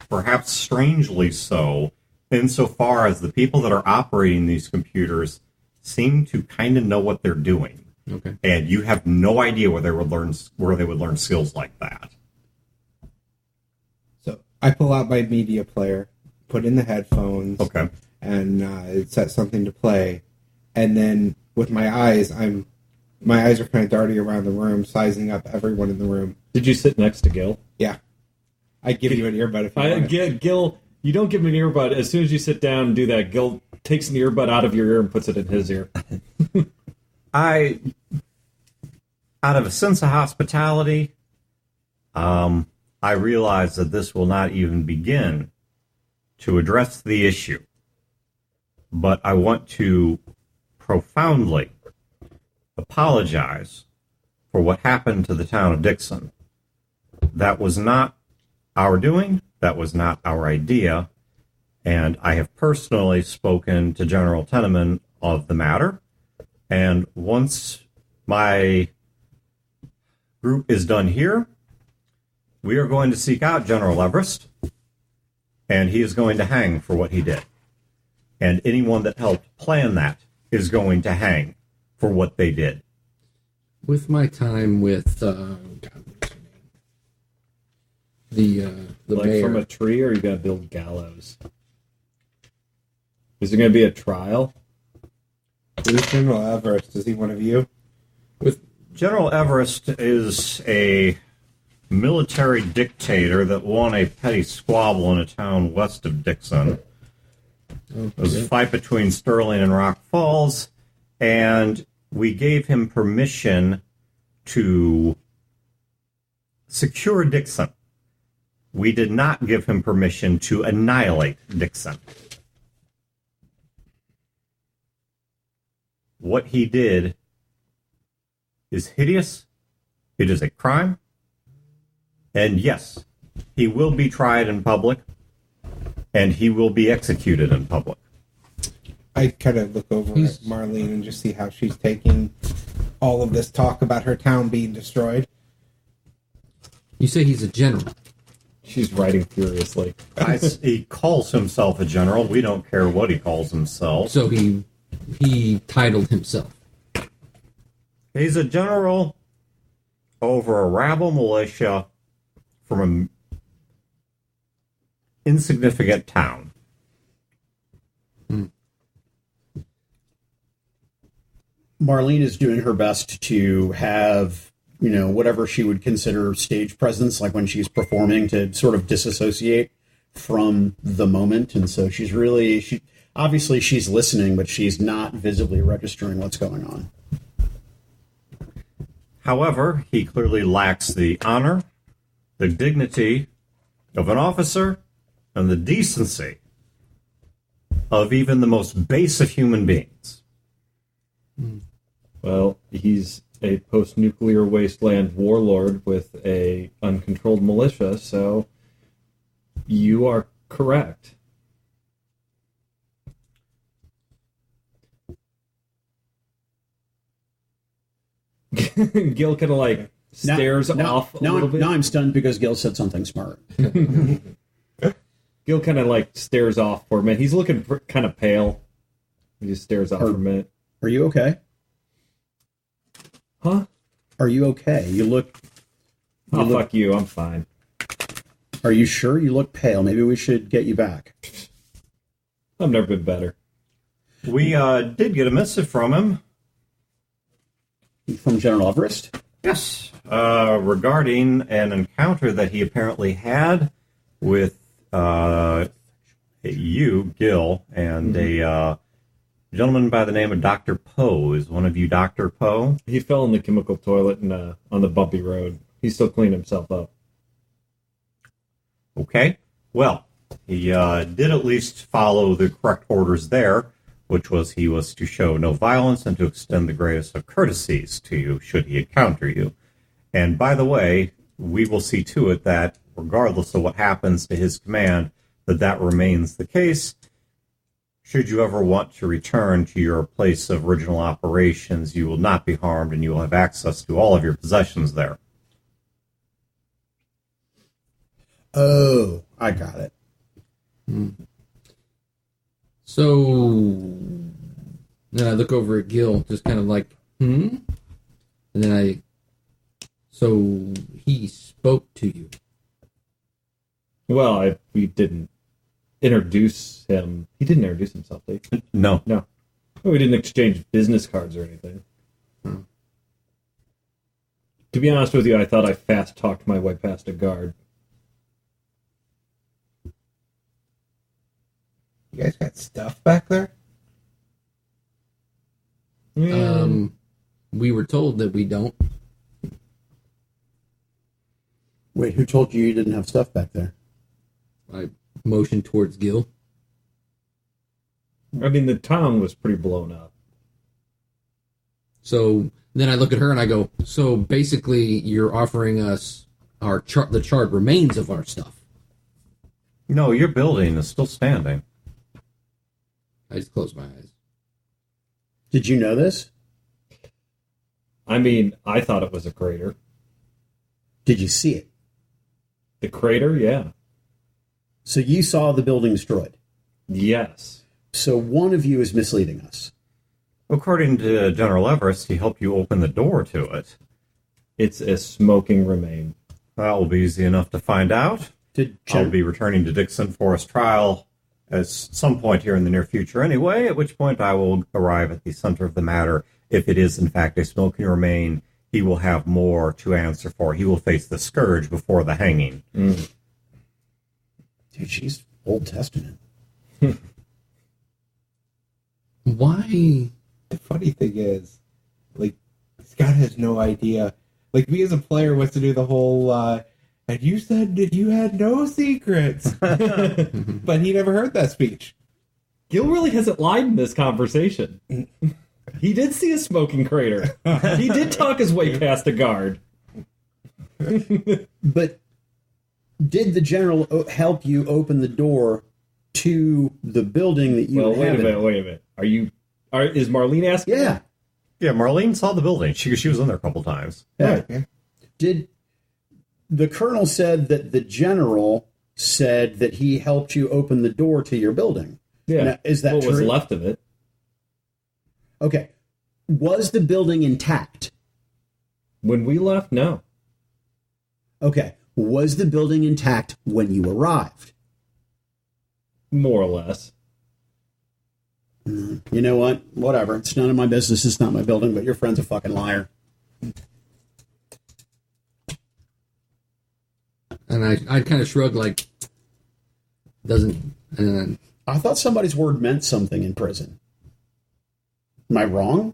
perhaps strangely so, insofar as the people that are operating these computers seem to kind of know what they're doing. Okay. And you have no idea where they would learn skills like that. So I pull out my media player, put in the headphones, Okay. and it sets something to play. And then with my eyes are kind of darting around the room, sizing up everyone in the room. Did you sit next to Gil? Yeah. I give you an earbud if you want it. Gil, you don't give him an earbud. As soon as you sit down and do that, Gil takes an earbud out of your ear and puts it in his ear. I, out of a sense of hospitality, I realize that this will not even begin to address the issue. But I want to profoundly apologize for what happened to the town of Dixon. That was not our doing. That was not our idea. And I have personally spoken to General Teneman of the matter. And once my group is done here, we are going to seek out General Everest, and he is going to hang for what he did. And anyone that helped plan that is going to hang for what they did. With my time with God, what's her name? The Like mayor. from a tree, or you got to build gallows? Is there going to be a trial? Who's General Everest? Is he one of you? With General Everest is a military dictator that won a petty squabble in a town west of Dixon. It was a fight between Sterling and Rock Falls, and we gave him permission to secure Dixon. We did not give him permission to annihilate Dixon. What he did is hideous. It is a crime. And yes, he will be tried in public, and he will be executed in public. I kind of look over at Marlene and just see how she's taking all of this talk about her town being destroyed. You say he's a general. She's writing furiously. He calls himself a general. We don't care what he calls himself. So he titled himself. He's a general over a rabble militia from an insignificant town. Marlene is doing her best to have, whatever she would consider stage presence, like when she's performing, to sort of disassociate from the moment. And so obviously she's listening, but she's not visibly registering what's going on. However, he clearly lacks the honor, the dignity of an officer, and the decency of even the most base of human beings. Well, he's a post-nuclear wasteland warlord with a uncontrolled militia, so you are correct. Gil kind of stares off a little bit. Now I'm stunned because Gil said something smart. Gil kind of stares off for a minute. He's looking kind of pale. He just stares off for a minute. Are you okay? Huh? Are you okay? You look... Fuck you. I'm fine. Are you sure? You look pale. Maybe we should get you back. I've never been better. We did get a missive from him. From General Everest? Yes. Regarding an encounter that he apparently had with you, Gil, and a gentleman by the name of Dr. Poe. Is one of you Dr. Poe? He fell in the chemical toilet on the bumpy road. He's still cleaning himself up. Okay. Well, he did at least follow the correct orders there, which was he was to show no violence and to extend the greatest of courtesies to you should he encounter you. And by the way, we will see to it that, regardless of what happens to his command, that remains the case. Should you ever want to return to your place of original operations, you will not be harmed and you will have access to all of your possessions there. Oh, I got it. So then I look over at Gil, just kind of and then so he spoke to you. Well, we didn't introduce him. He didn't introduce himself, did he? No. No. We didn't exchange business cards or anything. To be honest with you, I thought I fast-talked my way past a guard. You guys got stuff back there? We were told that we don't. Wait, who told you didn't have stuff back there? I motioned towards Gil. I mean, the town was pretty blown up. So then I look at her and I go, so basically you're offering us the charred remains of our stuff. No, your building is still standing. I just close my eyes. Did you know this? I mean, I thought it was a crater. Did you see it? The crater, yeah. So you saw the building destroyed. Yes. So one of you is misleading us. According to General Everest, he helped you open the door to it. It's a smoking remain. That will be easy enough to find out. I'll be returning to Dixon for his trial at some point here in the near future anyway, at which point I will arrive at the center of the matter. If it is, in fact, a smoking remain, he will have more to answer for. He will face the scourge before the hanging. Dude, she's Old Testament. Why? The funny thing is, like, Scott has no idea. Like, me as a player wants to do the whole, and you said that you had no secrets. But he never heard that speech. Gil really hasn't lied in this conversation. He did see a smoking crater. He did talk his way past a guard. But did the general help you open the door to the building that you inhabited? Wait a minute. Is Marlene asking? Yeah. Yeah, Marlene saw the building. She was in there a couple times. Yeah. Yeah. Did the colonel said that the general said that he helped you open the door to your building? Yeah. Now, is that what true? was left of it? Okay. Was the building intact? When we left, no. Okay. Was the building intact when you arrived? More or less. You know what? Whatever. It's none of my business. It's not my building, but your friend's a fucking liar. And I kind of shrug like, doesn't... And I thought somebody's word meant something in prison. Am I wrong?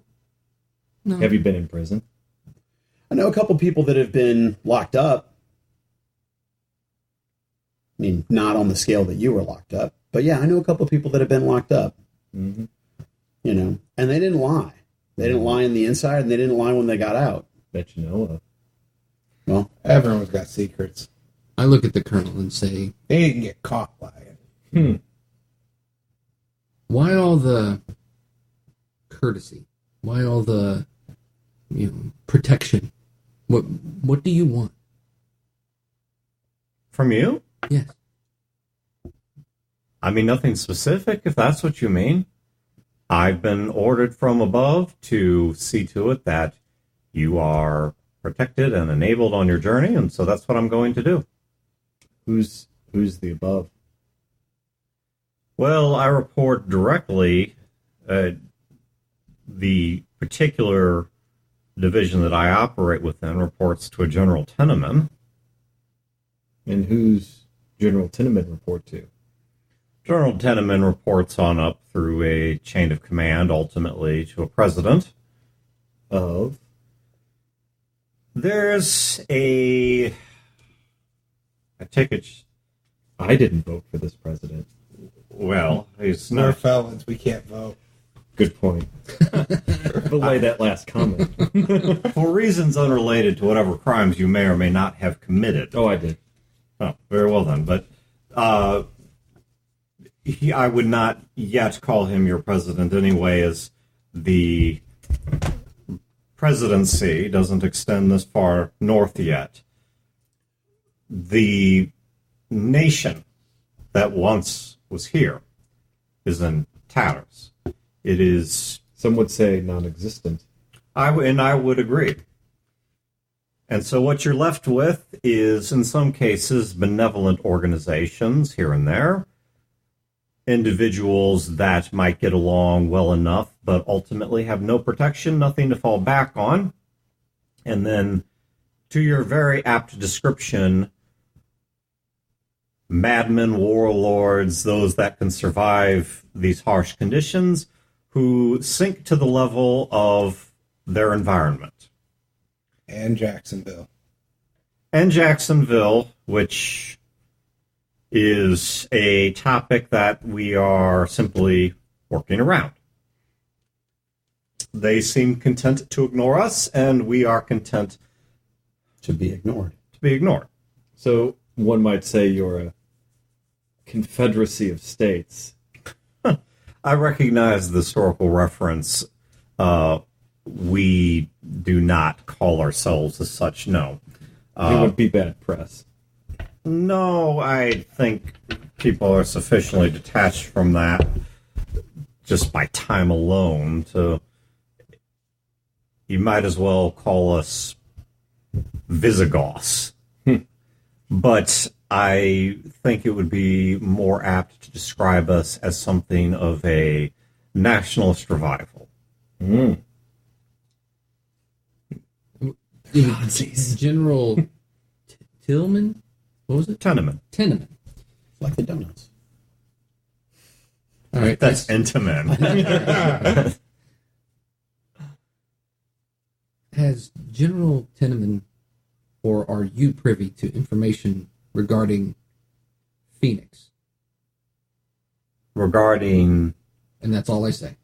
no. Have you been in prison? I know a couple people that have been locked up. I mean, not on the scale that you were locked up. But yeah, I know a couple people that have been locked up. Mm-hmm. You know, and they didn't lie. They didn't lie on the inside, and they didn't lie when they got out. Bet you know of. Well, Everyone's got secrets. I look at the colonel and say, They didn't get caught lying. why all the courtesy? Why all the protection? What do you want? From you? Yes. I mean, nothing specific, if that's what you mean. I've been ordered from above to see to it that you are protected and enabled on your journey, and so that's what I'm going to do. Who's the above? Well, I report directly the particular division that I operate within reports to a General Teneman. And who's General Tinneman report to? General Teneman reports on up through a chain of command, ultimately to a president. Of? There's I take it, I didn't vote for this president. well, he's We're not. felons. We can't vote. Good point. Belay that last comment. For reasons unrelated to whatever crimes you may or may not have committed. Oh, I did. Oh, very well then. But I would not yet call him your president anyway, as the presidency doesn't extend this far north yet. The nation that once was here is in tatters. It is, Some would say non-existent. I would agree. And so what you're left with is, in some cases, benevolent organizations here and there, individuals that might get along well enough, but ultimately have no protection, nothing to fall back on. And then, to your very apt description, madmen, warlords, those that can survive these harsh conditions, who sink to the level of their environment. And Jacksonville. And Jacksonville, which is a topic that we are simply working around. They seem content to ignore us, and we are content To be ignored. to be ignored. So one might say you're a confederacy of states. I recognize the historical reference. We do not call ourselves as such, no. It would be bad press. No, I think people are sufficiently detached from that just by time alone to... You might as well call us Visigoths. But I think it would be more apt to describe us as something of a nationalist revival. General Tillman? What was it? Tenement. Tenement. Like the donuts. All right. That's Intamin. Has General Tenement, or are you privy to information regarding Phoenix? Regarding... And that's all I say.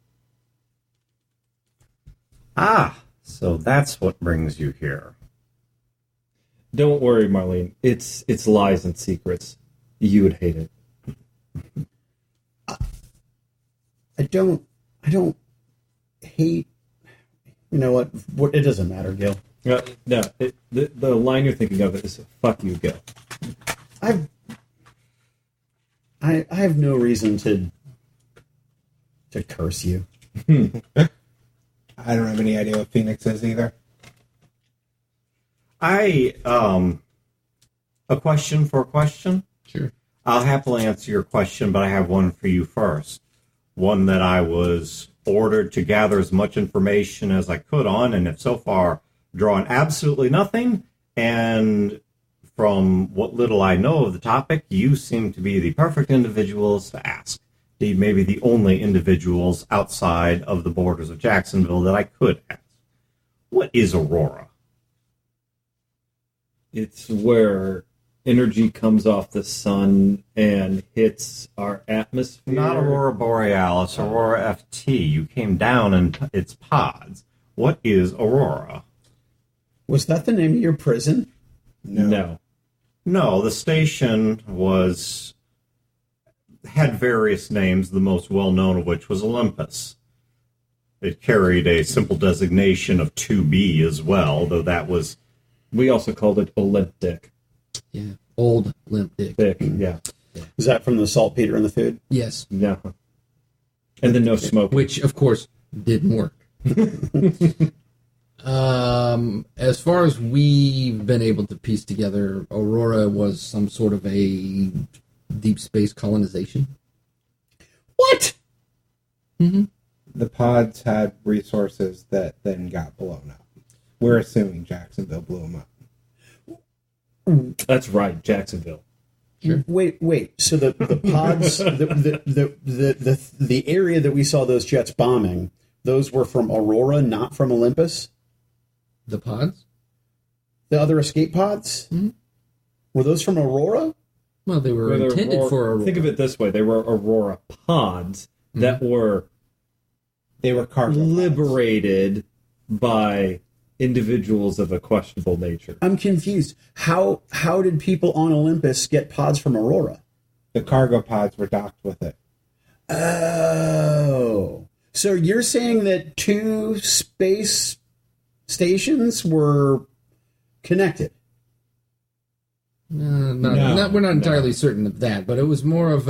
So that's what brings you here. Don't worry, Marlene. It's lies and secrets. You would hate it. I don't hate. You know what? It doesn't matter, Gil. No, the line you're thinking of is "fuck you, Gil." I have no reason to curse you. I don't have any idea what Phoenix is either. A question for a question? Sure. I'll happily answer your question, but I have one for you first. One that I was ordered to gather as much information as I could on, and have so far drawn absolutely nothing. And from what little I know of the topic, you seem to be the perfect individuals to ask. Indeed, maybe the only individuals outside of the borders of Jacksonville that I could ask. What is Aurora? It's where energy comes off the sun and hits our atmosphere. Not Aurora Borealis, Aurora FT. You came down in its pods. What is Aurora? Was that the name of your prison? No. No, the station had various names, the most well-known of which was Olympus. It carried a simple designation of 2B as well, though that was... We also called it Olympic. Yeah. Old limp dick. Thick, yeah. Is that from the saltpeter in the food? Yes. No. And then no smoke. Which, of course, didn't work. As far as we've been able to piece together, Aurora was some sort of a deep space colonization. What? Mm-hmm. The pods had resources that then got blown up. We're assuming Jacksonville blew them up. That's right, Jacksonville. Sure. Wait. So the pods, the area that we saw those jets bombing, those were from Aurora, not from Olympus? The pods? The other escape pods? Mm-hmm. Were those from Aurora? Well, they were They're intended for Aurora. Think of it this way: they were Aurora pods that were They were cargo pods. liberated by individuals of a questionable nature. I'm confused. How did people on Olympus get pods from Aurora? The cargo pods were docked with it. Oh. So you're saying that two space stations were connected? We're not entirely certain of that, but it was more of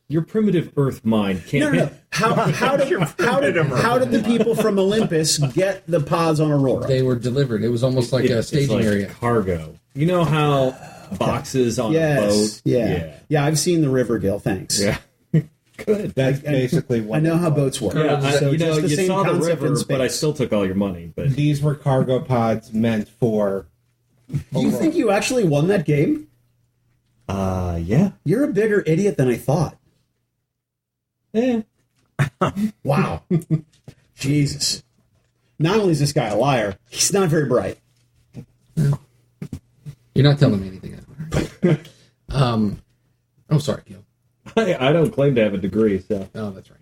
Your primitive Earth mind can't. No. How did the people from Olympus get the pods on Aurora? they were delivered. It was almost like a It's staging like area. cargo. You know how boxes on a boat? Yeah. I've seen the River Gill. Thanks. Yeah. Good. That's basically what I know it how was. boats work. Yeah, So you just the same saw the concept in river, space. but I still took all your money. But These were cargo pods meant for... Do you think you actually won that game? yeah. You're a bigger idiot than I thought. Eh. Wow. Jesus. Not only is this guy a liar, he's not very bright. You're not telling me anything. Oh, sorry, Gil. I don't claim to have a degree, so Oh, that's right.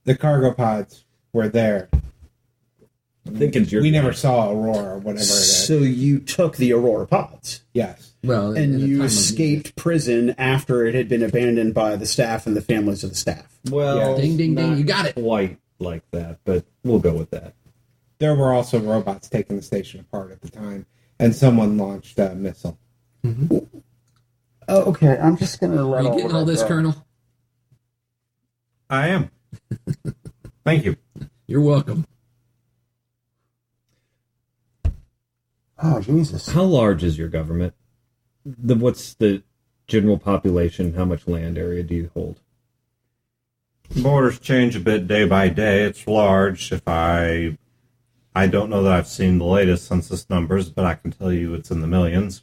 The cargo pods were there. I'm thinking We never saw Aurora or whatever it is. So you took the Aurora pods, Yes. Well, and at the you time of- escaped prison after it had been abandoned by the staff and the families of the staff. Well, Ding, ding, ding, not you got it. Quite like that, but we'll go with that. There were also robots taking the station apart at the time, and someone launched a missile. Oh, okay. I'm just going to Are you getting all this, Colonel? I am. Thank you. You're welcome. Oh, Jesus. How large is your government? What's the general population? How much land area do you hold? Borders change a bit day by day. It's large. If I don't know that I've seen the latest census numbers, but I can tell you it's in the millions.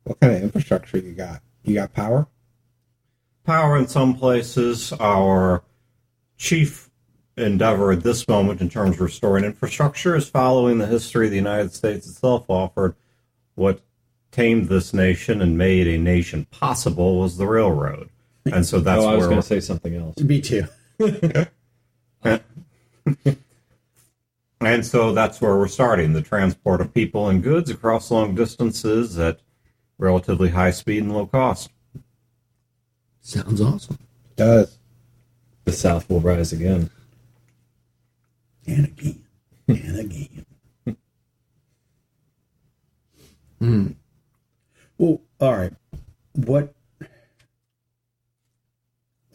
What kind of infrastructure you got? You got power? Power in some places. Our chief endeavor at this moment in terms of restoring infrastructure is following the history of the United States itself offered. What tamed this nation and made a nation possible was the railroad. And so that's I was where going to say something else. Me too. And so that's where we're starting, the transport of people and goods across long distances at relatively high speed and low cost. Sounds awesome. Does. The South will rise again. And again. And again. Well, all right. What...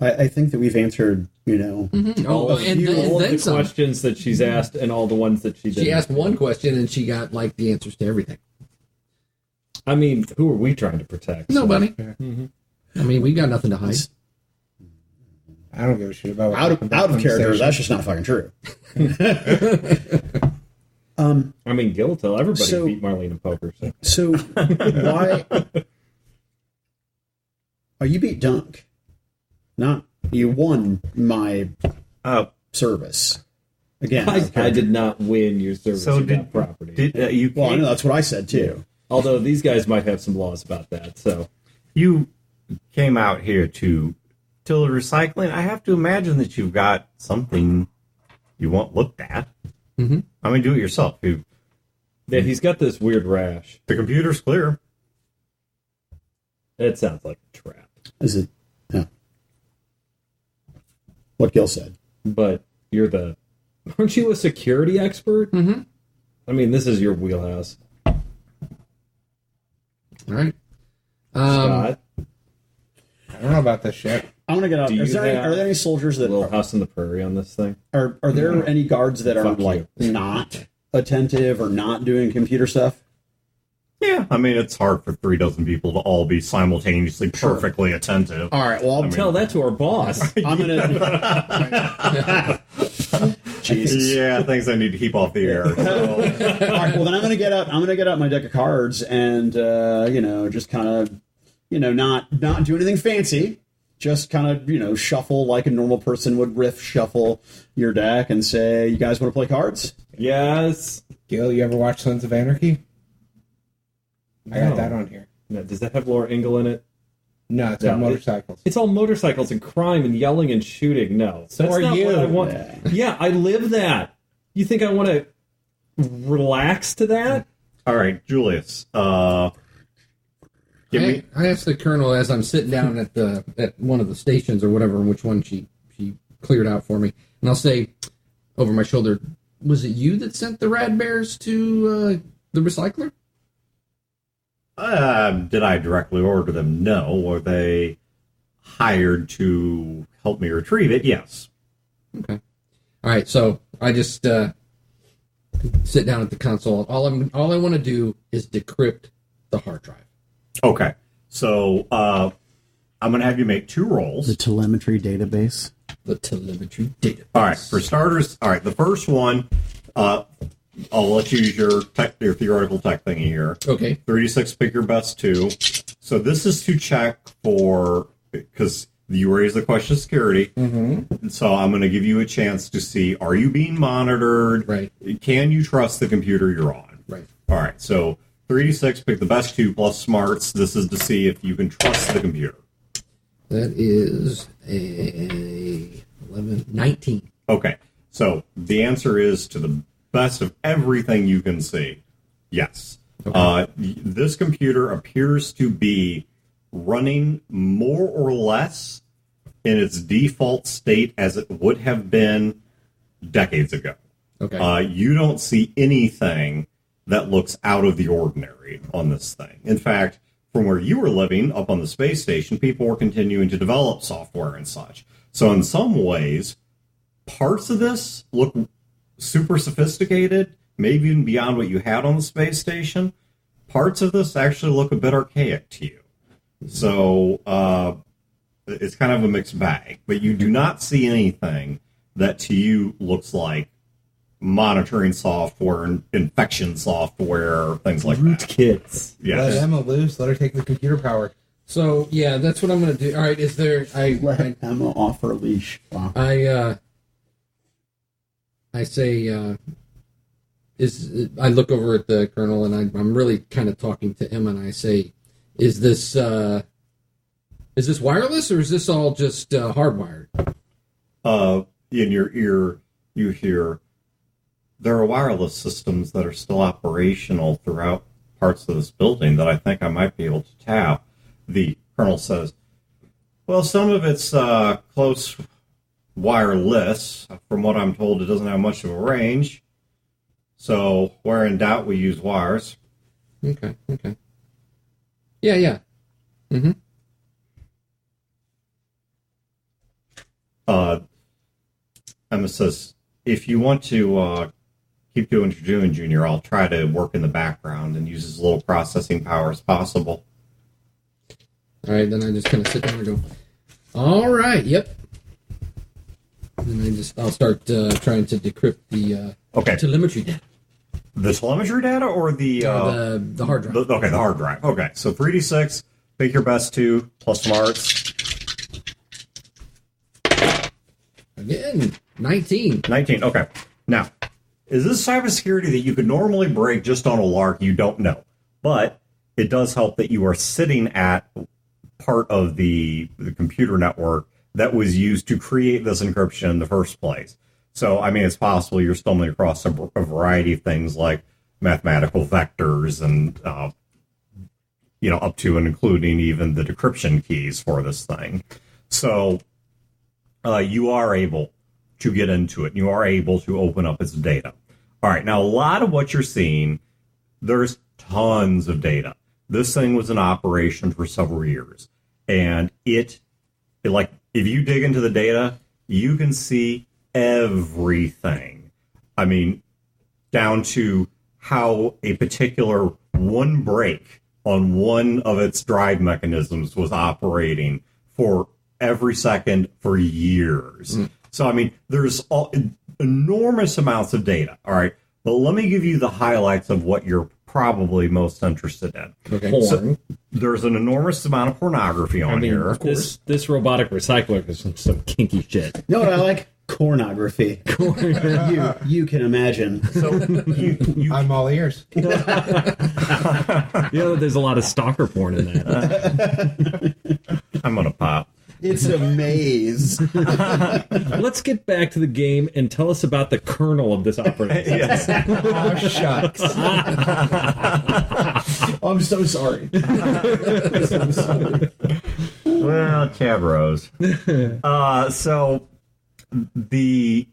I think that we've answered, Oh, All and of then the some. questions that she's asked and all the ones that she did. She asked one question and she got like the answers to everything. I mean, who are we trying to protect? So- Nobody. I mean, we got nothing to hide. I don't give a shit about what out happened of on the character, station. that's just not fucking true. I mean, Gil will tell everybody So- beat Marlene in poker. So. So why... Oh, you beat Dunk. Not... You won my service. Again. I did not win your service. So You got property. You Well, I came- know that's what I said, too. Although these guys might have some laws about that. So you came out here to till recycling. I have to imagine that you've got something you want looked at. Mm-hmm. I mean, do it yourself. yeah, he's got this weird rash. The computer's clear. It sounds like a trap. Is it? Yeah. What Gil said. But aren't you a security expert? Mm-hmm. I mean, this is your wheelhouse. All right. Scott, I don't know about this shit. I want to get out. Do you Are have there any soldiers that Little House on the Prairie on this thing. are there any guards that are Fuck like not attentive or not doing computer stuff? Yeah, I mean, it's hard for 3 dozen people to all be simultaneously Sure. perfectly attentive. All right. Well, Tell that to our boss. I'm gonna. Jesus. Yeah, things I need to keep off the air. So. All right. Well, then I'm gonna get out. I'm gonna get out my deck of cards and just kind of not do anything fancy. Just kind of shuffle like a normal person would riff shuffle your deck and say, "You guys want to play cards?" Yes. Gil, you ever watch Sons of Anarchy? I No. got that on here. Now, does that have Laura Ingle in it? No, it's No, on motorcycles. It's all motorcycles and crime and yelling and shooting. No, So that's are not you. what I want. Yeah. Yeah, I live that. You think I want to relax to that? All right, Julius. Give me. I asked the colonel as I'm sitting down at one of the stations or whatever, which one she cleared out for me, and I'll say over my shoulder, "Was it you that sent the rad bears to the recycler?" Did I directly order them? No. Were they hired to help me retrieve it? Yes. Okay. All right. So I just sit down at the console. All I want to do is decrypt the hard drive. Okay. So I'm going to have you make 2 rolls. The telemetry database. The telemetry database. All right. For starters, all right. The first one, I'll let you use your theoretical tech thingy here. Okay. 36, pick your best 2. So this is to check for, because you raised the question of security. Mm-hmm. so I'm going to give you a chance to see, are you being monitored? Right. Can you trust the computer you're on? Right. All right, so 3d6, pick the best 2 plus smarts. This is to see if you can trust the computer. That is a 19. Okay, so the answer is, to the best of everything you can see, yes. Okay. This computer appears to be running more or less in its default state as it would have been decades ago. Okay. You don't see anything that looks out of the ordinary on this thing. In fact, from where you were living up on the space station, people were continuing to develop software and such. So in some ways, parts of this look super sophisticated, maybe even beyond what you had on the space station. Parts of this actually look a bit archaic to you. So it's kind of a mixed bag. But you do not see anything that to you looks like monitoring software and infection software, things like that. Rootkits. Let Yes. Emma loose. Let her take the computer power. So yeah, that's what I'm going to do. All right, is there? Let Emma off her leash. Wow. I say I look over at the colonel and I'm really kind of talking to Emma and I say, is this wireless or is this all just hardwired? In your ear, you hear, there are wireless systems that are still operational throughout parts of this building that I think I might be able to tap. The colonel says, well, some of it's close wireless. From what I'm told, it doesn't have much of a range. So, where in doubt, we use wires. Okay. Yeah. Mm-hmm. Emma says, if you want to keep doing what you're doing, Junior, I'll try to work in the background and use as little processing power as possible. All right, then I just kind of sit down and go, all right, yep. And I'll start trying to decrypt the Okay. telemetry data. The telemetry data or the The hard drive. the hard drive. Okay, so 3d6, pick your best 2 plus smarts. Again, 19. 19. Okay. Now, is this cybersecurity that you could normally break just on a lark? You don't know, but it does help that you are sitting at part of the computer network that was used to create this encryption in the first place. So, I mean, it's possible you're stumbling across a variety of things like mathematical vectors and, up to and including even the decryption keys for this thing. So, you are able to get into it. You are able to open up its data. All right. Now, a lot of what you're seeing, there's tons of data. This thing was in operation for several years. And it like, if you dig into the data, you can see everything. I mean, down to how a particular one break on one of its drive mechanisms was operating for every second for years. So, I mean, there's enormous amounts of data. All right. But let me give you the highlights of what you're probably most interested in. Okay. Porn. So, there's an enormous amount of pornography on here. This robotic recycler is some kinky shit. You know what I like? Cornography. You can imagine. So I'm all ears. There's a lot of stalker porn in that. I'm gonna pop. It's a maze. Let's get back to the game and tell us about the kernel of this operating system. Yes. Oh, shucks. I'm so sorry. Well, Chad Rose. So this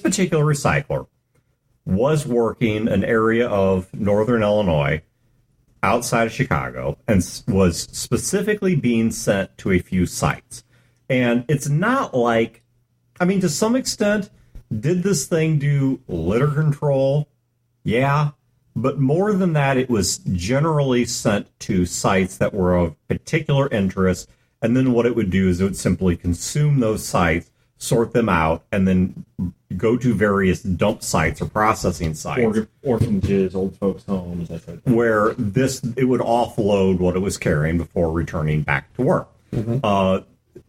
particular recycler was working an area of northern Illinois outside of Chicago and was specifically being sent to a few sites. And it's not like, I mean, to some extent, did this thing do litter control? Yeah. But more than that, it was generally sent to sites that were of particular interest. And then what it would do is it would simply consume those sites, sort them out, and then go to various dump sites or processing sites. Orphanages, old folks' homes, that sort of thing. Where it would offload what it was carrying before returning back to work.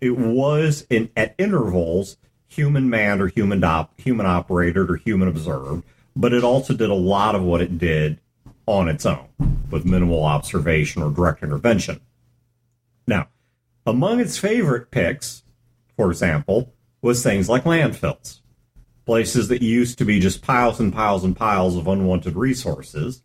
it was at intervals human manned or human operated or human observed, but it also did a lot of what it did on its own with minimal observation or direct intervention. Now, among its favorite picks, for example, was things like landfills, places that used to be just piles and piles and piles of unwanted resources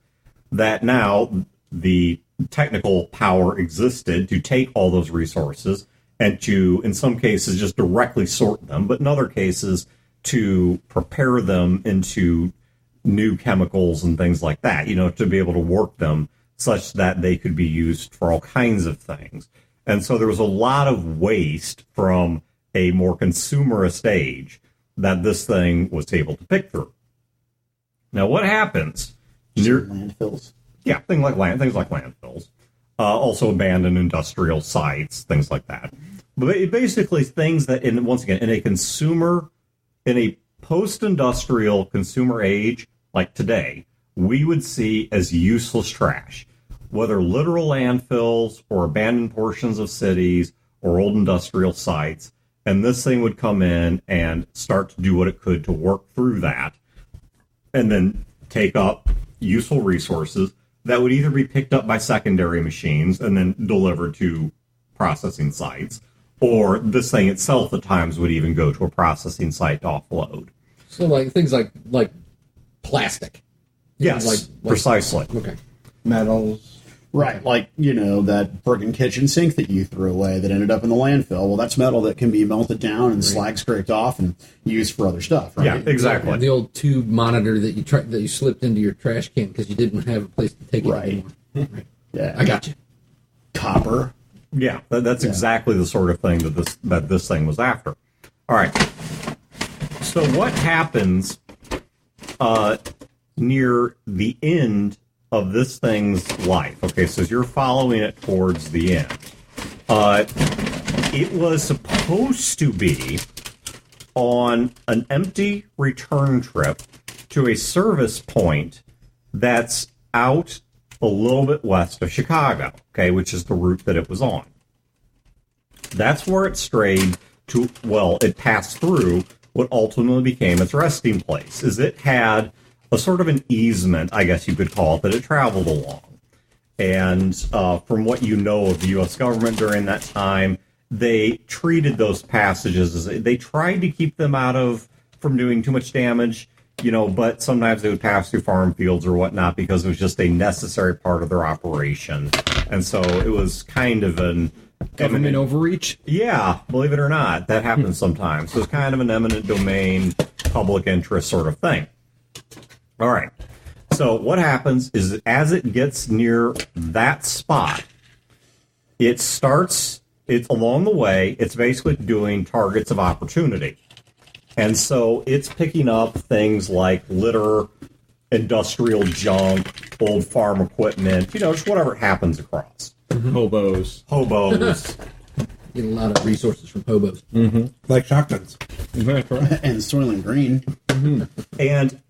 that now the technical power existed to take all those resources and to, in some cases, just directly sort them, but in other cases, to prepare them into new chemicals and things like that, to be able to work them such that they could be used for all kinds of things. And so there was a lot of waste from a more consumerist age that this thing was able to pick through. Now, what happens near landfills? Yeah, things like landfills, also abandoned industrial sites, things like that. But basically, things that, in a post-industrial consumer age like today, we would see as useless trash, whether literal landfills or abandoned portions of cities or old industrial sites. And this thing would come in and start to do what it could to work through that, and then take up useful resources that would either be picked up by secondary machines and then delivered to processing sites, or this thing itself at times would even go to a processing site to offload. So like things like plastic. Yes, precisely. Okay. Metals. Right, like, that friggin' kitchen sink that you threw away that ended up in the landfill. Well, that's metal that can be melted down and slag scraped off and used for other stuff, right? Yeah, exactly. And the old tube monitor that you slipped into your trash can because you didn't have a place to take it anymore. Right. Yeah. I got you. Copper. Yeah, that's exactly the sort of thing that this thing was after. All right. So what happens near the end of this thing's life? Okay, so as you're following it towards the end, it was supposed to be on an empty return trip to a service point that's out a little bit west of Chicago, okay, which is the route that it was on. That's where it strayed to, it passed through what ultimately became its resting place, is it had a sort of an easement, I guess you could call it, that it traveled along. And from what you know of the U.S. government during that time, they treated those passages as they tried to keep them from doing too much damage, but sometimes they would pass through farm fields or whatnot because it was just a necessary part of their operation. And so it was kind of an government overreach. Yeah, believe it or not, that happens sometimes. So it's kind of an eminent domain, public interest sort of thing. All right. So what happens is as it gets near that spot, it's along the way, it's basically doing targets of opportunity. And so it's picking up things like litter, industrial junk, old farm equipment, just whatever it happens across. Hobos. Get a lot of resources from hobos. Mm-hmm. Like shotguns. That's right. And Soylent Green. Mm-hmm. And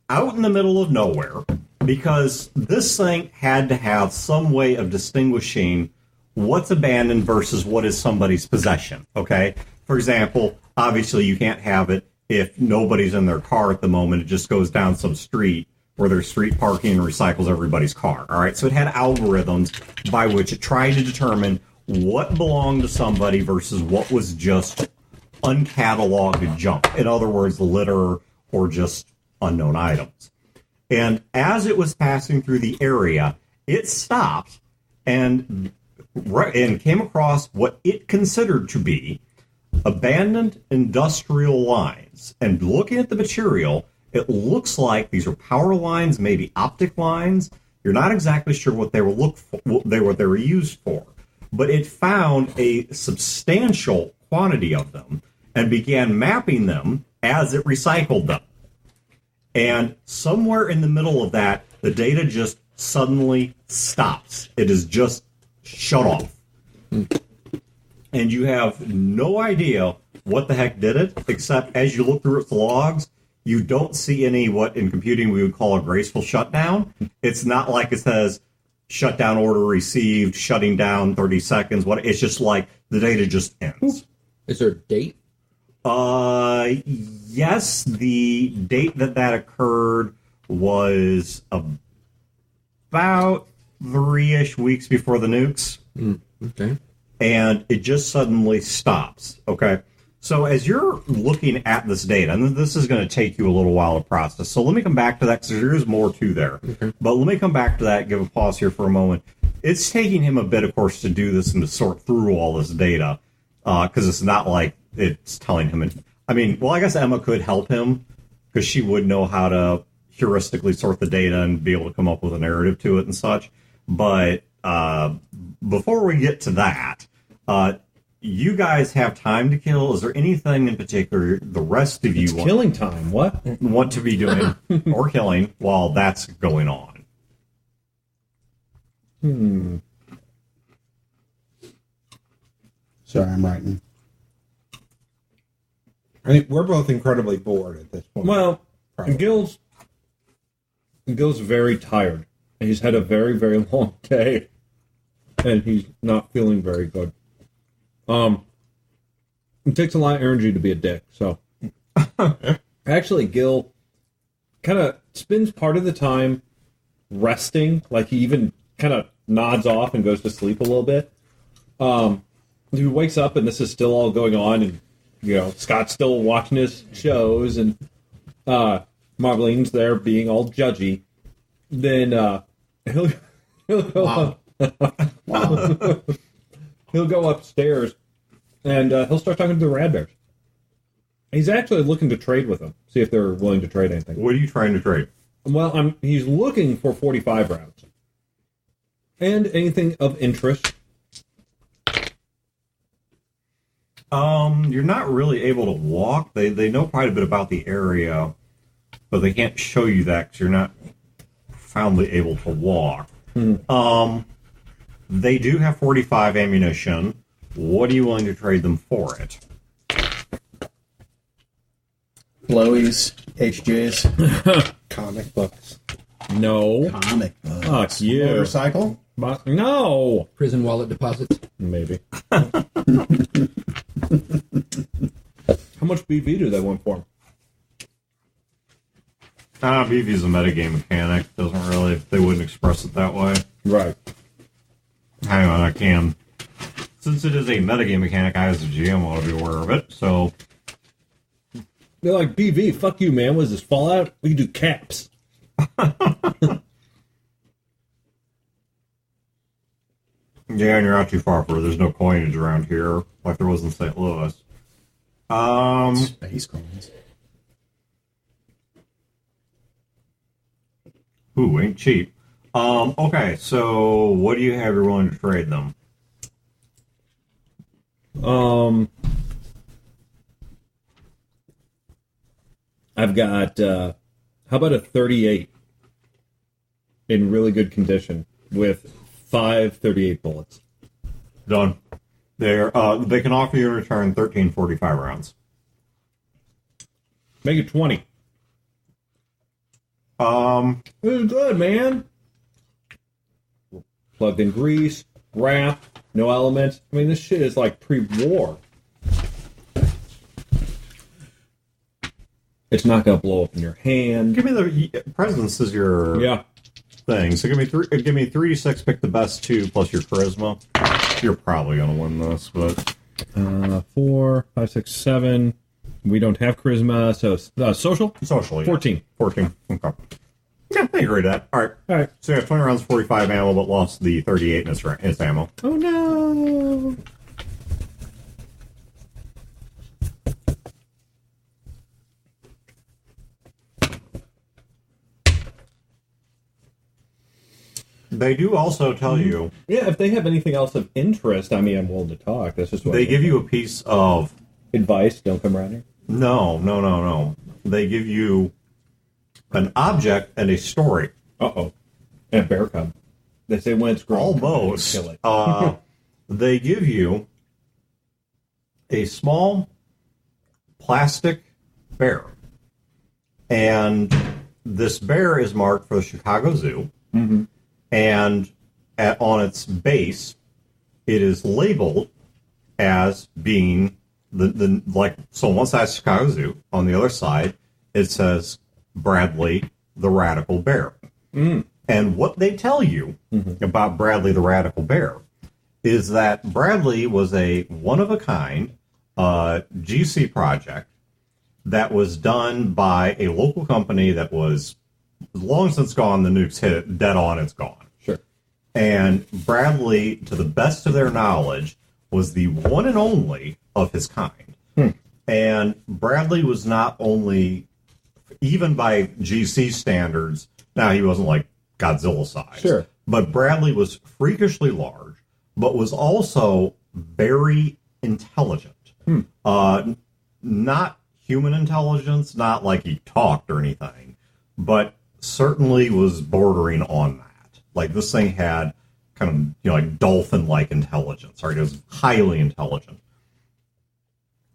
out in the middle of nowhere, because this thing had to have some way of distinguishing what's abandoned versus what is somebody's possession, okay? For example, obviously you can't have it if nobody's in their car at the moment. It just goes down some street where there's street parking and recycles everybody's car, all right? So it had algorithms by which it tried to determine what belonged to somebody versus what was just uncatalogued junk. In other words, litter or just unknown items. And as it was passing through the area, it stopped and came across what it considered to be abandoned industrial lines. And looking at the material, it looks like these are power lines, maybe optic lines. You're not exactly sure what they were used for, but it found a substantial quantity of them and began mapping them as it recycled them. And somewhere in the middle of that, the data just suddenly stops. It is just shut off. And you have no idea what the heck did it, except as you look through its logs, you don't see any what in computing we would call a graceful shutdown. It's not like it says shutdown order received, shutting down 30 seconds. What? It's just like the data just ends. Is there a date? Yes, the date that occurred was about 3-ish weeks before the nukes. Okay. And it just suddenly stops. Okay. So as you're looking at this data, and this is going to take you a little while to process. So let me come back to that because there is more to there. Okay. But let me come back to that, give a pause here for a moment. It's taking him a bit, of course, to do this and to sort through all this data because it's not like it's telling him. I mean, well, I guess Emma could help him because she would know how to heuristically sort the data and be able to come up with a narrative to it and such. But before we get to that, you guys have time to kill. Is there anything in particular the rest of you Killing time. What? want to be doing or killing while that's going on? Sorry, I'm writing. I think we're both incredibly bored at this point. Well, Probably. Gil's very tired. He's had a very, very long day, and he's not feeling very good. It takes a lot of energy to be a dick, so. Actually, Gil kind of spends part of the time resting, like he even kind of nods off and goes to sleep a little bit. He wakes up and this is still all going on, and Scott's still watching his shows, and Marlene's there being all judgy. Then he'll go Wow. he'll go upstairs and he'll start talking to the Radbears. He's actually looking to trade with them, see if they're willing to trade anything. What are you trying to trade? Well, he's looking for 45 rounds and anything of interest. You're not really able to walk. They know quite a bit about the area, but they can't show you that because you're not profoundly able to walk. They do have 45 ammunition. What are you willing to trade them for it? Blowies, HJs, Comic books. No. comic books. Fuck you. Motorcycle? No. Prison wallet deposits? Maybe. How much BV do they want for him? BV's a metagame mechanic. Doesn't really, they wouldn't express it that way. Right. Hang on, I can. Since it is a metagame mechanic, I as a GM ought to be aware of it, so... They're like, BV, fuck you, man. What is this, Fallout? We can do caps. Yeah, and you're not too far for it. There's no coinage around here, like there was in St. Louis. Space coins. Ooh, ain't cheap. Okay, so what do you have you're willing to trade them? I've got, how about a 38 in really good condition with 5 38 bullets? Done. They can offer you in return 13 45 rounds. Make it 20. This is good, man. Plugged in grease, wrap, no elements. I mean, this shit is like pre-war. It's not gonna blow up in your hand. Give me the presence is your thing. So give me 3d6, pick the best 2 plus your charisma. You're probably gonna win this, but 4, 5, 6, 7. We don't have charisma, so social. socially 14. 14. Okay. Yeah, I agree to that. All right. All right. So you have 20 rounds, 45 ammo, but lost the 38 in its ammo. Oh no. They do also tell you Yeah, if they have anything else of interest, I mean, I'm willing to talk. That's just what they give you a piece of advice. Don't come around here. no. They give you an object and a story. Uh-oh. And a bear cub. They say when it's grown, Almost. kill it. They give you a small plastic bear. And this bear is marked for the Chicago Zoo. Mm-hmm. And on its base, it is labeled as being the like, so on one side is Chicago Zoo, on the other side it says Bradley the Radical Bear. And what they tell you about Bradley the Radical Bear is that Bradley was a one-of-a-kind GC project that was done by a local company that was long since gone. The nukes hit it dead on, it's gone. Sure. And Bradley, to the best of their knowledge, was the one and only of his kind. And Bradley was not only, even by GC standards, now he wasn't like Godzilla size. Sure. But Bradley was freakishly large, but was also very intelligent. Not human intelligence, not like he talked or anything, but certainly was bordering on that. Like, this thing had kind of, like dolphin-like intelligence, right? It was highly intelligent.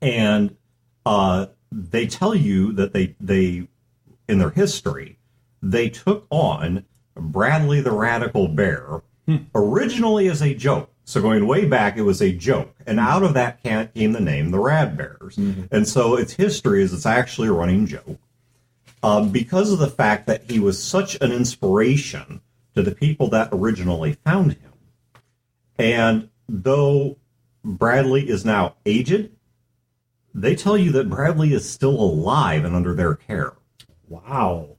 And they tell you that they in their history, they took on Bradley the Radical Bear originally as a joke. So going way back, it was a joke. And out of that came the name the Rad Bears. And so its history is it's actually a running joke. Because of the fact that he was such an inspiration to the people that originally found him. And though Bradley is now aged, they tell you that Bradley is still alive and under their care. Wow.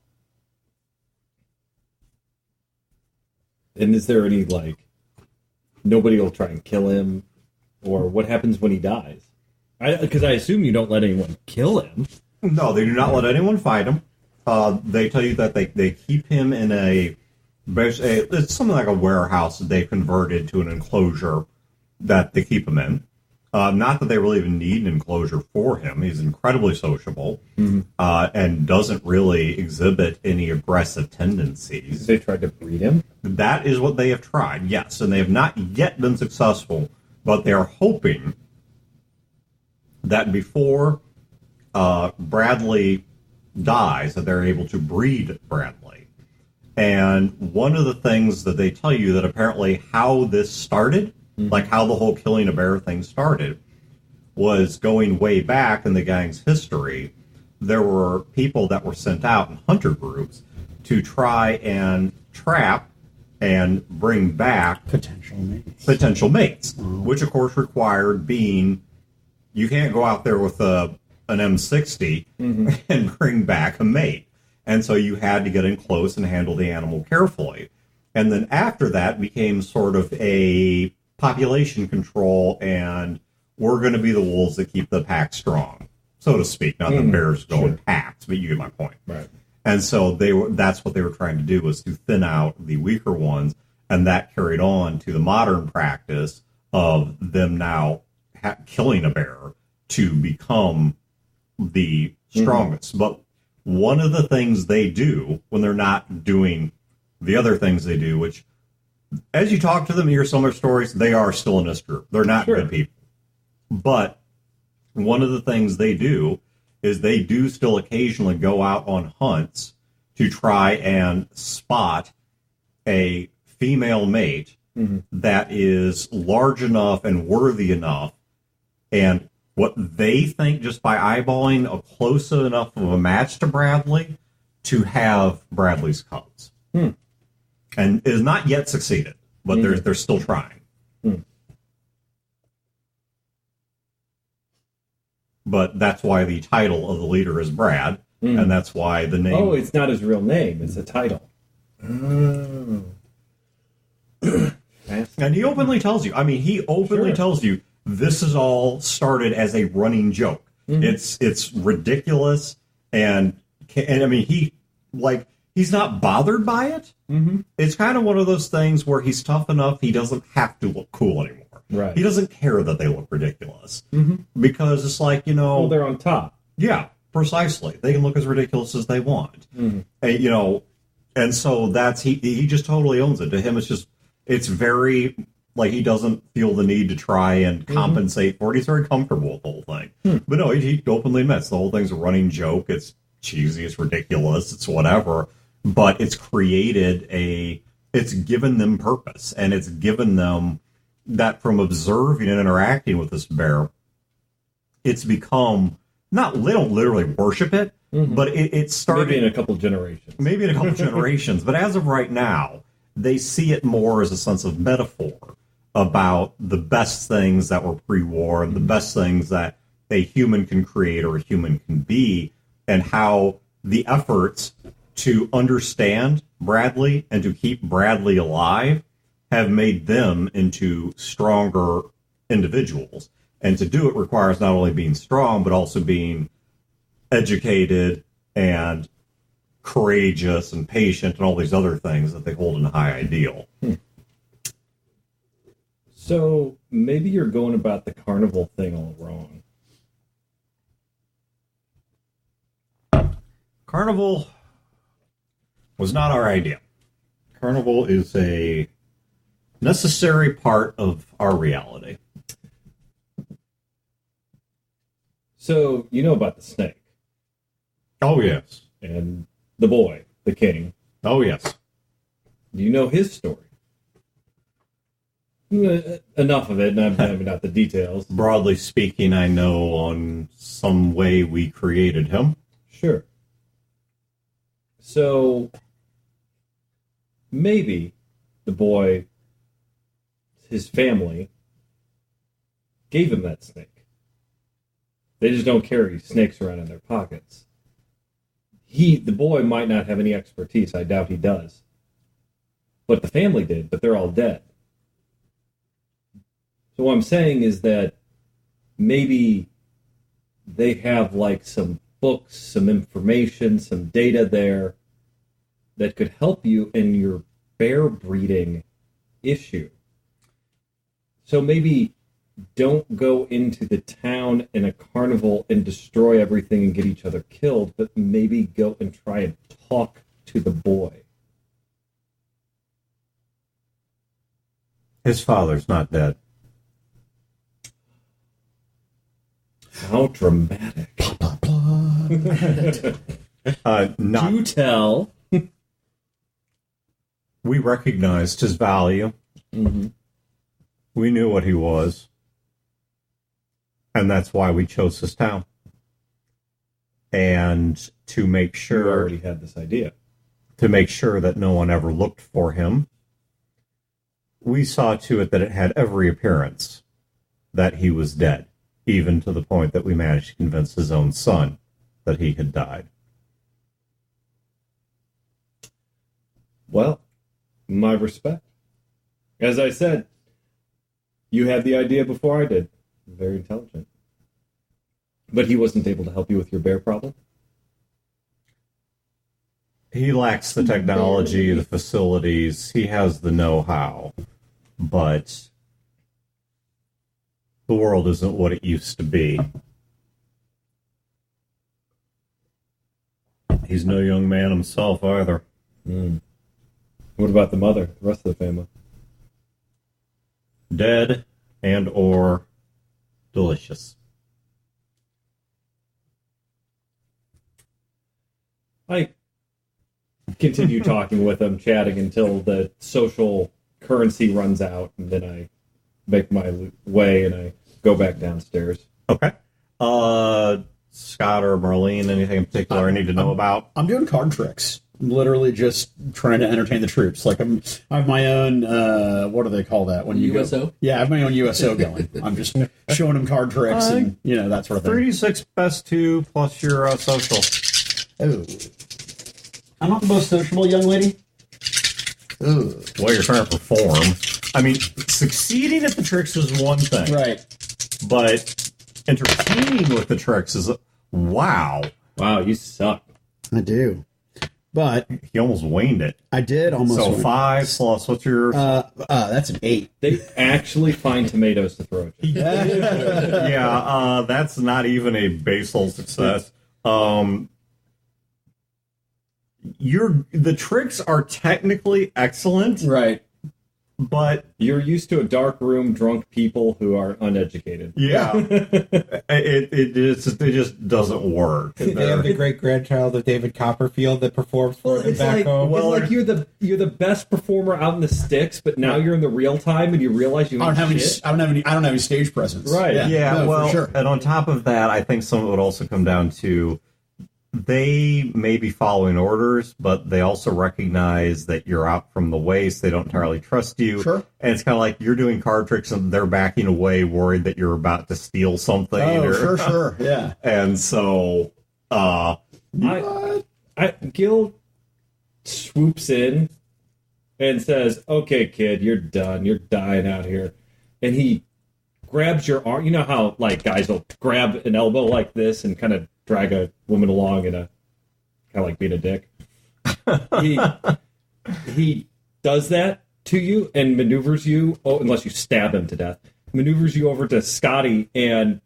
And is there any, like, nobody will try and kill him? Or what happens when he dies? Because I assume you don't let anyone kill him. No, they do not let anyone fight him. They tell you that they keep him in it's something like a warehouse that they converted to an enclosure that they keep him in. Not that they really even need an enclosure for him. He's incredibly sociable and doesn't really exhibit any aggressive tendencies. They tried to breed him? That is what they have tried, yes. And they have not yet been successful, but they are hoping that before Bradley dies, that they're able to breed Bradley. And one of the things that they tell you that apparently how this started, like how the whole killing a bear thing started, was going way back in the gang's history. There were people that were sent out in hunter groups to try and trap and bring back potential mates, which of course required being, you can't go out there with an M60 and bring back a mate. And so you had to get in close and handle the animal carefully. And then after that became sort of a population control, and we're going to be the wolves that keep the pack strong, so to speak. Not that bears go in packs, but you get my point. Right. And so that's what they were trying to do, was to thin out the weaker ones, and that carried on to the modern practice of them now killing a bear to become the strongest. But one of the things they do when they're not doing the other things they do, which, as you talk to them, hear some of their stories, they are still in this group. They're not good people. But one of the things they do is they do still occasionally go out on hunts to try and spot a female mate that is large enough and worthy enough, and what they think, just by eyeballing a close enough of a match to Bradley, to have Bradley's cubs. And is not yet succeeded, but they're still trying. But that's why the title of the leader is Brad, and that's why the name... Oh, it's not his real name, it's a title. Oh. And he openly tells you, he openly tells you, this is all started as a running joke. It's ridiculous, and he, like... He's not bothered by it. It's kind of one of those things where he's tough enough he doesn't have to look cool anymore. Right. He doesn't care that they look ridiculous. Because it's like, well, they're on top. Yeah, precisely. They can look as ridiculous as they want. And, and so that's, he just totally owns it. To him, it's very, like, he doesn't feel the need to try and compensate for it. He's very comfortable with the whole thing. But no, he openly admits the whole thing's a running joke. It's cheesy, it's ridiculous, it's whatever. But it's created it's given them purpose, and it's given them that from observing and interacting with this bear, it's become not, they don't literally worship it, but it's started Maybe in a couple generations. maybe in a couple generations, but as of right now, they see it more as a sense of metaphor about the best things that were pre-war and the best things that a human can create or a human can be, and how the efforts to understand Bradley and to keep Bradley alive have made them into stronger individuals. And to do it requires not only being strong, but also being educated and courageous and patient and all these other things that they hold in high ideal. So maybe you're going about the carnival thing all wrong. Carnival was not our idea. Carnival is a necessary part of our reality. So you know about the snake Oh, yes. and the boy, the king. Oh, yes. Do you know his story? Enough of it, maybe not the details. Broadly speaking, I know on some way we created him. Sure. So maybe the boy, his family, gave him that snake. They just don't carry snakes around in their pockets. The boy might not have any expertise. I doubt he does. But the family did, but they're all dead. So what I'm saying is that maybe they have like some books, some information, some data there that could help you in your bear breeding issue. So maybe don't go into the town in a carnival and destroy everything and get each other killed, but maybe go and try and talk to the boy. His father's not dead. How dramatic. Not. Do tell. We recognized his value. Mm-hmm. We knew what he was. And that's why we chose this town. And to make You sure already had this idea. that no one ever looked for him, we saw to it that it had every appearance that he was dead, even to the point that we managed to convince his own son that he had died. Well, my respect. As I said, you had the idea before I did. Very intelligent. But he wasn't able to help you with your bear problem? He lacks the technology, the facilities, he has the know-how, but the world isn't what it used to be. He's no young man himself either. What about the mother, the rest of the family? Dead and or delicious. I continue talking with him, chatting until the social currency runs out, and then I make my way and I go back downstairs. Okay. Scott or Marlene, anything in particular I need to know about? I'm doing card tricks. I'm literally just trying to entertain the troops. Like I have my own. What do they call that when you USO? go? Yeah, I have my own USO going. I'm just showing them card tricks and that sort of thing. 3d6 best 2 plus your social. Oh, I'm not the most sociable young lady. Well, you're trying to perform. I mean, succeeding at the tricks is one thing. Right. But entertaining with the tricks is wow. Wow, you suck. I do. But He almost waned it. I did almost. So win. 5 plus what's your? That's an 8. They actually find tomatoes to throw at you. Yeah, that's not even a basal success. The tricks are technically excellent, Right. But You're used to a dark room, drunk people who are uneducated. yeah, it just doesn't work. They have the great grandchild of David Copperfield that performs for them back home. It's like you're the best performer out in the sticks, but now you're in the real time and you realize you I don't ain't have shit. any. I don't have any stage presence. Right. Yeah, no, well, for sure. and on top of that, I think some of it would also come down to they may be following orders, but they also recognize that you're out from the way, so they don't entirely trust you. Sure. And it's kind of like you're doing card tricks and they're backing away, worried that you're about to steal something. Oh, sure, yeah. And so, Gil swoops in and says, "Okay, kid, you're done. You're dying out here." And he grabs your arm. You know how like guys will grab an elbow like this and kind of drag a woman along in a kind of like being a dick. He does that to you and maneuvers you. Oh, unless you stab him to death, maneuvers you over to Scotty and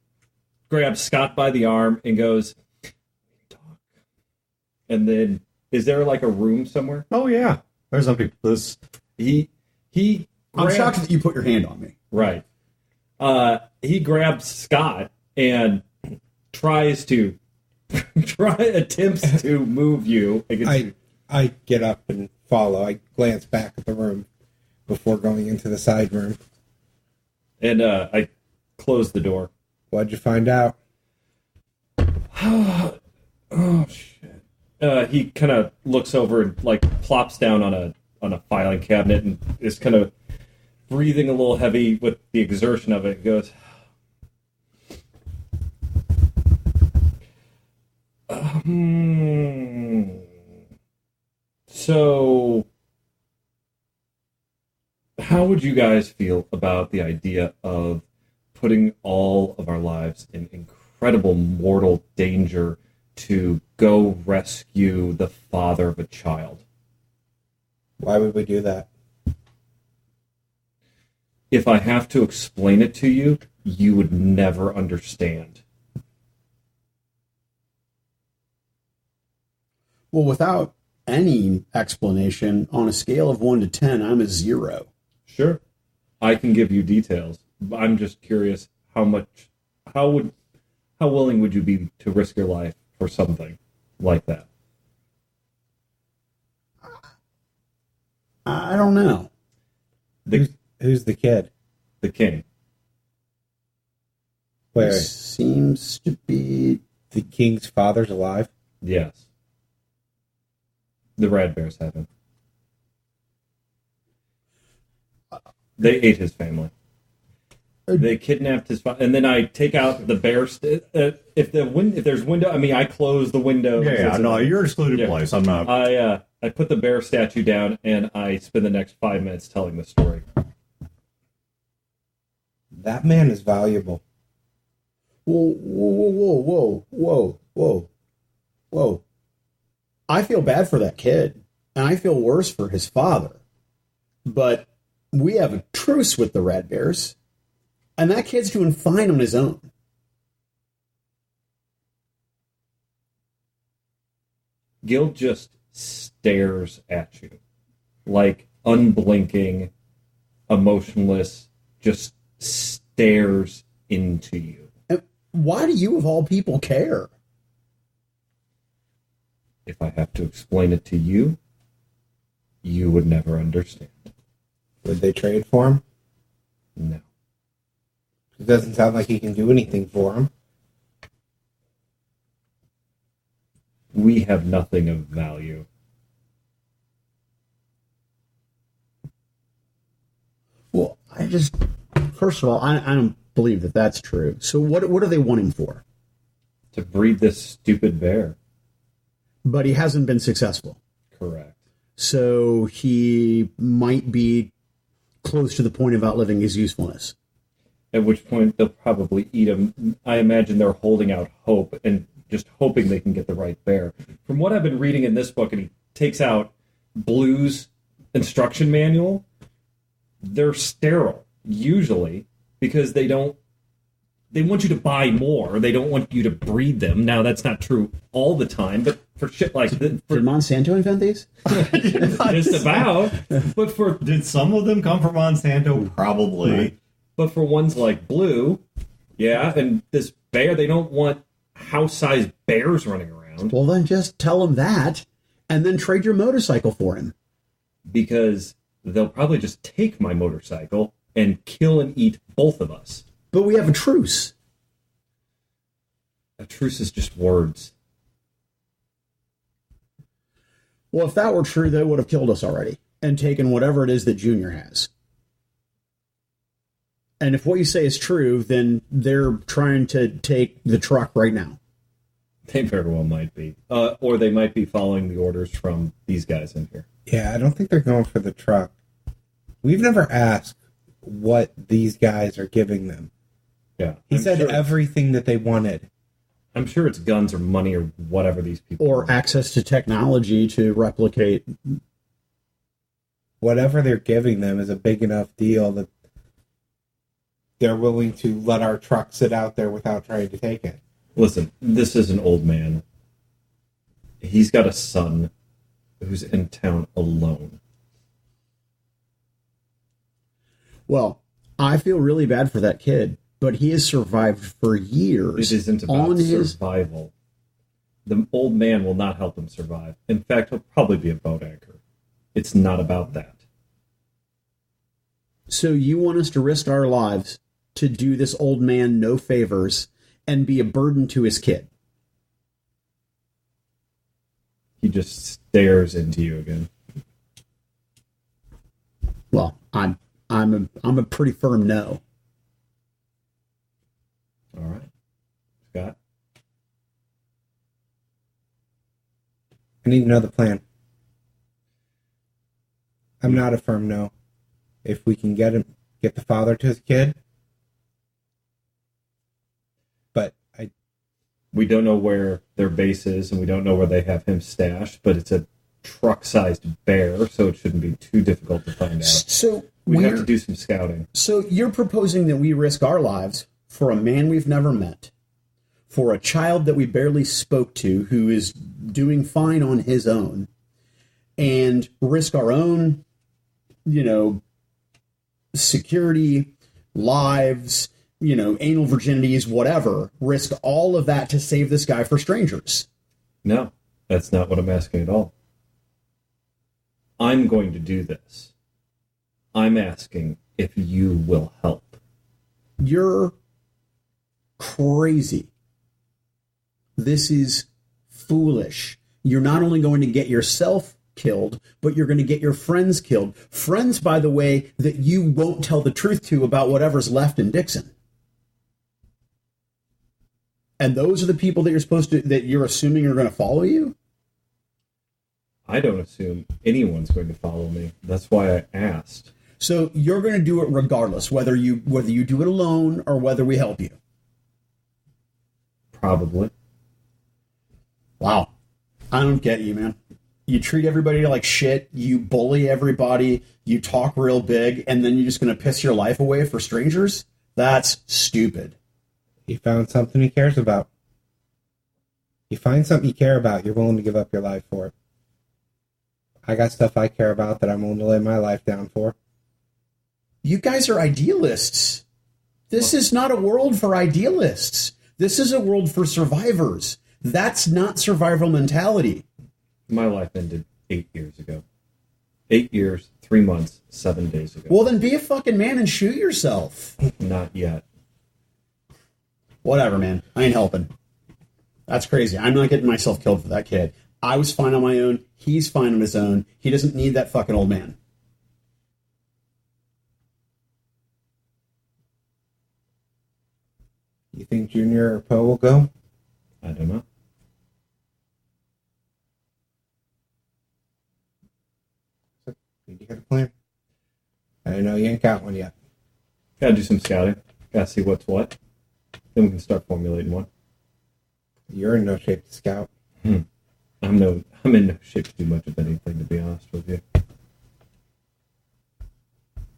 grabs Scott by the arm and goes, "Talk." And then, is there like a room somewhere? oh yeah, there's some people. This He I'm grabs- shocked that you put your hand on me. Right. He grabs Scott and attempts to move you against you. I get up and follow. I glance back at the room before going into the side room. And I close the door. What'd you find out? Oh shit. He kind of looks over and like plops down on a filing cabinet and is kind of breathing a little heavy with the exertion of it. He goes, So, how would you guys feel about the idea of putting all of our lives in incredible mortal danger to go rescue the father of a child? Why would we do that? If I have to explain it to you, you would never understand. Well, without any explanation, on a scale of 1 to 10, I'm a 0. Sure. I can give you details. I'm just curious how willing would you be to risk your life for something like that? I don't know. Who's the kid? The king. Where Seems to be. the king's father's alive? Yes. The Rad Bears have him. They ate his family. They kidnapped his father, and then I take out the bear. If there's window, I mean, I close the window. yeah, no, you're excluded Yeah. place. I'm not. I put the bear statue down, and I spend the next 5 minutes telling the story. That man is valuable. Whoa. I feel bad for that kid, and I feel worse for his father. But we have a truce with the Red Bears, and that kid's doing fine on his own. Gil just stares at you, like unblinking, emotionless, just stares into you. And why do you, of all people, care? If I have to explain it to you, you would never understand. Would they trade for him? No. It doesn't sound like he can do anything for him. We have nothing of value. Well, first of all, I don't believe that that's true. So what are they wanting for? To breed this stupid bear. But he hasn't been successful. Correct. So he might be close to the point of outliving his usefulness. At which point they'll probably eat him. I imagine they're holding out hope and just hoping they can get the right bear. From what I've been reading in this book, and he takes out Blue's instruction manual, they're sterile, usually, because they want you to buy more. They don't want you to breed them. Now, that's not true all the time, but for shit like Did Monsanto invent these? just about. But for Did some of them come from Monsanto? Probably. Right. But for ones like Blue, yeah, and this bear, they don't want house-sized bears running around Well, then just tell him that, and then trade your motorcycle for him. because they'll probably just take my motorcycle and kill and eat both of us. But we have a truce. A truce is just words. Well, if that were true, they would have killed us already and taken whatever it is that Junior has. And if what you say is true, then they're trying to take the truck right now. They very well might be. Or they might be following the orders from these guys in here. Yeah, I don't think they're going for the truck. We've never asked what these guys are giving them. Yeah. He I'm said sure, everything that they wanted. I'm sure it's guns or money or whatever these people Or want. access to technology to replicate. Whatever they're giving them is a big enough deal that they're willing to let our truck sit out there without trying to take it. Listen, this is an old man. He's got a son who's in town alone. Well, I feel really bad for that kid, but he has survived for years. It isn't about on his. survival. The old man will not help him survive. In fact, he'll probably be a boat anchor. It's not about that. So you want us to risk our lives to do this old man no favors and be a burden to his kid? He just stares into you again. Well, I'm a pretty firm no. All right. Scott? I need to know the plan. I'm not a firm no. If we can get the father to his kid, but We don't know where their base is, and we don't know where they have him stashed, but it's a truck-sized bear, so it shouldn't be too difficult to find out. So We have to do some scouting. So you're proposing that we risk our lives for a man we've never met, for a child that we barely spoke to who is doing fine on his own, and risk our own, security, lives, anal virginities, whatever, risk all of that to save this guy for strangers. No, that's not what I'm asking at all. I'm going to do this. I'm asking if you will help. You're crazy. This is foolish. You're not only going to get yourself killed, but you're going to get your friends killed. Friends, by the way, that you won't tell the truth to about whatever's left in Dixon. And those are the people that you're assuming are going to follow you? I don't assume anyone's going to follow me. That's why I asked. So you're going to do it regardless, whether you do it alone or whether we help you. Probably. Wow. I don't get you, man. You treat everybody like shit, you bully everybody, you talk real big, and then you're just going to piss your life away for strangers? That's stupid. he found something he cares about. You find something you care about, you're willing to give up your life for it. I got stuff I care about that I'm willing to lay my life down for. You guys are idealists. This is not a world for idealists. This is a world for survivors. That's not survival mentality. My life ended 8 years ago. 8 years, 3 months, 7 days ago. Well, then be a fucking man and shoot yourself. Not yet. Whatever, man. I ain't helping. That's crazy. I'm not getting myself killed for that kid. I was fine on my own. He's fine on his own. He doesn't need that fucking old man. You think Junior or Poe will go? I don't know. You got a plan? I know you ain't got one yet. Gotta do some scouting. Gotta see what's what. Then we can start formulating one. You're in no shape to scout. I'm in no shape to do much of anything, to be honest with you.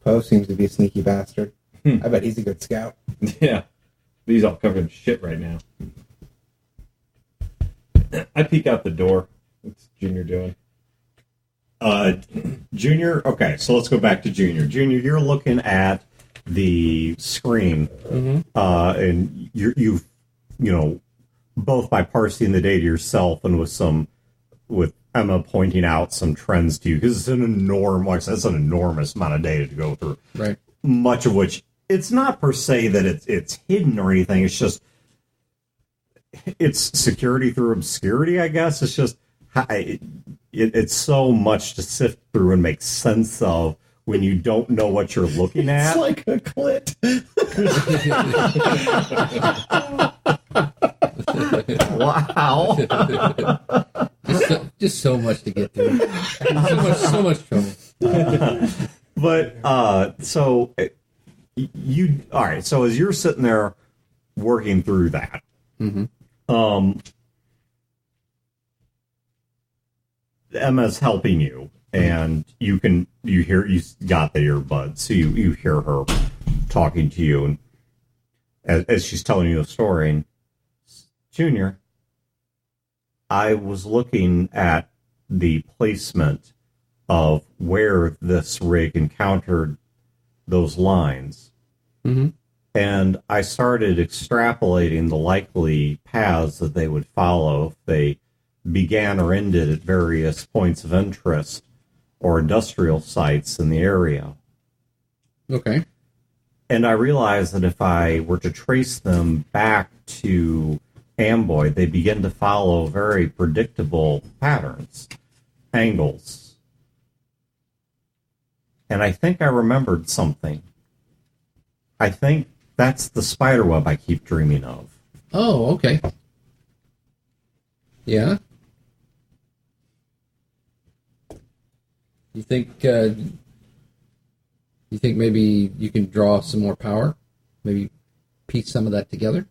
Poe seems to be a sneaky bastard. I bet he's a good scout. Yeah. But he's all covered in shit right now. I peek out the door What's Junior doing? Junior. Okay, so let's go back to Junior. Junior, you're looking at the screen, and you've both by parsing the data yourself and with Emma pointing out some trends to you, because it's an enormous amount of data to go through. Right. Much of which it's not per se that it's hidden or anything. It's just it's security through obscurity, I guess. It's just it's so much to sift through and make sense of when you don't know what you're looking at. It's like a clit. Wow. Just so much to get through. So much trouble. But so you all right? So as you're sitting there working through that, Emma's helping you, and you got the earbuds, so you hear her talking to you, and as she's telling you the story. And, Junior, I was looking at the placement of where this rig encountered those lines. And I started extrapolating the likely paths that they would follow if they began or ended at various points of interest or industrial sites in the area. Okay. And I realized that if I were to trace them back to Amboy, they begin to follow very predictable patterns, angles. And I think I remembered something. I think that's the spider web I keep dreaming of. Oh, okay. Yeah. You think maybe you can draw some more power? Maybe piece some of that together?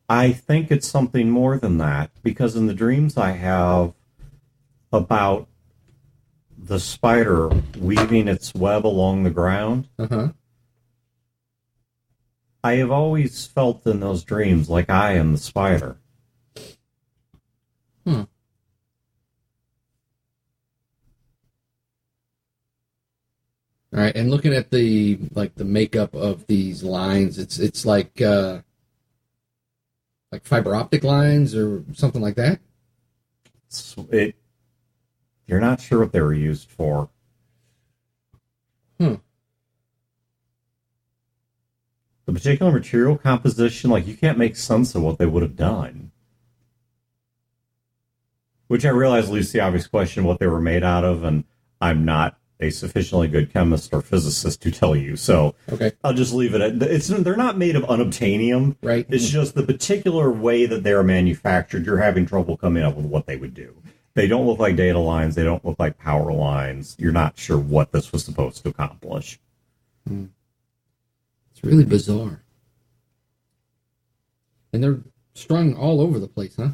I think it's something more than that, because in the dreams I have about the spider weaving its web along the ground, I have always felt in those dreams like I am the spider. All right, and looking at the makeup of these lines, it's like fiber optic lines or something like that? You're not sure what they were used for. The particular material composition, you can't make sense of what they would have done. Which I realize leaves the obvious question what they were made out of, and I'm not a sufficiently good chemist or physicist to tell you, so okay. I'll just leave it at they're not made of unobtainium. Right. It's just the particular way that they're manufactured, you're having trouble coming up with what they would do. They don't look like data lines, they don't look like power lines. You're not sure what this was supposed to accomplish. It's really bizarre. And they're strung all over the place, huh?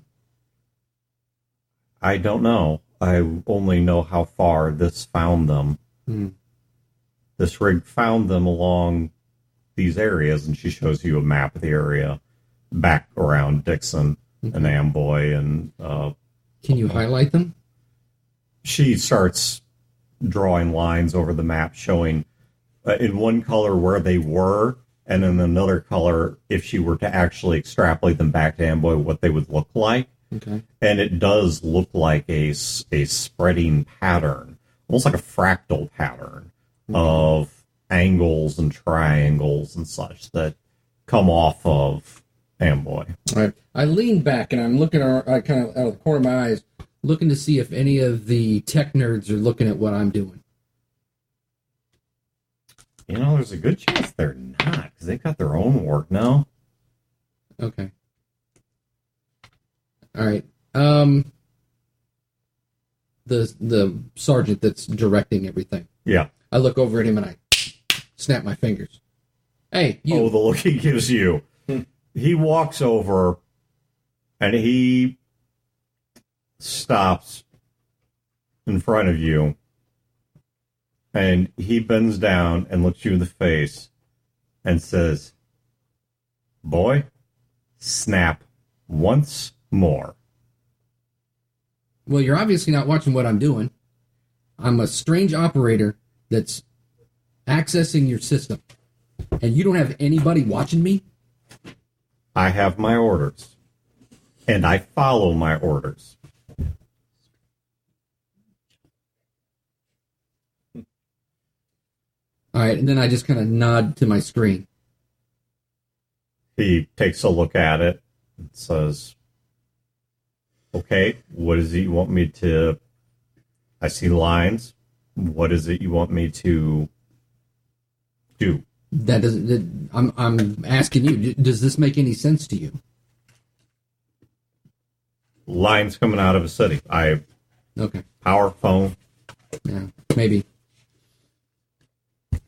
I don't know. I only know how far this found them. This rig found them along these areas, and she shows you a map of the area back around Dixon and Amboy. And can you highlight them? She starts drawing lines over the map, showing in one color where they were, and in another color, if she were to actually extrapolate them back to Amboy, what they would look like. Okay. And it does look like a spreading pattern, almost like a fractal pattern of angles and triangles and such that come off of Amboy. All right. I lean back and I'm looking kind of out of the corner of my eyes, looking to see if any of the tech nerds are looking at what I'm doing. There's a good chance they're not, because they've got their own work now. Okay. All right. The sergeant that's directing everything. Yeah. I look over at him and I snap my fingers. Hey, you. Oh, the look he gives you. He walks over and he stops in front of you, and he bends down and looks you in the face and says, "Boy, snap once more." Well, you're obviously not watching what I'm doing. I'm a strange operator that's accessing your system. And you don't have anybody watching me? I have my orders. And I follow my orders. All right, and then I just kind of nod to my screen. He takes a look at it and says, okay, what is it you want me to... I see lines. What is it you want me to do? That doesn't. I'm asking you. Does this make any sense to you? Lines coming out of a city. Okay. Power phone. Yeah. Maybe.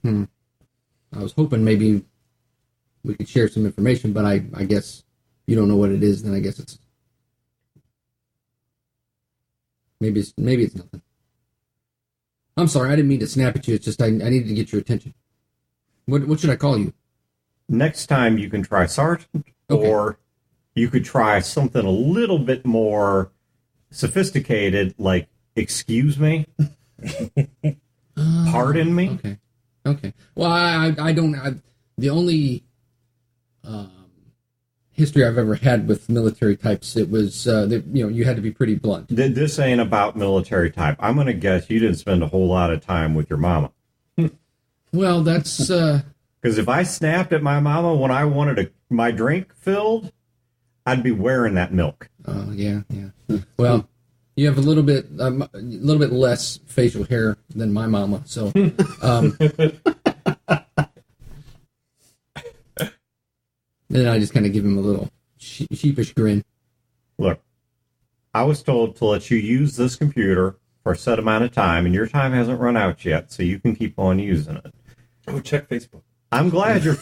I was hoping maybe we could share some information, but I guess you don't know what it is. Then I guess it's maybe it's nothing. I'm sorry. I didn't mean to snap at you. It's just I needed to get your attention. What should I call you? Next time you can try Sergeant, Okay. or you could try something a little bit more sophisticated, like, excuse me, pardon me. Okay. Well, I don't. The only history I've ever had with military types, it was that you had to be pretty blunt. This ain't about military type. I'm going to guess you didn't spend a whole lot of time with your mama. Well, that's Because if I snapped at my mama when I wanted my drink filled, I'd be wearing that milk. oh yeah. Well, you have a little bit less facial hair than my mama, so. Then I just kind of give him a little sheepish grin. Look, I was told to let you use this computer for a set amount of time, and your time hasn't run out yet, so you can keep on using it. Oh, check Facebook. I'm glad you're...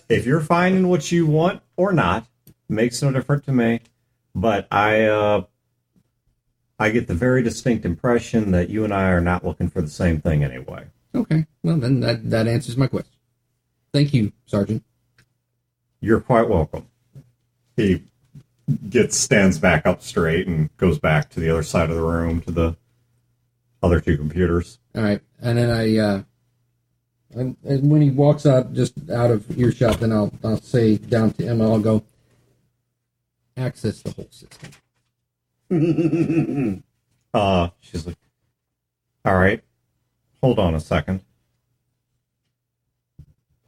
if you're finding what you want or not, makes no difference to me. But I get the very distinct impression that you and I are not looking for the same thing anyway. Okay, well then that answers my question. Thank you, Sergeant. You're quite welcome. He stands back up straight and goes back to the other side of the room to the other two computers. All right, and then and when he walks out, just out of earshot, then I'll say down to Emma, I'll go, access the whole system. She's like, all right, hold on a second.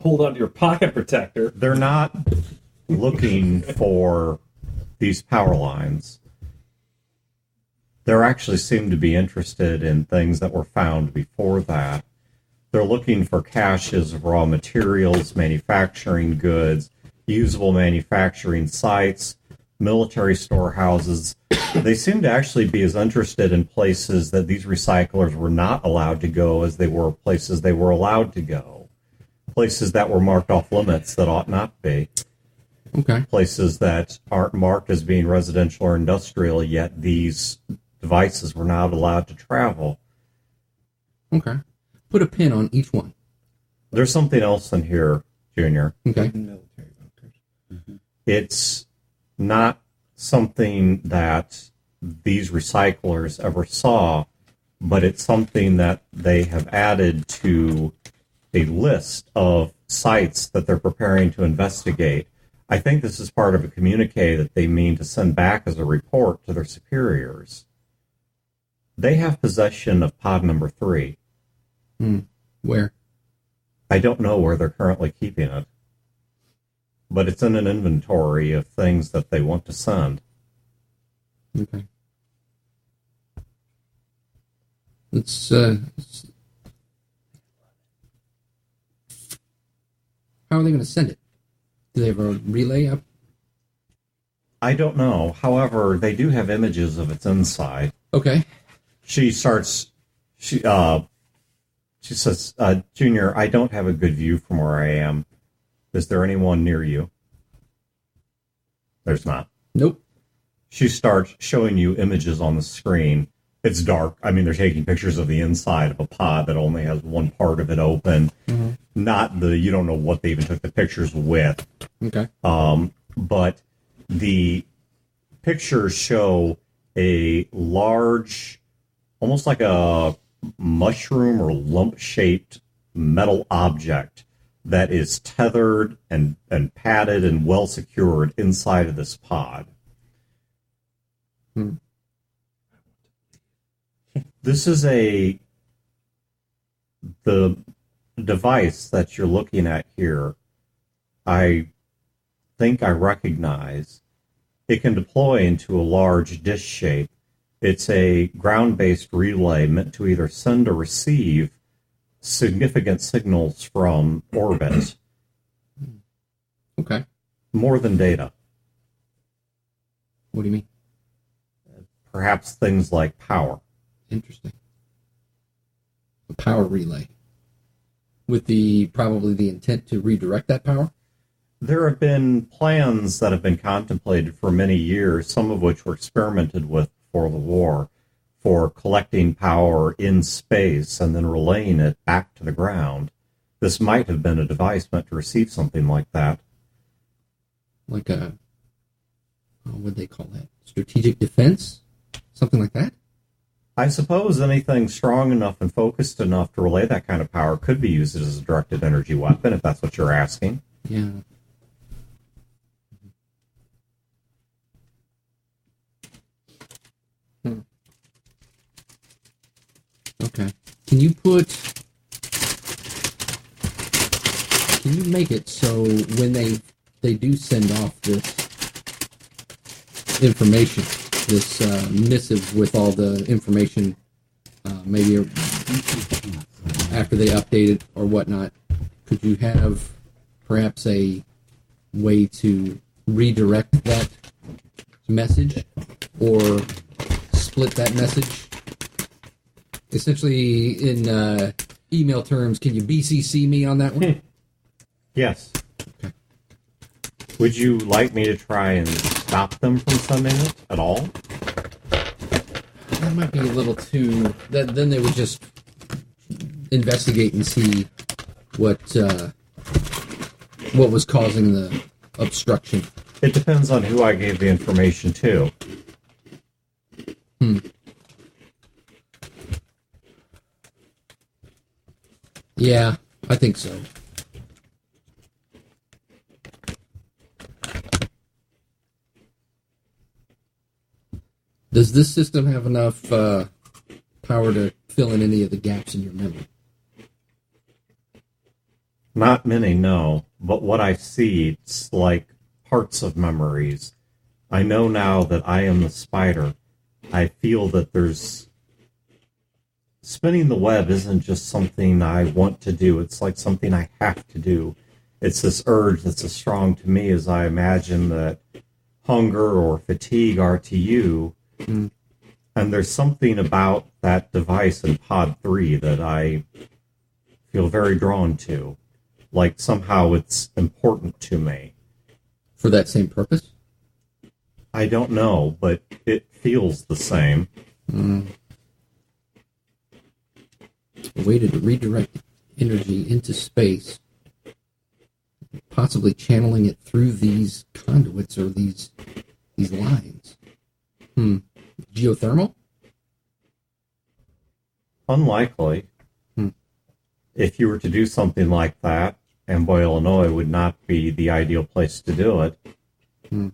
Hold on to your pocket protector. They're not looking for these power lines. They actually seem to be interested in things that were found before that. They're looking for caches of raw materials, manufacturing goods, usable manufacturing sites, military storehouses. They seem to actually be as interested in places that these recyclers were not allowed to go as they were places they were allowed to go. Places that were marked off limits that ought not be. Okay. Places that aren't marked as being residential or industrial, yet these devices were not allowed to travel. Okay. Put a pin on each one. There's something else in here, Junior. Okay. Military bunkers. It's not something that these recyclers ever saw, but it's something that they have added to a list of sites that they're preparing to investigate. I think this is part of a communique that they mean to send back as a report to their superiors. They have possession of pod number 3. Where? I don't know where they're currently keeping it, but it's in an inventory of things that they want to send. Okay. Let's how are they going to send it? Do they have a relay up? I don't know. However, they do have images of its inside. Okay. She says, Junior, I don't have a good view from where I am. Is there anyone near you? There's not. Nope. She starts showing you images on the screen. It's dark. I mean, they're taking pictures of the inside of a pod that only has one part of it open. Mm-hmm. Not you don't know what they even took the pictures with. Okay. But the pictures show a large, almost like a mushroom or lump-shaped metal object that is tethered and padded and well secured inside of this pod. This is the device that you're looking at here. I think I recognize. It can deploy into a large dish shape. It's a ground-based relay meant to either send or receive significant signals from orbit. Okay. More than data. What do you mean? Perhaps things like power. Interesting. A power relay. With probably the intent to redirect that power? There have been plans that have been contemplated for many years, some of which were experimented with before the war, for collecting power in space and then relaying it back to the ground. This might have been a device meant to receive something like that. Like what would they call that? Strategic defense? Something like that? I suppose anything strong enough and focused enough to relay that kind of power could be used as a directed energy weapon, if that's what you're asking. Yeah. Okay. Can you make it so when they do send off this information, this missive with all the information, maybe after they update it or whatnot, could you have perhaps a way to redirect that message or split that message? Essentially, in email terms, can you BCC me on that one? Yes. Okay. Would you like me to try and stop them from sending it at all? That might be a little too... Then they would just investigate and see what was causing the obstruction. It depends on who I gave the information to. Yeah, I think so. Does this system have enough power to fill in any of the gaps in your memory? Not many, no. But what I see, it's like parts of memories. I know now that I am the spider. I feel that spinning the web isn't just something I want to do. It's like something I have to do. It's this urge that's as strong to me as I imagine that hunger or fatigue are to you. And there's something about that device in Pod 3 that I feel very drawn to. Like somehow it's important to me. For that same purpose? I don't know, but it feels the same. A way to redirect energy into space, possibly channeling it through these conduits or these lines. Geothermal? Unlikely. If you were to do something like that, Amboy, Illinois would not be the ideal place to do it. There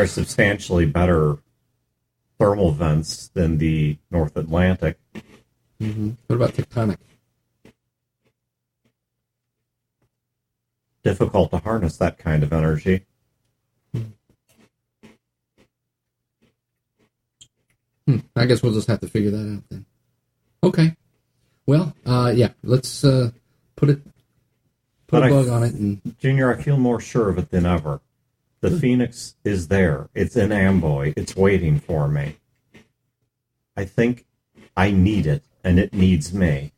are substantially better thermal vents than the North Atlantic. What about tectonic? Difficult to harness that kind of energy. I guess we'll just have to figure that out then. Okay. Well, yeah, let's put a bug on it. And Junior, I feel more sure of it than ever. The Phoenix is there. It's in Amboy. It's waiting for me. I think I need it, and it needs me.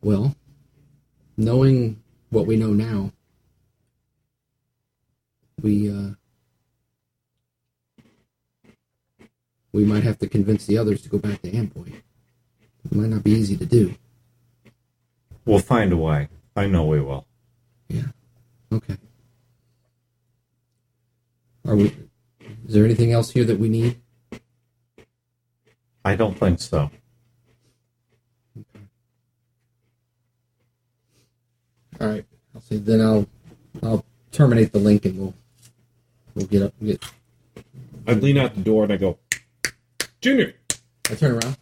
Well, knowing what we know now, we might have to convince the others to go back to Amboy. It might not be easy to do. We'll find a way. I know we will. Yeah. Okay. Are we? Is there anything else here that we need? I don't think so. All right. I'll see. Then I'll terminate the link and we'll get up. I lean out the door and I go, Junior. I turn around.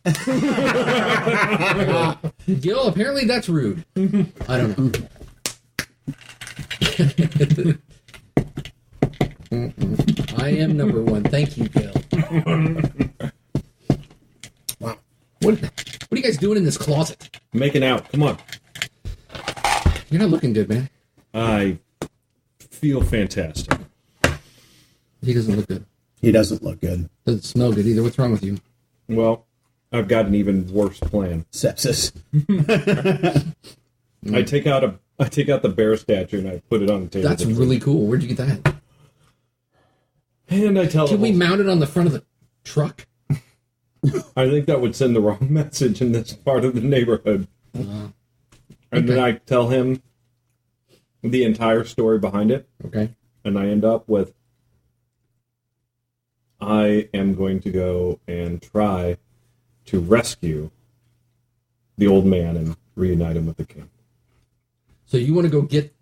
Gil, apparently that's rude. I don't know. I am number one. Thank you, Gil. Wow. What are you guys doing in this closet? Making out. Come on. You're not looking good, man. I feel fantastic. He doesn't look good. He doesn't look good. Doesn't smell good either. What's wrong with you? Well, I've got an even worse plan. Sepsis. I take out the bear statue and I put it on the table. That's really cool. Where'd you get that? And I tell Can them, we mount it on the front of the truck? I think that would send the wrong message in this part of the neighborhood. And then I tell him the entire story behind it. Okay. And I end up with, I am going to go and try to rescue the old man and reunite him with the king. So you want to go get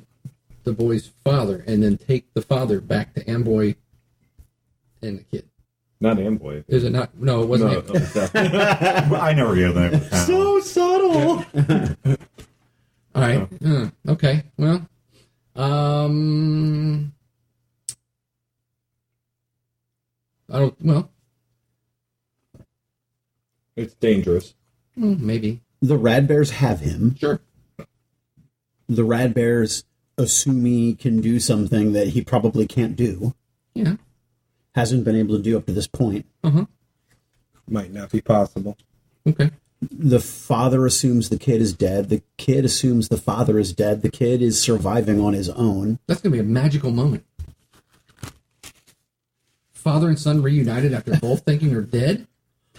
the boy's father and then take the father back to Amboy and the kid. Not Amboy. Is it not? No, it wasn't. No, exactly. I never hear that. So subtle. All right. Okay. Well, I don't. Well, It's dangerous. maybe. The Rad Bears have him. Sure. The Rad Bears assume he can do something that he probably can't do. Yeah. Hasn't been able to do up to this point. Might not be possible. Okay. The father assumes the kid is dead. The kid assumes the father is dead. The kid is surviving on his own. That's gonna be a magical moment. Father and son reunited after both thinking they're dead.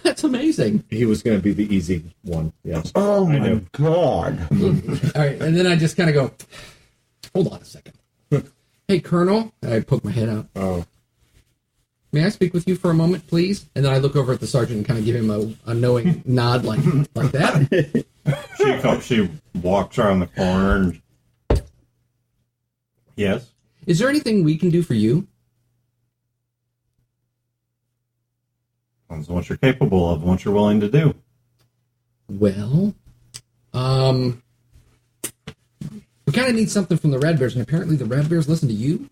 That's amazing. He was going to be the easy one. Yes. Oh I know. God. All right, and then I just kind of go, hold on a second. Hey, Colonel. I poke my head out. Oh. May I speak with you for a moment, please? And then I look over at the sergeant and kind of give him a knowing nod like that. She walks around the corner and... Yes? Is there anything we can do for you? Depends on what you're capable of and what you're willing to do. Well, we kind of need something from the Red Bears, and apparently the Red Bears listen to you?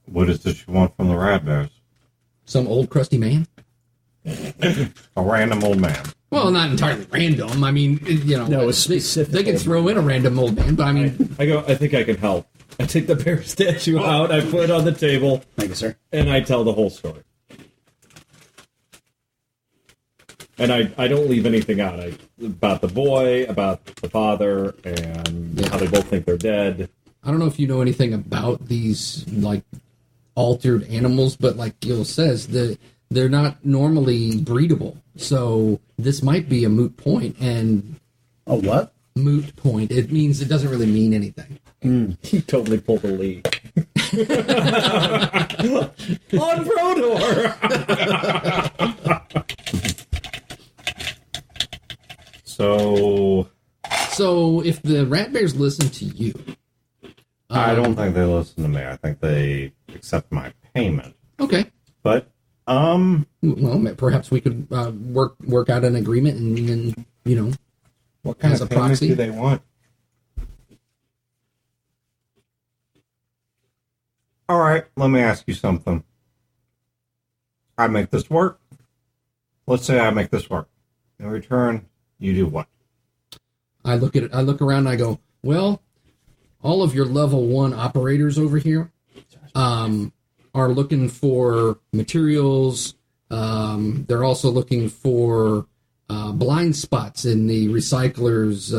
What is it you want from the Rad Bears? Some old crusty man? A random old man. Well, not entirely random. I mean, you know, No, it's specific. they can throw in a random old man, but I mean, I go, I think I can help. I take the bear statue out, I put it on the table, Thank you, sir. and I tell the whole story. And I don't leave anything out. About the boy, about the father, and how they both think they're dead. I don't know if you know anything about these, like, altered animals, but like Gil says, they're not normally breedable. So this might be a moot point, and A what? moot point, it means it doesn't really mean anything. He totally pulled the lead. On Brodor! So if the Rat Bears listen to you, I don't think they listen to me. I think they accept my payment. okay. But, Well, perhaps we could work out an agreement, and you know, What kind As of a payment proxy? do they want? all right, let me ask you something. I make this work. Let's say I make this work. In return, you do what? I look at it. I look around. And I go, well, all of your level 1 operators over here are looking for materials. They're also looking for blind spots in the recycler's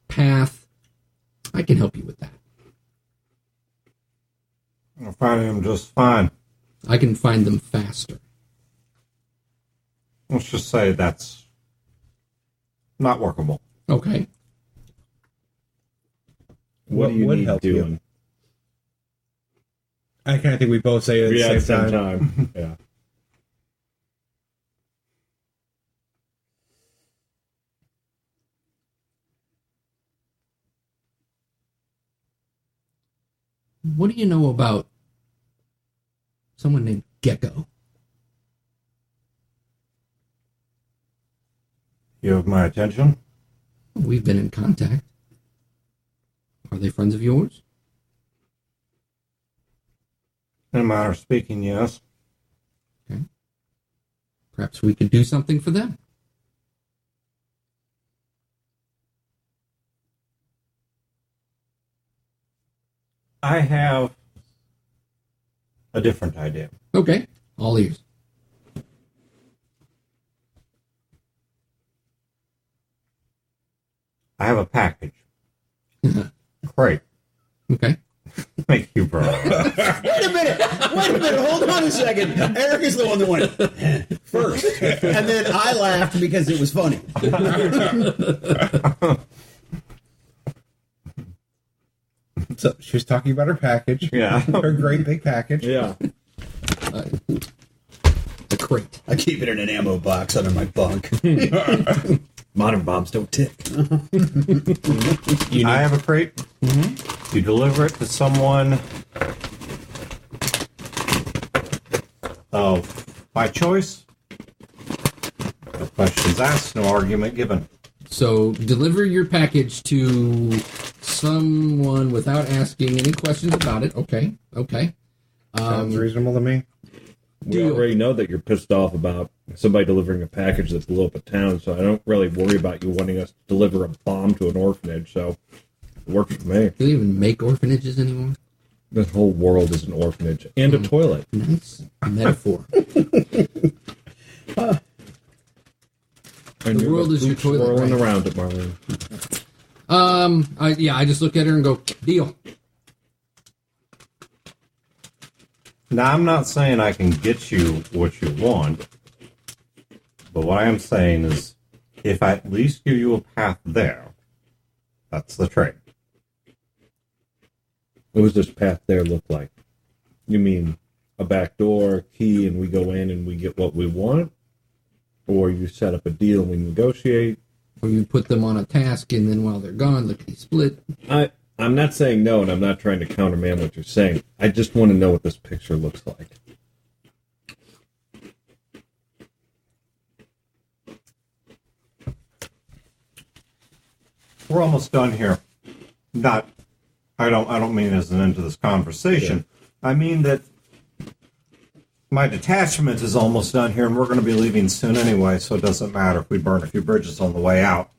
path. I can help you with that. I'll find him just fine. I can find them faster. Let's just say that's not workable. Okay. What do you would need help you? doing? I kind of think we both say it at the same time. Yeah. What do you know about someone named Gecko? You have my attention? We've been in contact. Are they friends of yours? In a manner of speaking, yes. Okay. Perhaps we could do something for them. I have a different idea. Okay. All ears. I have a package. Great. Okay. Thank you, bro. Wait a minute. Hold on a second. Eric is the one that went first. And then I laughed because it was funny. So she was talking about her package. Yeah. Her great big package. Yeah. The crate. I keep it in an ammo box under my bunk. Modern bombs don't tick. I have a crate. You deliver it to someone of my choice. No questions asked, no argument given. So deliver your package to someone without asking any questions about it. Okay. Okay. Sounds reasonable to me. We Deal. already know that you're pissed off about somebody delivering a package that blew up a town, so I don't really worry about you wanting us to deliver a bomb to an orphanage, so it works for me. Do they even make orphanages anymore? This whole world is an orphanage and a toilet. Nice metaphor. And The world is your toilet, swirling right? around it, Marlene. I just look at her and go, deal. Now, I'm not saying I can get you what you want, but what I am saying is if I at least give you a path there, that's the trade. What does this path there look like? You mean a back door, a key, and we go in and we get what we want? Or you set up a deal and we negotiate? Or you put them on a task and then while they're gone, they split. I'm not saying no, and I'm not trying to countermand what you're saying. I just want to know what this picture looks like. We're almost done here. I don't mean as an end to this conversation. Yeah. I mean that my detachment is almost done here, and we're going to be leaving soon anyway, so it doesn't matter if we burn a few bridges on the way out,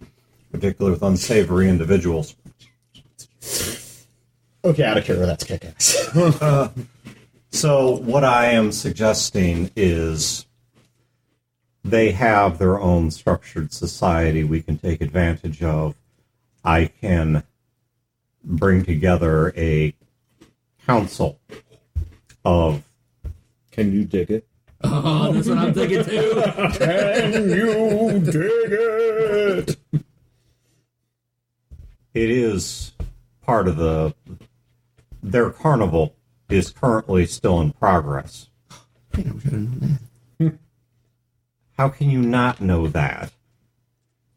particularly with unsavory individuals. Okay, out of character, that's kick-ass. So what I am suggesting is they have their own structured society we can take advantage of. I can bring together a council of... Can you dig it? Oh, that's what I'm thinking too. Can you dig it? It is part of their carnival is currently still in progress. Man, I wish I'd have known that. How can you not know that?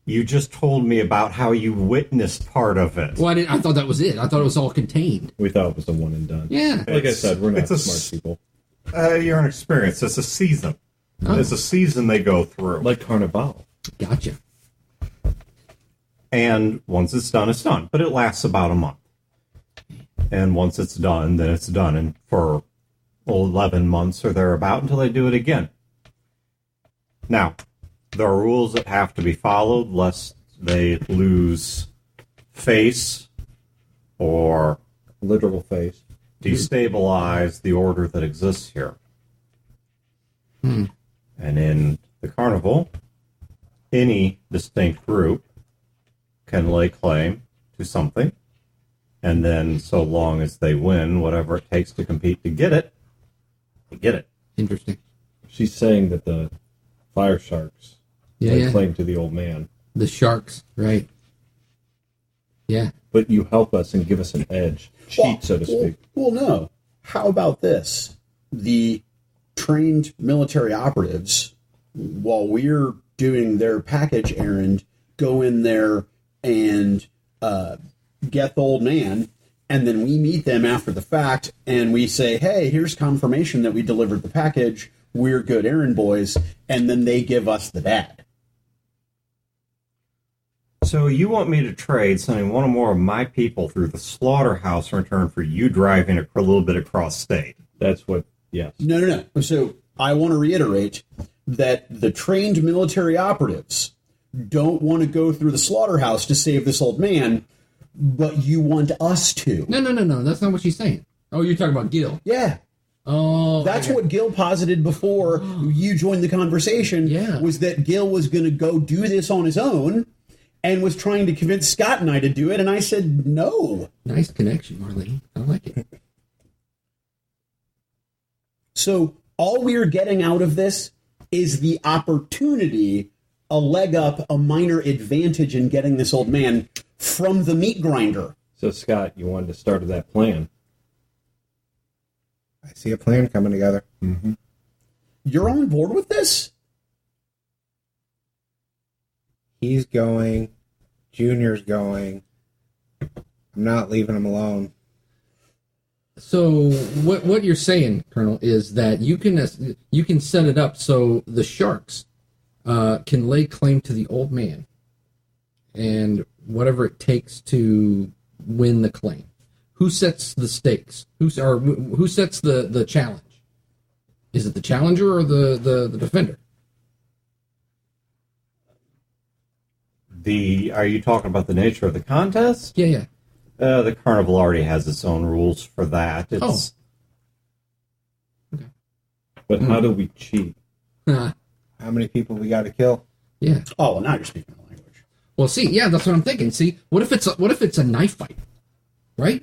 You just told me about how you witnessed part of it. Well, I thought that was it. I thought it was all contained. We thought it was a one and done. Yeah. Like I said, we're not it's a smart people. You're inexperienced. It's a season. Oh. It's a season they go through. Like Carnival. Gotcha. And once it's done, it's done. But it lasts about a month. And once it's done, then it's done. And for 11 months or thereabout until they do it again. Now, there are rules that have to be followed lest they lose face or Literal face. destabilize the order that exists here. And in the carnival, any distinct group can lay claim to something, and then so long as they win whatever it takes to compete to get it, they get it. Interesting. She's saying that the fire sharks lay Yeah. claim to the old man. The sharks, right? Yeah. But you help us and give us an edge. Cheat, so to speak. Well, no. how about this? The trained military operatives, while we're doing their package errand, go in there and get the old man, and then we meet them after the fact, and we say, hey, here's confirmation that we delivered the package. We're good errand boys, and then they give us the dad. So you want me to trade sending one or more of my people through the slaughterhouse in return for you driving a little bit across state? That's what, yes. No. So I want to reiterate that the trained military operatives don't want to go through the slaughterhouse to save this old man, but you want us to. No. That's not what she's saying. Oh, you're talking about Gil. Yeah. Oh, That's what Gil posited before you joined the conversation. Yeah. Was that Gil was going to go do this on his own and was trying to convince Scott and I to do it, and I said no. Nice connection, Marlene. I like it. So all we are getting out of this is the opportunity, a leg up, a minor advantage in getting this old man from the meat grinder. So, Scott, you wanted to start with that plan. I see a plan coming together. Mm-hmm. You're on board with this? He's going. Junior's going. I'm not leaving him alone. So what you're saying, Colonel, is that you can set it up so the Sharks can lay claim to the old man, and whatever it takes to win the claim. Who sets the stakes? Who sets the challenge? Is it the challenger or the defender? Are you talking about the nature of the contest? Yeah. The carnival already has its own rules for that. It's But how do we cheat? How many people we got to kill? Yeah. Oh, well, now you're speaking the language. Well, see, yeah, that's what I'm thinking. See, what if it's a knife fight, right?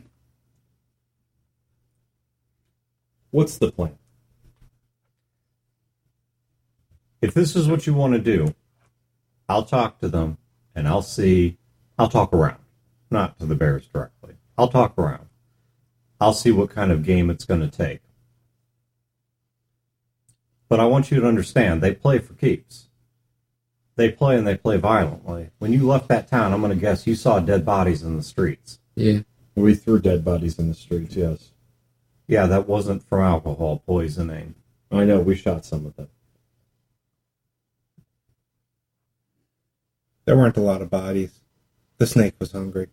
What's the plan? If this is what you want to do, I'll talk to them and I'll talk around. Not to the Bears directly. I'll talk around. I'll see what kind of game it's going to take. But I want you to understand, they play for keeps. They play and they play violently. When you left that town, I'm going to guess you saw dead bodies in the streets. Yeah. We threw dead bodies in the streets, yes. Yeah, that wasn't from alcohol poisoning. I know, we shot some of them. There weren't a lot of bodies. The snake was hungry.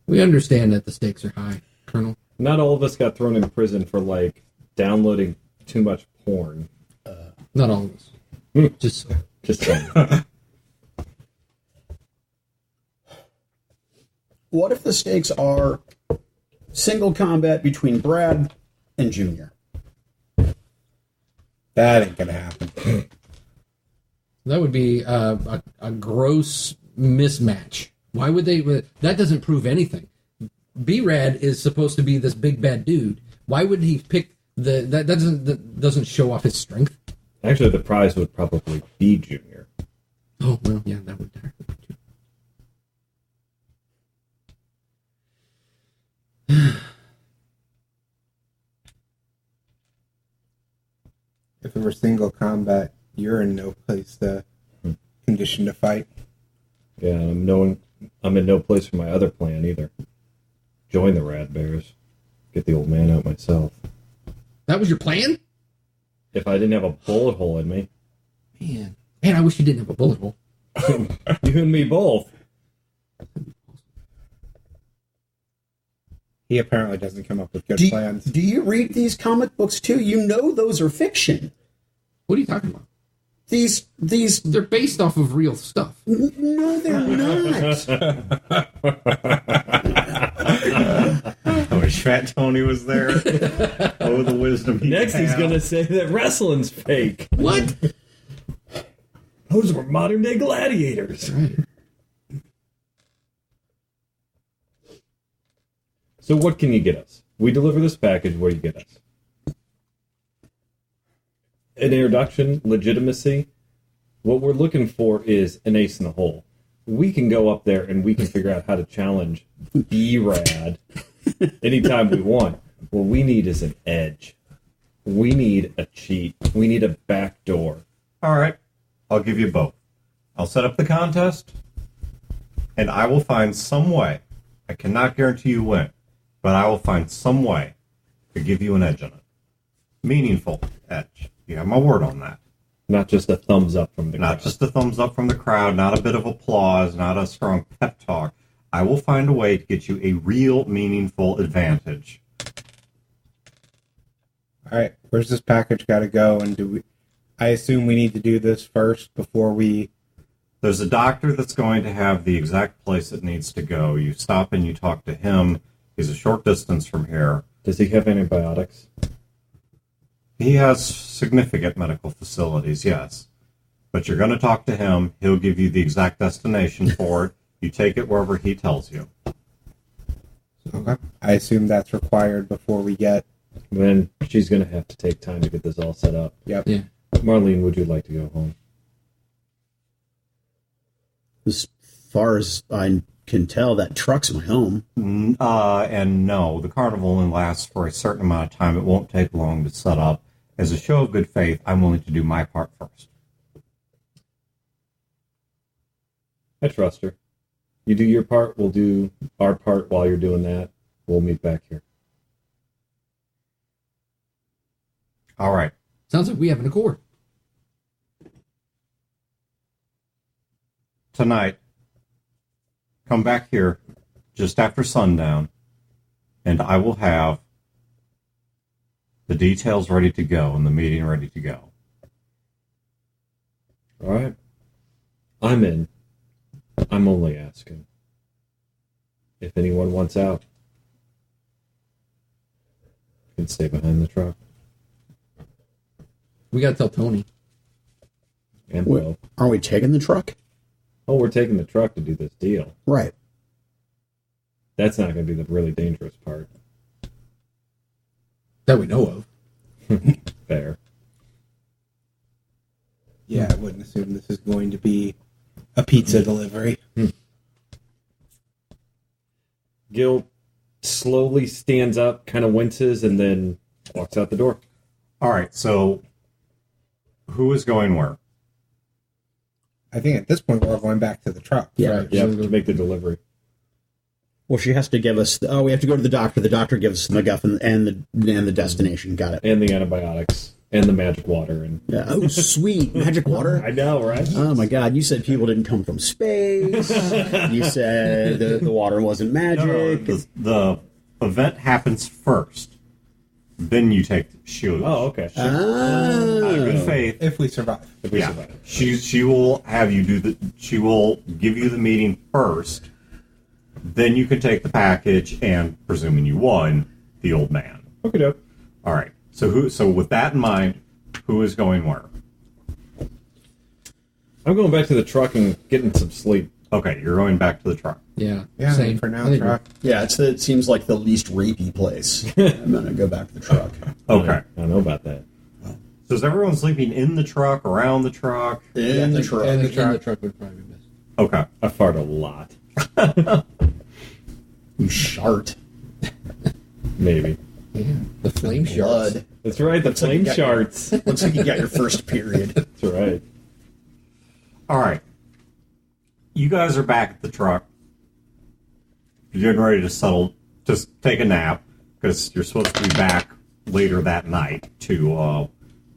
We understand that the stakes are high, Colonel. Not all of us got thrown in prison for, downloading too much porn. Not all of us. Just saying. What if the stakes are single combat between Brad and Junior? That ain't gonna happen. That would be a gross mismatch. Why would they? That doesn't prove anything. B-Rad is supposed to be this big bad dude. Why would he pick that doesn't show off his strength? Actually, the prize would probably be Junior. Oh, well, yeah, that would happen too. If it were single combat, you're in no place to condition to fight. Yeah, I'm in no place for my other plan either. Join the Rad Bears. Get the old man out myself. That was your plan? If I didn't have a bullet hole in me. Man, I wish you didn't have a bullet hole. You and me both. He apparently doesn't come up with good plans. Do you read these comic books too? You know those are fiction. What are you talking about? These They're based off of real stuff. no, they're not. I wish Fat Tony was there. Oh, the wisdom he Next, he's had. going to say that wrestling's fake. What? Those were modern day gladiators. Right. So, what can you get us? We deliver this package. What do you get us? An introduction, legitimacy. What we're looking for is an ace in the hole. We can go up there and we can figure out how to challenge B-Rad anytime we want. What we need is an edge. We need a cheat. We need a back door. All right, I'll give you both. I'll set up the contest, and I will find some way. I cannot guarantee you win, but I will find some way to give you an edge on it. Meaningful edge. You have my word on that. Not just a thumbs up from the Not crowd. just a thumbs up from the crowd, not a bit of applause, not a strong pep talk. I will find a way to get you a real, meaningful advantage. All right, where's this package got to go? And do we? I assume we need to do this first before we. There's a doctor that's going to have the exact place it needs to go. You stop and you talk to him. He's a short distance from here. Does he have antibiotics? He has significant medical facilities, yes. But you're going to talk to him. He'll give you the exact destination for it. You take it wherever he tells you. Okay. I assume that's required before we get. Then she's going to have to take time to get this all set up. Yep. Yeah. Marlene, would you like to go home? As far as I can tell, that truck's my home. And no, the carnival only lasts for a certain amount of time. It won't take long to set up. As a show of good faith, I'm willing to do my part first. I trust her. You do your part, we'll do our part while you're doing that. We'll meet back here. All right. Sounds like we have an accord. Tonight, come back here just after sundown, and I will have the details ready to go and the meeting ready to go. All right. I'm in. I'm only asking. If anyone wants out, you can stay behind the truck. We got to tell Tony. And Wait. Will. Are we taking the truck? Oh, we're taking the truck to do this deal. Right. That's not going to be the really dangerous part. That we know of. Fair. Yeah, I wouldn't assume this is going to be a pizza delivery. Gil slowly stands up, kind of winces, and then walks out the door. All right, so who is going where? I think at this point we're going back to the truck. Yeah. Right. Yeah, to make the delivery. Well, she has to give us. We have to go to the doctor. The doctor gives us the MacGuffin and the destination. Got it. And the antibiotics. And the magic water. And Yeah. Oh, sweet magic water. I know, right? Oh my God! You said people didn't come from space. You said the water wasn't magic. The event happens first. Then you take the shoes. Oh, okay. Out of good faith. If we survive. If we Yeah. survive. She will have you do the. She will give you the meeting first. Then you can take the package and, presuming you won, the old man. Okay, doke. All right. So with that in mind, who is going where? I'm going back to the truck and getting some sleep. Okay, you're going back to the truck. Yeah. Yeah, Same. for now, I think truck. Yeah, it seems like the least rapey place. I'm gonna go back to the truck. Okay. I don't know about that. So is everyone sleeping in the truck, around the truck? In the truck. I think truck. in the truck would probably be best. Okay. I fart a lot. You shart. Maybe. Yeah. The flame shards. Blood. That's right, the like you flame got- shards. Looks like you got your first period. That's right. All right. You guys are back at the truck. You're getting ready to settle, just take a nap, because you're supposed to be back later that night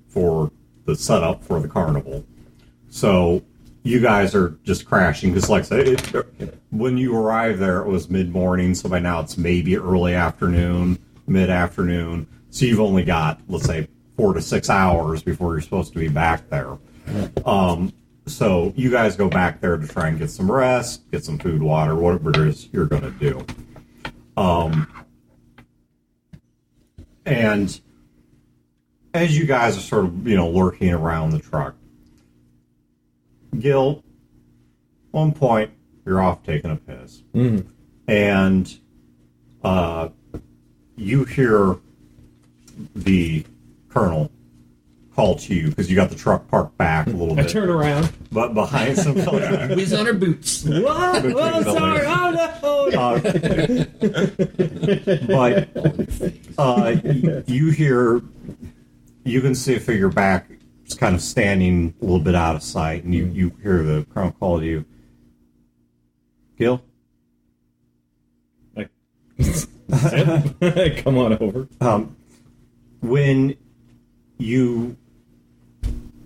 for the setup for the carnival. So you guys are just crashing, because like I said, when you arrived there, it was mid-morning, so by now it's maybe early afternoon, mid-afternoon. So you've only got, let's say, 4 to 6 hours before you're supposed to be back there. So you guys go back there to try and get some rest, get some food, water, whatever it is you're going to do. And as you guys are sort of, lurking around the truck, Gil, one point, you're off taking a piss. Mm-hmm. And you hear the colonel call to you because you got the truck parked back a little I bit. turn around. But behind some Whiz on her boots. What? Between Oh, sorry. buildings. Oh, no. but You hear, you can see a figure back, just kind of standing a little bit out of sight, and you hear the Colonel call to you, Gil? Come on over. When you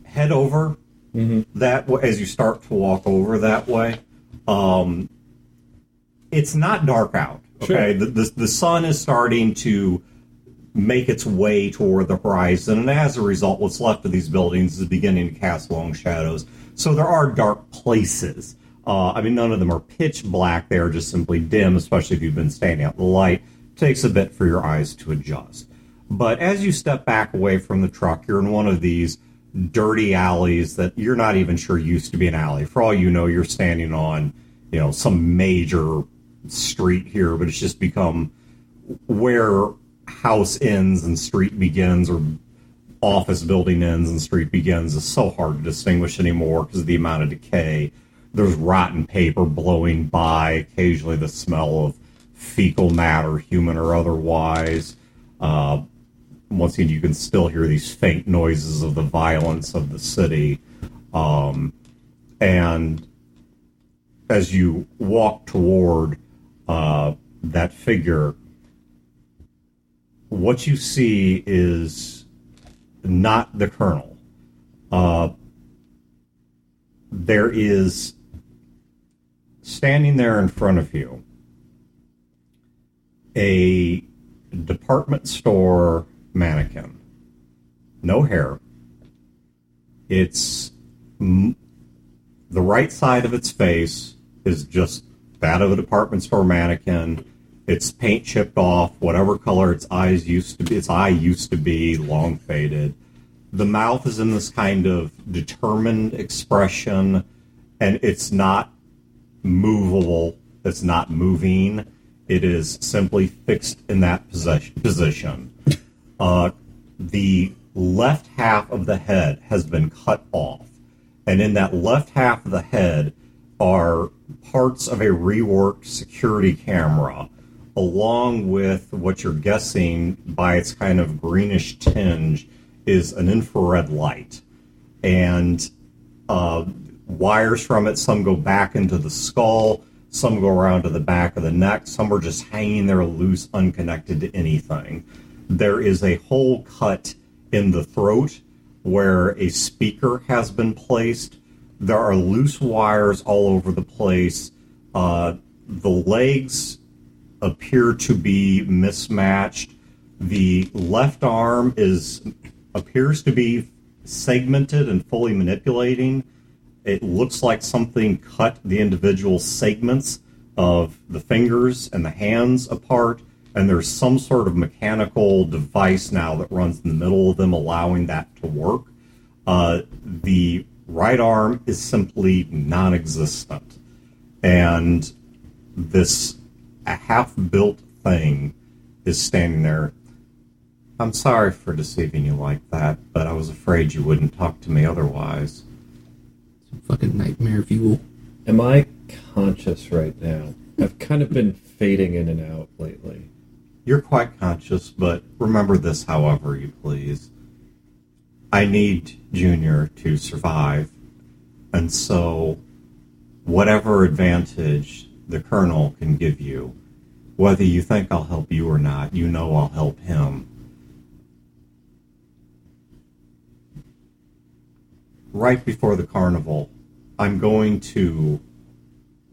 head over that way, as you start to walk over that way, it's not dark out. Okay, Sure. The sun is starting to make its way toward the horizon, and as a result, what's left of these buildings is beginning to cast long shadows. So there are dark places. I mean, none of them are pitch black. They are just simply dim, especially if you've been standing out in the light. It takes a bit for your eyes to adjust. But as you step back away from the truck, you're in one of these dirty alleys that you're not even sure used to be an alley. For all you know, you're standing on, some major street here, but it's just become where house ends and street begins, or office building ends and street begins, is so hard to distinguish anymore because of the amount of decay. There's rotten paper blowing by, occasionally the smell of fecal matter, human or otherwise. Once again, you can still hear these faint noises of the violence of the city. And as you walk toward that figure, what you see is not the Colonel. There is, standing there in front of you, a department store mannequin. No hair. It's the right side of its face is just that of a department store mannequin. Its paint chipped off, whatever color its eye used to be, long faded. The mouth is in this kind of determined expression, and it's not movable. It's not moving. It is simply fixed in that position. The left half of the head has been cut off, and in that left half of the head are parts of a reworked security camera, along with what you're guessing by its kind of greenish tinge is an infrared light. And wires from it, some go back into the skull, some go around to the back of the neck, some are just hanging there loose, unconnected to anything. There is a hole cut in the throat where a speaker has been placed. There are loose wires all over the place. The legs appear to be mismatched. The left arm appears to be segmented and fully manipulating. It looks like something cut the individual segments of the fingers and the hands apart, and there's some sort of mechanical device now that runs in the middle of them, allowing that to work. The right arm is simply non-existent, and this half-built thing is standing there. I'm sorry for deceiving you like that, but I was afraid you wouldn't talk to me otherwise. Some fucking nightmare fuel. Am I conscious right now? I've kind of been fading in and out lately. You're quite conscious, but remember this, however you please. I need Junior to survive, and so whatever advantage the Colonel can give you, whether you think I'll help you or not, you know I'll help him. Right before the carnival, I'm going to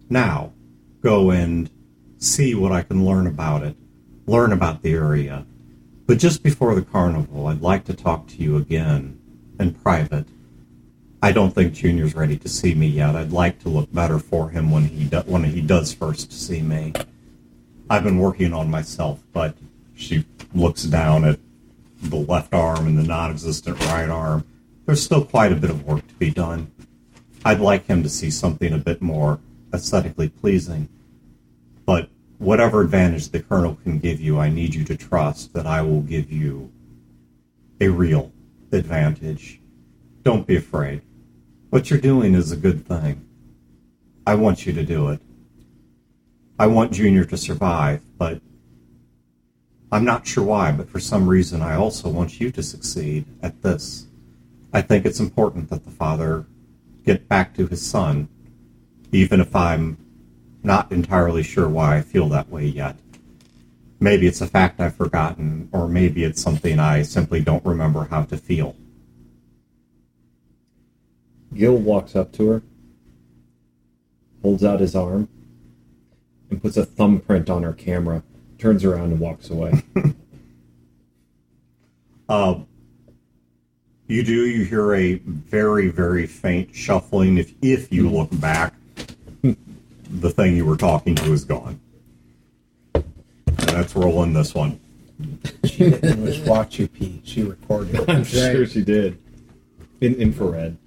now go and see what I can learn about it, learn about the area. But just before the carnival, I'd like to talk to you again in private. I don't think Junior's ready to see me yet. I'd like to look better for him when he does first see me. I've been working on myself, but she looks down at the left arm and the non-existent right arm. There's still quite a bit of work to be done. I'd like him to see something a bit more aesthetically pleasing. But whatever advantage the Colonel can give you, I need you to trust that I will give you a real advantage. Don't be afraid. What you're doing is a good thing. I want you to do it. I want Junior to survive, but I'm not sure why, but for some reason I also want you to succeed at this. I think it's important that the father get back to his son, even if I'm not entirely sure why I feel that way yet. Maybe it's a fact I've forgotten, or maybe it's something I simply don't remember how to feel. Gil walks up to her, holds out his arm, and puts a thumbprint on her camera, turns around and walks away. You hear a very, very faint shuffling. If you look back, the thing you were talking to is gone. And that's rolling this one. She didn't just watch you, Pete. She recorded. I'm sure she did. In infrared.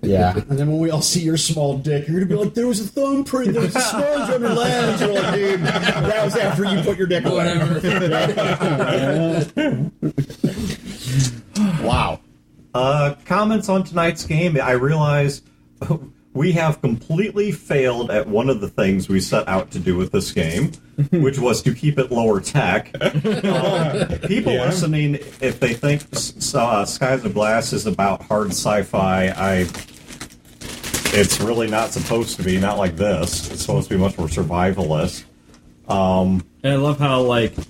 Yeah. And then when we all see your small dick, you're gonna be like, "There was a thumbprint. There was a smudge on her lens." You're like, "Dude, that was after you put your dick away." Wow. Comments on tonight's game. I realize we have completely failed at one of the things we set out to do with this game, which was to keep it lower tech. People listening, if they think Skies of Glass is about hard sci-fi, it's really not supposed to be. Not like this. It's supposed to be much more survivalist. And I love how,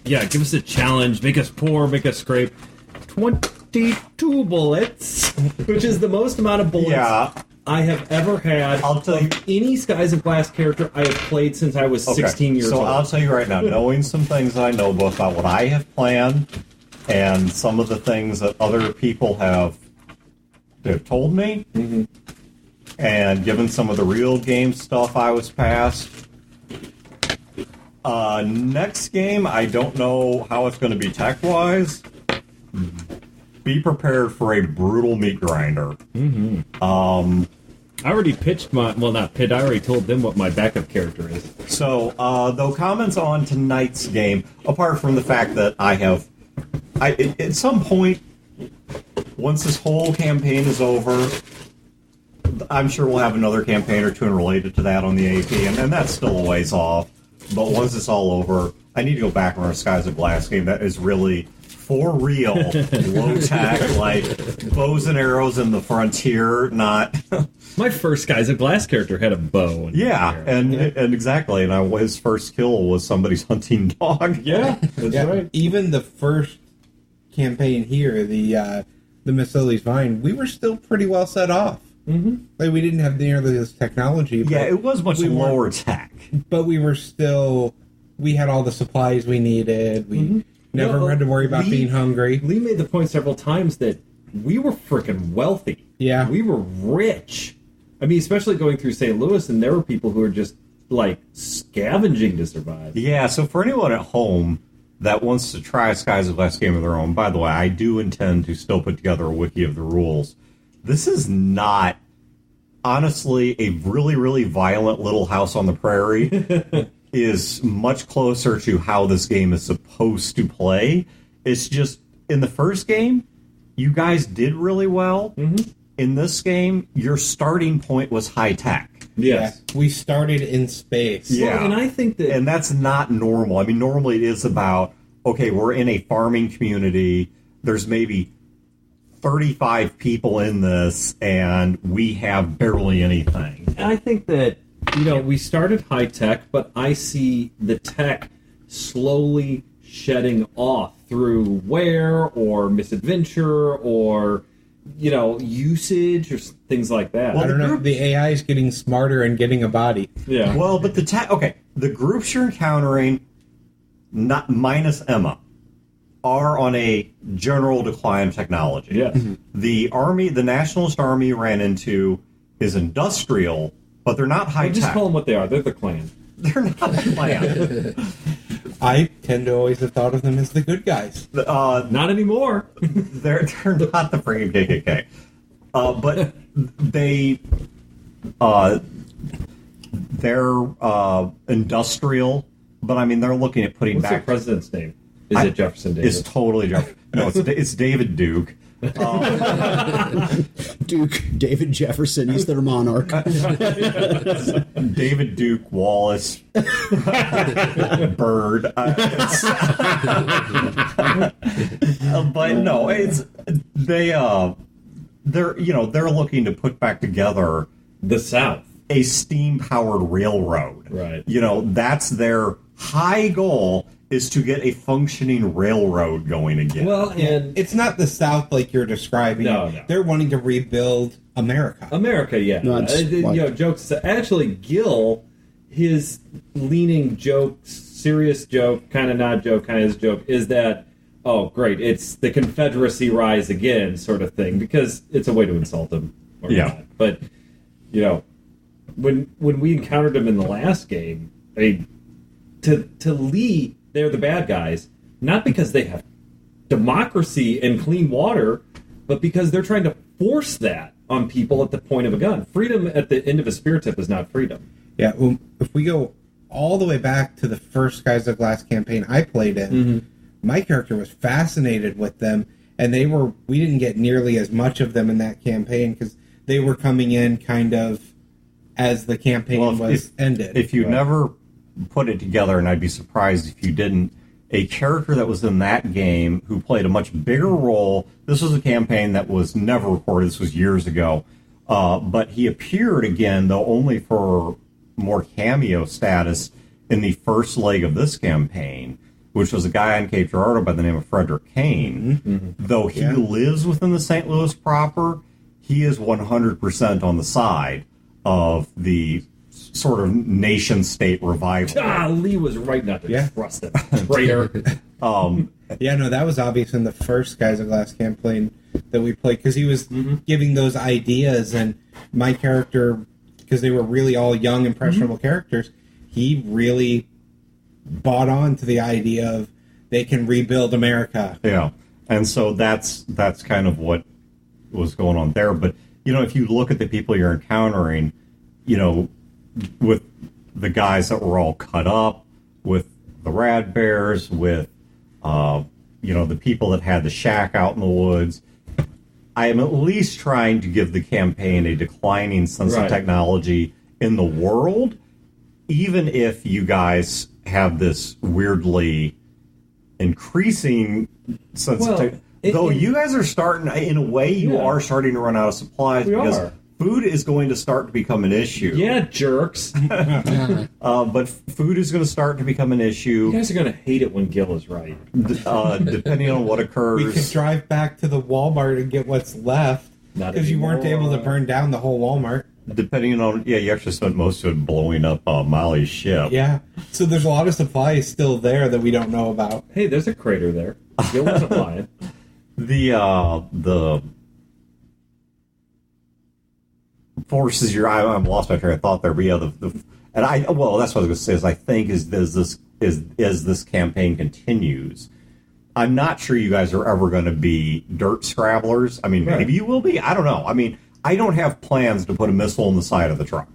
give us a challenge, make us pour, make us scrape. 22 bullets, which is the most amount of bullets I have ever had. I'll tell you, any Skies of Glass character I have played since I was 16 years old. So I'll tell you right now, knowing some things that I know both about what I have planned and some of the things that other people have told me, and given some of the real game stuff I was past, next game, I don't know how it's going to be tech-wise. Be prepared for a brutal meat grinder. I already pitched I already told them what my backup character is. So, though comments on tonight's game, apart from the fact that at some point, once this whole campaign is over, I'm sure we'll have another campaign or two related to that on the AP, and that's still a ways off. But once it's all over, I need to go back on our Skies of Glass game that is really, for real, low-tech, like bows and arrows in the frontier, not... My first Skies of Glass character had a bow. And exactly, and his first kill was somebody's hunting dog. Yeah, that's right. Even the first campaign here, the Miss Lily's Vine, we were still pretty well set off. Like, we didn't have nearly this technology. Yeah, it was much lower tech. But we had all the supplies we needed. We never had to worry about being hungry. Lee made the point several times that we were freaking wealthy. Yeah. We were rich. I mean, especially going through St. Louis, and there were people who were just, scavenging to survive. Yeah, so for anyone at home that wants to try a Skies of Glass game of their own, by the way, I do intend to still put together a wiki of the rules. This is not, honestly, a really, really violent Little House on the Prairie. Is much closer to how this game is supposed to play. It's just, in the first game, you guys did really well. In this game, your starting point was high-tech. Yes. Yeah, we started in space. Yeah. Well, and I think that... And that's not normal. I mean, normally it is about, okay, we're in a farming community, there's maybe 35 people in this, and we have barely anything. I think that, we started high tech, but I see the tech slowly shedding off through wear or misadventure or, usage or things like that. Well, I don't know. The AI is getting smarter and getting a body. Yeah. Well, but the groups you're encountering, not minus Emma, are on a general decline of technology. Yes. The army, the Nationalist Army you ran into is industrial, but they're not high-tech. Just call them what they are. They're the Klan. They're not the Klan. I tend to always have thought of them as the good guys. Not anymore. They're not the freaking KKK. But they're industrial, but I mean, they're looking at putting What's back... the president's name? Is it Jefferson Davis? It's totally Jefferson. No, it's David Duke. Duke David Jefferson, he's their monarch. David Duke Wallace Bird. But no, they're looking to put back together The South. a steam-powered railroad. Right. That's their high goal, is to get a functioning railroad going again. Well, and It's not the South like you're describing. No, no. They're wanting to rebuild America. America, yeah. No, it's like- Jokes. Actually, Gil, his leaning joke, serious joke, kind of not joke, kind of his joke, is that, oh, great, it's the Confederacy rise again sort of thing, because it's a way to insult him. Or Yeah. not. But, when we encountered him in the last game, to Lee, they're the bad guys, not because they have democracy and clean water, but because they're trying to force that on people at the point of a gun. Freedom at the end of a spear tip is not freedom. Yeah, well, if we go all the way back to the first Skies of Glass campaign I played in, my character was fascinated with them, and we didn't get nearly as much of them in that campaign because they were coming in kind of as the campaign ended. If you never put it together, and I'd be surprised if you didn't, a character that was in that game who played a much bigger role. This was a campaign that was never recorded. This was years ago. But he appeared again, though only for more cameo status, in the first leg of this campaign, which was a guy on Cape Girardeau by the name of Frederick Kane. Though he lives within the St. Louis proper, he is 100% on the side of the sort of nation-state revival. Lee was right not to trust him. Traitor. Yeah, no, that was obvious in the first Skies of Glass campaign that we played, because he was giving those ideas, and my character, because they were really all young, impressionable characters, he really bought on to the idea of they can rebuild America. Yeah, and so that's kind of what was going on there. But, if you look at the people you're encountering, with the guys that were all cut up, with the Rad Bears, with the people that had the shack out in the woods, I am at least trying to give the campaign a declining sense of technology in the world, even if you guys have this weirdly increasing sense of technology. Though you guys are starting, in a way, you are starting to run out of supplies because food is going to start to become an issue. Yeah, jerks. But food is going to start to become an issue. You guys are going to hate it when Gil is right. Depending on what occurs. We could drive back to the Walmart and get what's left, because you weren't able to burn down the whole Walmart. Depending on, you actually spent most of it blowing up Molly's ship. Yeah, so there's a lot of supplies still there that we don't know about. Hey, there's a crater there. Gil wasn't lying. The forces I'm lost my train of thought there, but that's what I was going to say is I think as this campaign continues, I'm not sure you guys are ever going to be dirt scrabblers. I mean, maybe you will be. I don't know. I mean, I don't have plans to put a missile in the side of the truck.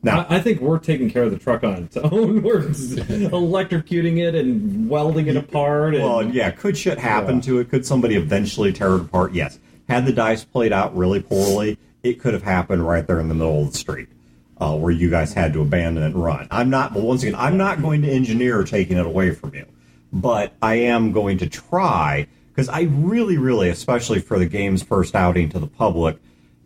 Now, I think we're taking care of the truck on its own. We're electrocuting it and welding it apart. Could shit happen to it? Could somebody eventually tear it apart? Yes. Had the dice played out really poorly, it could have happened right there in the middle of the street, where you guys had to abandon it and run. I'm not going to engineer taking it away from you, but I am going to try, because I really, really, especially for the game's first outing to the public,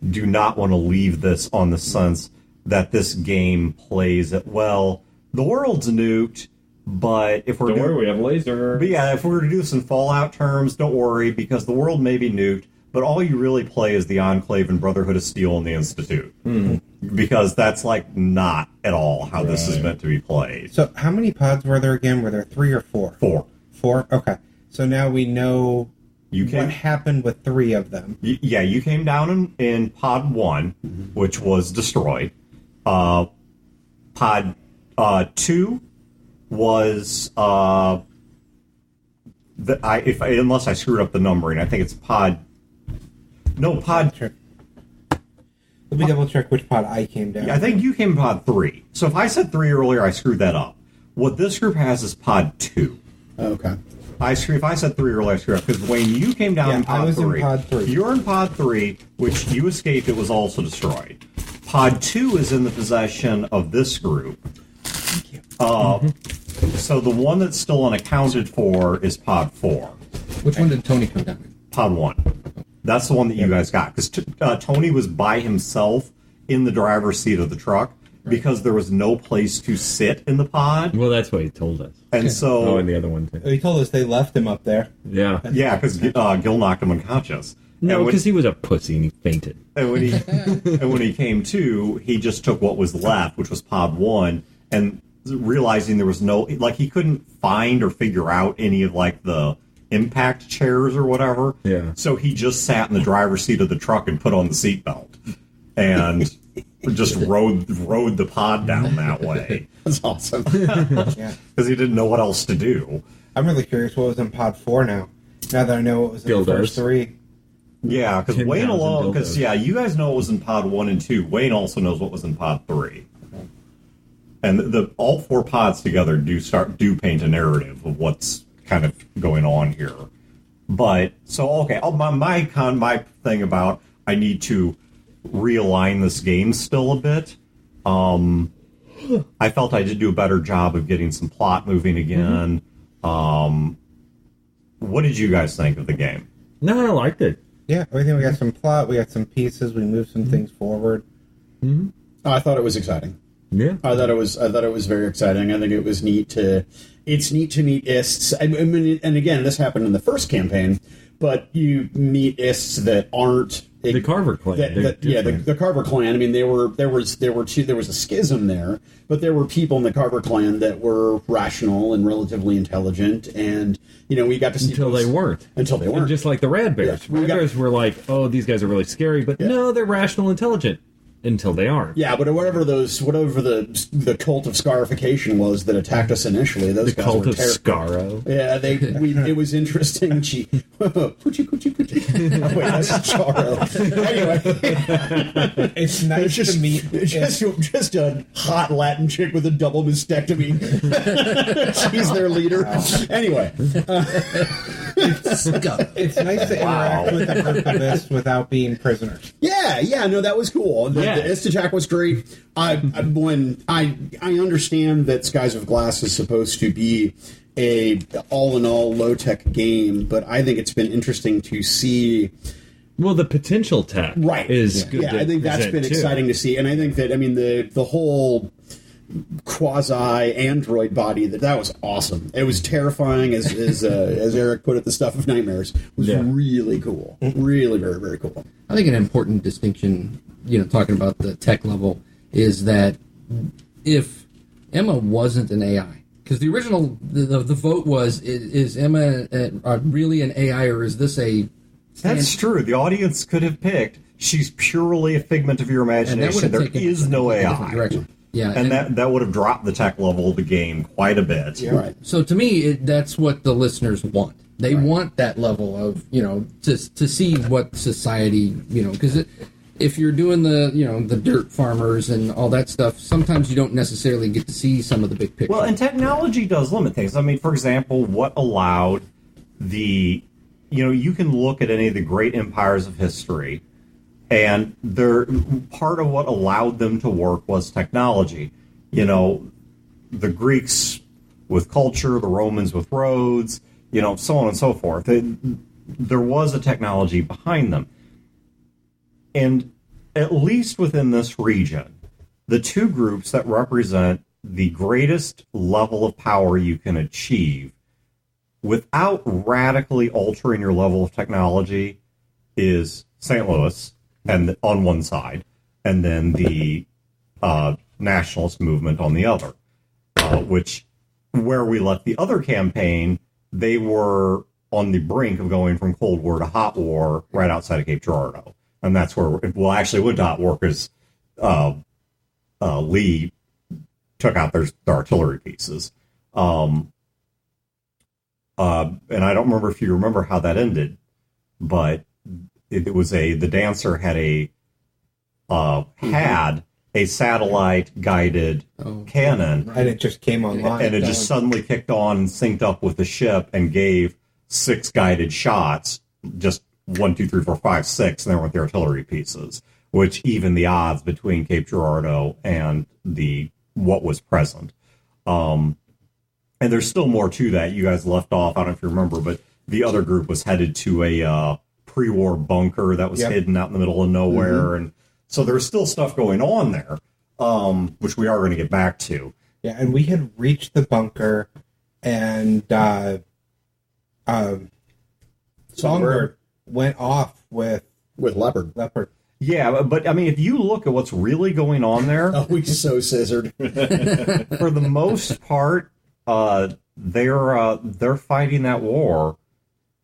do not want to leave this on the sense that this game plays it well. The world's nuked, but if we're don't worry, we have laser. But if we were to do this in Fallout terms, don't worry, because the world may be nuked, but all you really play is the Enclave and Brotherhood of Steel and the Institute, because that's not at all how this is meant to be played. So, how many pods were there again? Were there 3 or 4? 4. 4. Okay. So now we know what happened with 3 of them. You came down in Pod 1, which was destroyed. Pod 2 was unless I screwed up the numbering, I think it's Pod. No, Pod. Let me double check which pod I came down. I think you came in Pod 3. So if I said 3 earlier, I screwed that up. What this group has is Pod 2. Okay. I screw. If I said 3 earlier, I screw up because Wayne, you came down Yeah, in pod I was 3. in pod 3. You're in pod 3, which you escaped. It was also destroyed. Pod 2 is in the possession of this group. So the one that's still unaccounted for is pod 4. Which one did Tony come down in? Pod 1. That's the one that you guys got because Tony was by himself in the driver's seat of the truck because there was no place to sit in the pod, Well, that's what he told us. and so Oh, and the other one too. He told us they left him up there. Yeah. yeah, because Gil knocked him unconscious. No, And when- because he was a pussy and he fainted. And when he came to, he just took what was left, which was pod 1, and realizing there was no, like, he couldn't find or figure out any of like the impact chairs or whatever. Yeah. So he just sat in the driver's seat of the truck and put on the seatbelt and just rode the pod down that way That's awesome. Yeah. because he didn't know what else to do. I'm really curious what was in pod 4 now. Now that I know what was in the Dildos. first 3. Yeah, because 10,000 Wayne alone, because dildos. yeah, you guys know what was in pod 1 and 2. Wayne also knows what was in pod 3. And the all 4 pods together do paint a narrative of what's kind of going on here. But so okay, my thing about I need to realign this game still a bit. I felt I did do a better job of getting some plot moving again. What did you guys think of the game? No, I liked it. Yeah, I think we got some plot, we got some pieces, we moved some things forward. I thought it was exciting. Yeah. I thought it was very exciting. I think it was neat to meet Ists. I mean, and again, this happened in the first campaign, but you meet Ists that aren't The Carver clan. They're different. the Carver clan. I mean, there was a schism there, but there were people in the Carver clan that were rational and relatively intelligent, and we got to see Until they weren't. Until they And weren't. just like the Rad Bears. Yeah, we Rad got- Bears were like, oh, these guys are really scary, but no, they're rational, intelligent. Until they aren't. Yeah, but whatever the cult of scarification was that attacked us initially, those The guys cult were of Scaro. Yeah, it was interesting. Coochie. Oh, wait, that's Charo. Anyway, It's nice to meet. just a hot Latin chick with a double mastectomy. She's their leader. Anyway, It's nice to interact with a group of this without being prisoners. yeah, no, that was cool. The Ist attack was great. I understand that Skies of Glass is supposed to be a all-in-all low-tech game, but I think it's been interesting to see. Well, the potential tech is good. Yeah, to I think that's present, been too. exciting to see, and I think that the whole quasi-android body that was awesome. It was terrifying, as Eric put it. The stuff of nightmares was really cool, really very very cool. I think an important distinction, talking about the tech level, is that if Emma wasn't an AI, because the original the vote was, is Emma really an AI, or is this a? That's true. The audience could have picked. She's purely a figment of your And that would imagination. have There taken is no a different AI. direction. Yeah, And that would have dropped the tech level of the game quite a bit. Right. So to me, that's what the listeners want. They want that level of, to see what society, because if you're doing the dirt farmers and all that stuff, sometimes you don't necessarily get to see some of the big picture. Well, and technology does limit things. I mean, for example, what allowed you can look at any of the great empires of history, and part of what allowed them to work was technology. The Greeks with culture, the Romans with roads, so on and so forth. There was a technology behind them. And at least within this region, the two groups that represent the greatest level of power you can achieve without radically altering your level of technology is St. Louis, and on one side, and then the nationalist movement on the other, where we left the other campaign, they were on the brink of going from Cold War to Hot War right outside of Cape Girardeau. And that's where, actually went to Hot War because Lee took out their artillery pieces. And I don't remember if you remember how that ended, but it was the dancer had a satellite-guided cannon, And it just came online. and it just suddenly kicked on and synced up with the ship and gave 6 guided shots, just 1, 2, 3, 4, 5, 6, and then with the artillery pieces, which even the odds between Cape Girardeau and what was present. And there's still more to that. You guys left off, I don't know if you remember, but the other group was headed to a pre-war bunker that was hidden out in the middle of nowhere, and so there's still stuff going on there, which we are going to get back to. Yeah, and we had reached the bunker, and Songbird went off with Leopard. Yeah, but I mean, if you look at what's really going on there, Oh, we so scissored. for the most part, they're fighting that war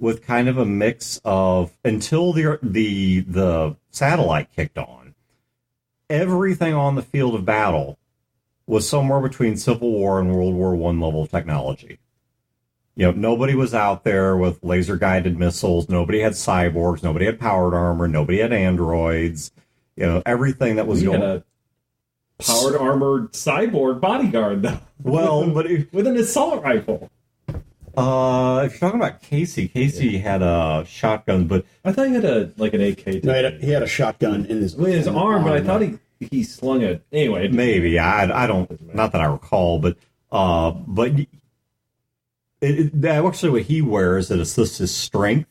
with kind of a mix of, until the satellite kicked on, everything on the field of battle was somewhere between Civil War and World War I level of technology. You know, nobody was out there with laser guided missiles. Nobody had cyborgs. Nobody had powered armor. Nobody had androids. You know, everything that was We going. had a powered armored cyborg bodyguard, though. Well, but with an assault rifle. if you're talking about Casey had a shotgun, but I thought he had an AK. No, he had a shotgun in his arm, but I thought he slung it. Anyway, maybe I don't. Not that I recall, but actually what he wears it assists his strength,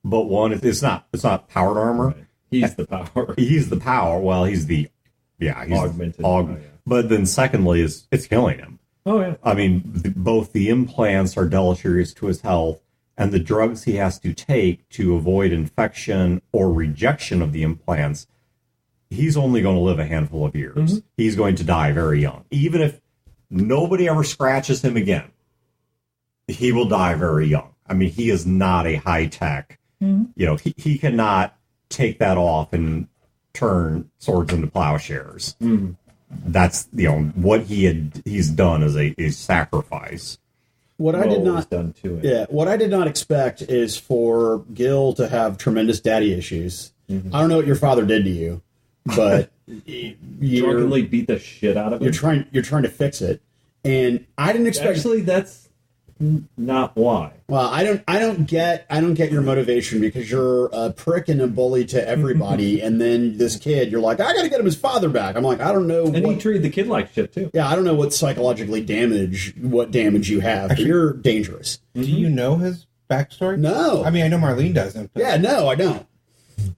but one it's not powered armor. Right. He's the power. He's the power. Well, he's Augmented. But then secondly is it's killing him. Oh yeah. I mean, both the implants are deleterious to his health, and the drugs he has to take to avoid infection or rejection of the implants, he's only going to live a handful of years. Mm-hmm. He's going to die very young. Even if nobody ever scratches him again, he will die very young. I mean, he is not a high-tech, you know, he cannot take that off and turn swords into plowshares. Mm-hmm. That's, you know, what he's done is a sacrifice. What I did not done to it. Yeah, what I did not expect is for Gil to have tremendous daddy issues. Mm-hmm. I don't know what your father did to you, but drunkenly beat the shit out of him. You're trying to fix it, and I didn't expect. Actually, that's not why. Well, I don't get your motivation, because you're a prick and a bully to everybody, and then this kid, you're like, I got to get him his father back. I'm like, I don't know. And he treated the kid like shit too. Yeah, I don't know what damage you have. Actually, but you're dangerous. Do you know his backstory? No. I mean, I know Marlene doesn't. Yeah, no, I don't.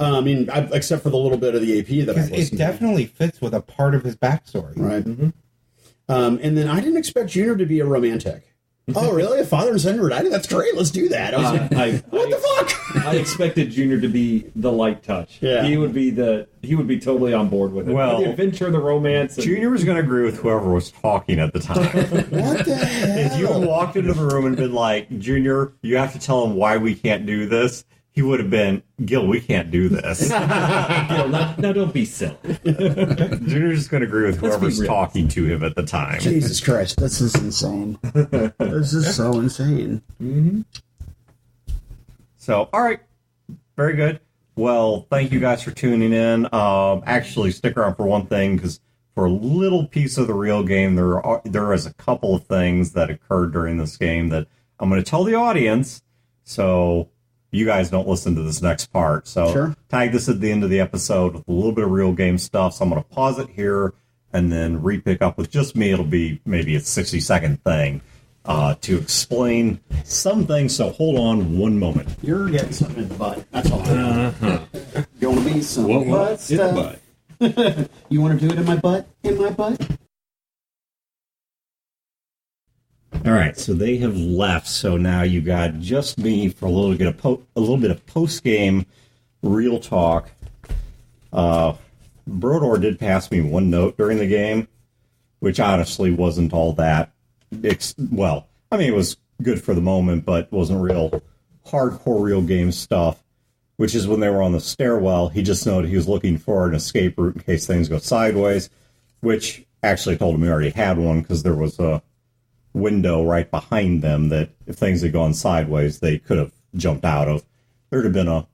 I mean, except for the little bit of the AP that I listened to. It definitely fits with a part of his backstory. Right. Mm-hmm. And then I didn't expect Junior to be a romantic. Oh, really? A father and son reunited? That's great. Let's do that. I was like, what the fuck? I expected Junior to be the light touch. Yeah. He would be totally on board with it. Well, the adventure, the romance. Junior was going to agree with whoever was talking at the time. What the hell? If you had walked into the room and been like, Junior, you have to tell him why we can't do this, he would have been, Gil, we can't do this. No, don't be silly. Junior's just going to agree with whoever's talking to him at the time. Jesus Christ, this is insane. This is so insane. Mm-hmm. So, all right. Very good. Well, thank you guys for tuning in. Actually, stick around for one thing, because for a little piece of the real game, there is a couple of things that occurred during this game that I'm going to tell the audience, so you guys don't listen to this next part. So sure. Tag this at the end of the episode with a little bit of real game stuff. So I'm going to pause it here and then re-pick up with just me. It'll be maybe a 60-second thing to explain some things. So hold on one moment. You're getting something in the butt. That's all I know. Gonna be some butt stuff. You want to do it in my butt? In my butt? All right, so they have left. So now you got just me for a little bit of post game real talk. Brodor did pass me one note during the game, which honestly wasn't all that. Well, I mean, it was good for the moment, but wasn't real hardcore real game stuff. Which is when they were on the stairwell, he just noted he was looking for an escape route in case things go sideways. Which actually told him he already had one, because there was a window right behind them that if things had gone sideways, they could have jumped out of. There'd have been a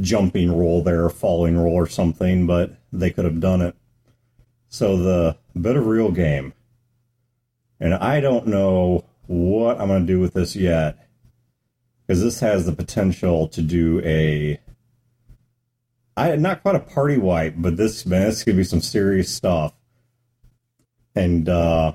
jumping roll there, a falling roll or something, but they could have done it. So the bit of real game. And I don't know what I'm going to do with this yet, because this has the potential to do not quite a party wipe, but this going to be some serious stuff. And because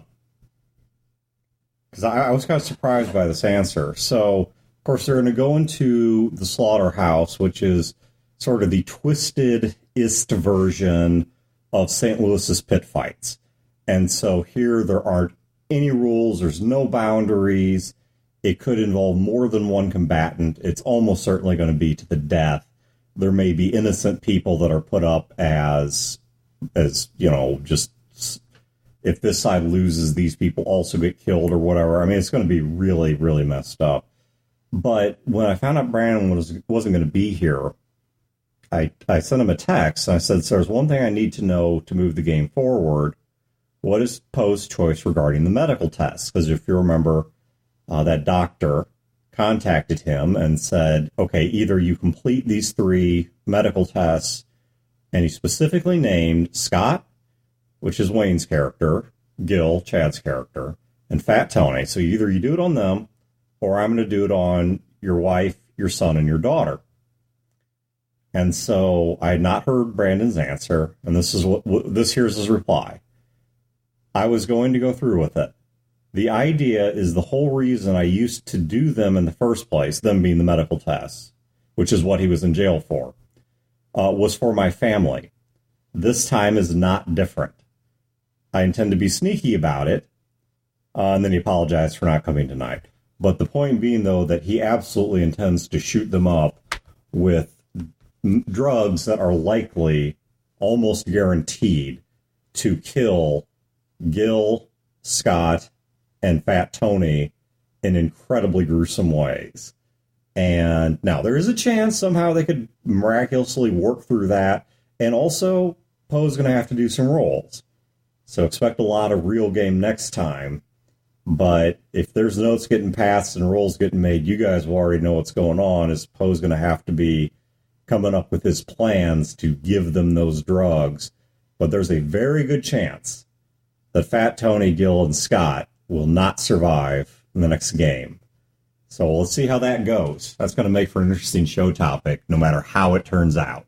I was kind of surprised by this answer. So, of course, they're going to go into the slaughterhouse, which is sort of the twistedest version of St. Louis's pit fights. And so here there aren't any rules, there's no boundaries. It could involve more than one combatant. It's almost certainly going to be to the death. There may be innocent people that are put up as just if this side loses, these people also get killed or whatever. I mean, it's going to be really, really messed up. But when I found out Brandon wasn't going to be here, I sent him a text. And I said, so there's one thing I need to know to move the game forward. What is Poe's choice regarding the medical tests? Because if you remember, that doctor contacted him and said, okay, either you complete these 3 medical tests, and he specifically named Scott, which is Wayne's character, Gil, Chad's character, and Fat Tony. So either you do it on them, or I'm going to do it on your wife, your son, and your daughter. And so I had not heard Brandon's answer, and this is here's his reply. I was going to go through with it. The idea is the whole reason I used to do them in the first place, them being the medical tests, which is what he was in jail for, was for my family. This time is not different. I intend to be sneaky about it. And then he apologized for not coming tonight. But the point being, though, that he absolutely intends to shoot them up with drugs that are likely, almost guaranteed, to kill Gil, Scott, and Fat Tony in incredibly gruesome ways. And now there is a chance somehow they could miraculously work through that. And also, Poe's going to have to do some rolls. So expect a lot of real game next time. But if there's notes getting passed and rolls getting made, you guys will already know what's going on, as Poe's going to have to be coming up with his plans to give them those drugs. But there's a very good chance that Fat Tony, Gil, and Scott will not survive in the next game. So let's see how that goes. That's going to make for an interesting show topic, no matter how it turns out.